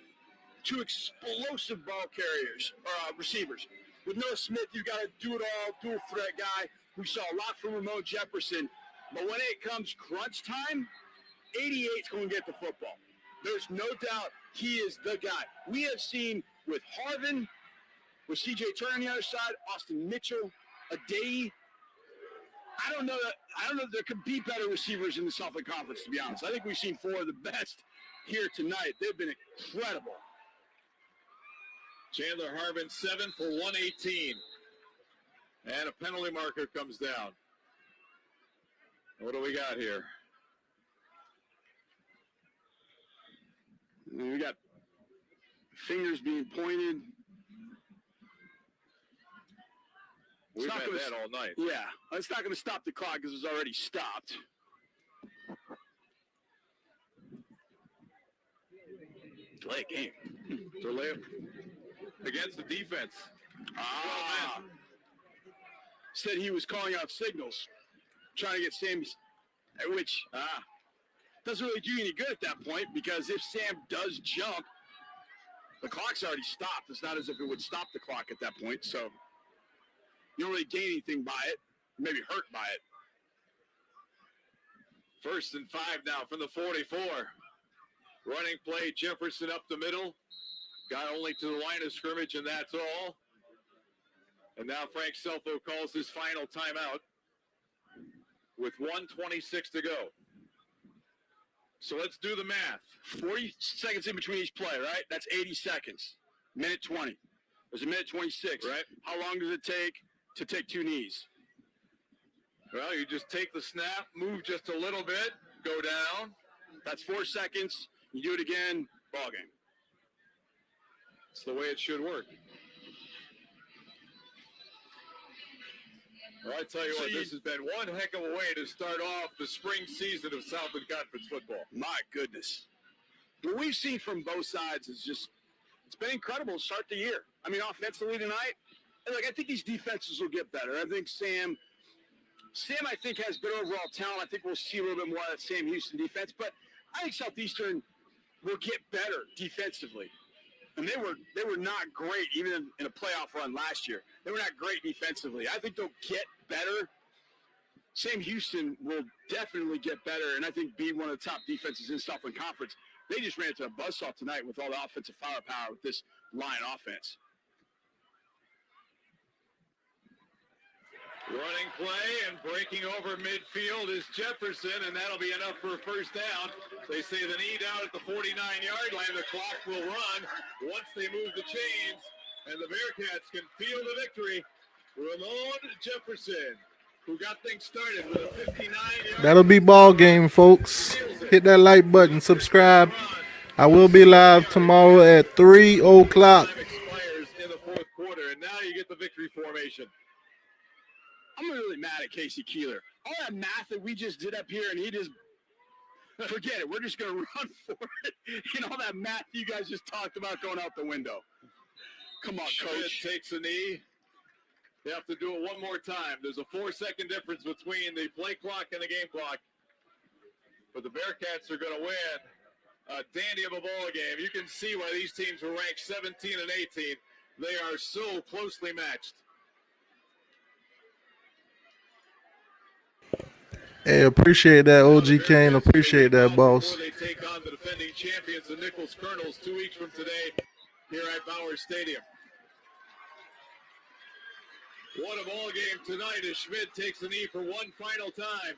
two explosive ball carriers, or receivers. With Noah Smith, you've got to do it all, dual threat guy. We saw a lot from Ramon Jefferson. But when it comes crunch time, 88's going to get the football. There's no doubt he is the guy. We have seen with Harvin, with C.J. Turner on the other side, Austin Mitchell, Adai. I don't know that there could be better receivers in the Southland Conference, to be honest. I think we've seen four of the best here tonight. They've been incredible. Chandler Harvin, 7 for 118. And a penalty marker comes down. What do we got here? We got fingers being pointed. We've had that all night. Yeah, it's not going to stop the clock because it's already stopped. Delay game. Delay against the defense. Said he was calling out signals, trying to get Sam's, which doesn't really do you any good at that point, because if Sam does jump, the clock's already stopped. It's not as if it would stop the clock at that point, so you don't really gain anything by it, maybe hurt by it. 1st and 5 now from the 44. Running play, Jefferson up the middle. Got only to the line of scrimmage, and that's all. And now Frank Selfo calls his final timeout with 1:26 to go. So let's do the math. 40 seconds in between each play, right? That's 80 seconds. Minute 20. There's a minute 26. Right. How long does it take to take two knees? Well, you just take the snap, move just a little bit, go down. That's 4 seconds. You do it again, ball game. It's the way it should work. Well, I tell you what, this has been one heck of a way to start off the spring season of Southland Conference football. My goodness. What we've seen from both sides is just, it's been incredible to start the year. I mean, offensively tonight, I think these defenses will get better. I think Sam, I think, has better overall talent. I think we'll see a little bit more of that Sam Houston defense. But I think Southeastern will get better defensively. And they were not great even in a playoff run last year. They were not great defensively. I think they'll get better. Sam Houston will definitely get better, and I think be one of the top defenses in Southland Conference. They just ran into a buzzsaw tonight with all the offensive firepower with this line offense. Running play and breaking over midfield is Jefferson, and that'll be enough for a first down. They say the knee down at the 49-yard line. The clock will run once they move the chains, and the Bearcats can feel the victory. Ramon Jefferson, who got things started with a 59-yard. That'll be ball game, folks. Hit that like button, subscribe. I will be live tomorrow at 3 o'clock. Expires in the fourth quarter. and now you get the victory formation. I'm really mad at Casey Keeler. All that math that we just did up here, and he just forget it. We're just going to run for it. And all that math you guys just talked about going out the window. Come on, Coach. Schmidt takes a knee. They have to do it one more time. There's a 4-second difference between the play clock and the game clock. But the Bearcats are going to win a dandy of a ball game. You can see why these teams were ranked 17 and 18. They are so closely matched. Hey, appreciate that, OG Kane. Appreciate that, boss. They take on the defending champions, the Nichols Colonels, 2 weeks from today here at Bowers Stadium. What a ball game tonight as Schmidt takes the knee for one final time.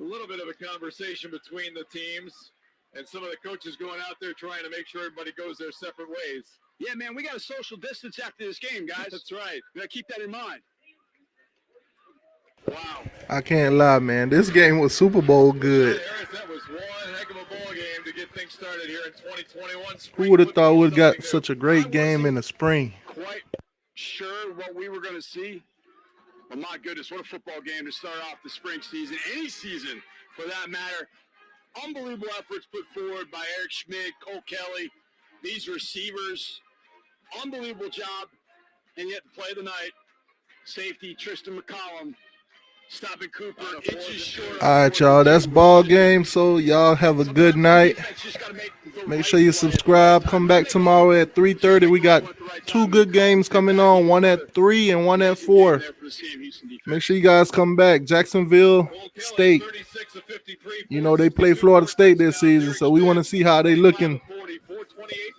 A little bit of a conversation between the teams and some of the coaches going out there trying to make sure everybody goes their separate ways. Yeah, man, we got a social distance after this game, guys. That's right. We got to keep that in mind. Wow. I can't lie, man. This game was Super Bowl good. That was one heck of a ball game to get things started here in 2021. Who would have thought we'd got such a great game in the spring? Quite sure what we were going to see. But my goodness, what a football game to start off the spring season, any season for that matter. Unbelievable efforts put forward by Eric Schmidt, Cole Kelly, these receivers. Unbelievable job. And yet the play of the night, safety Tristan McCollum, stopping Cooper inches short. All right, y'all. That's ball game. So y'all have a good night. Make sure you subscribe. Come back tomorrow at 3:30. We got 2 good games coming on. One at 3 and one at 4. Make sure you guys come back. Jacksonville State. You know they play Florida State this season, so we want to see how they looking.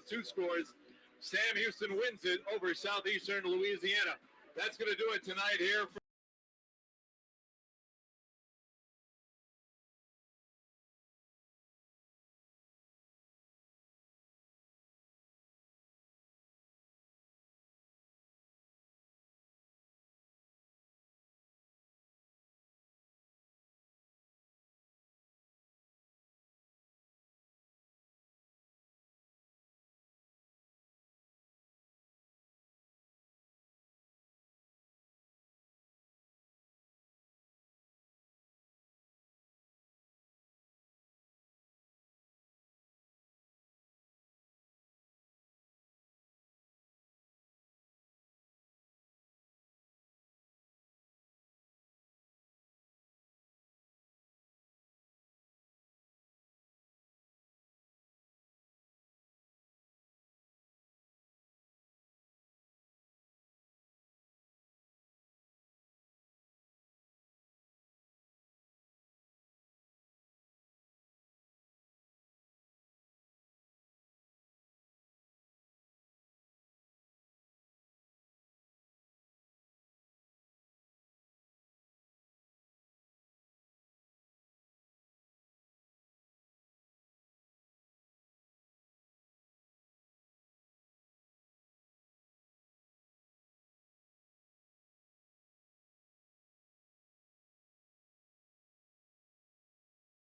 428-2 scores. Sam Houston wins it over Southeastern Louisiana. That's going to do it tonight here.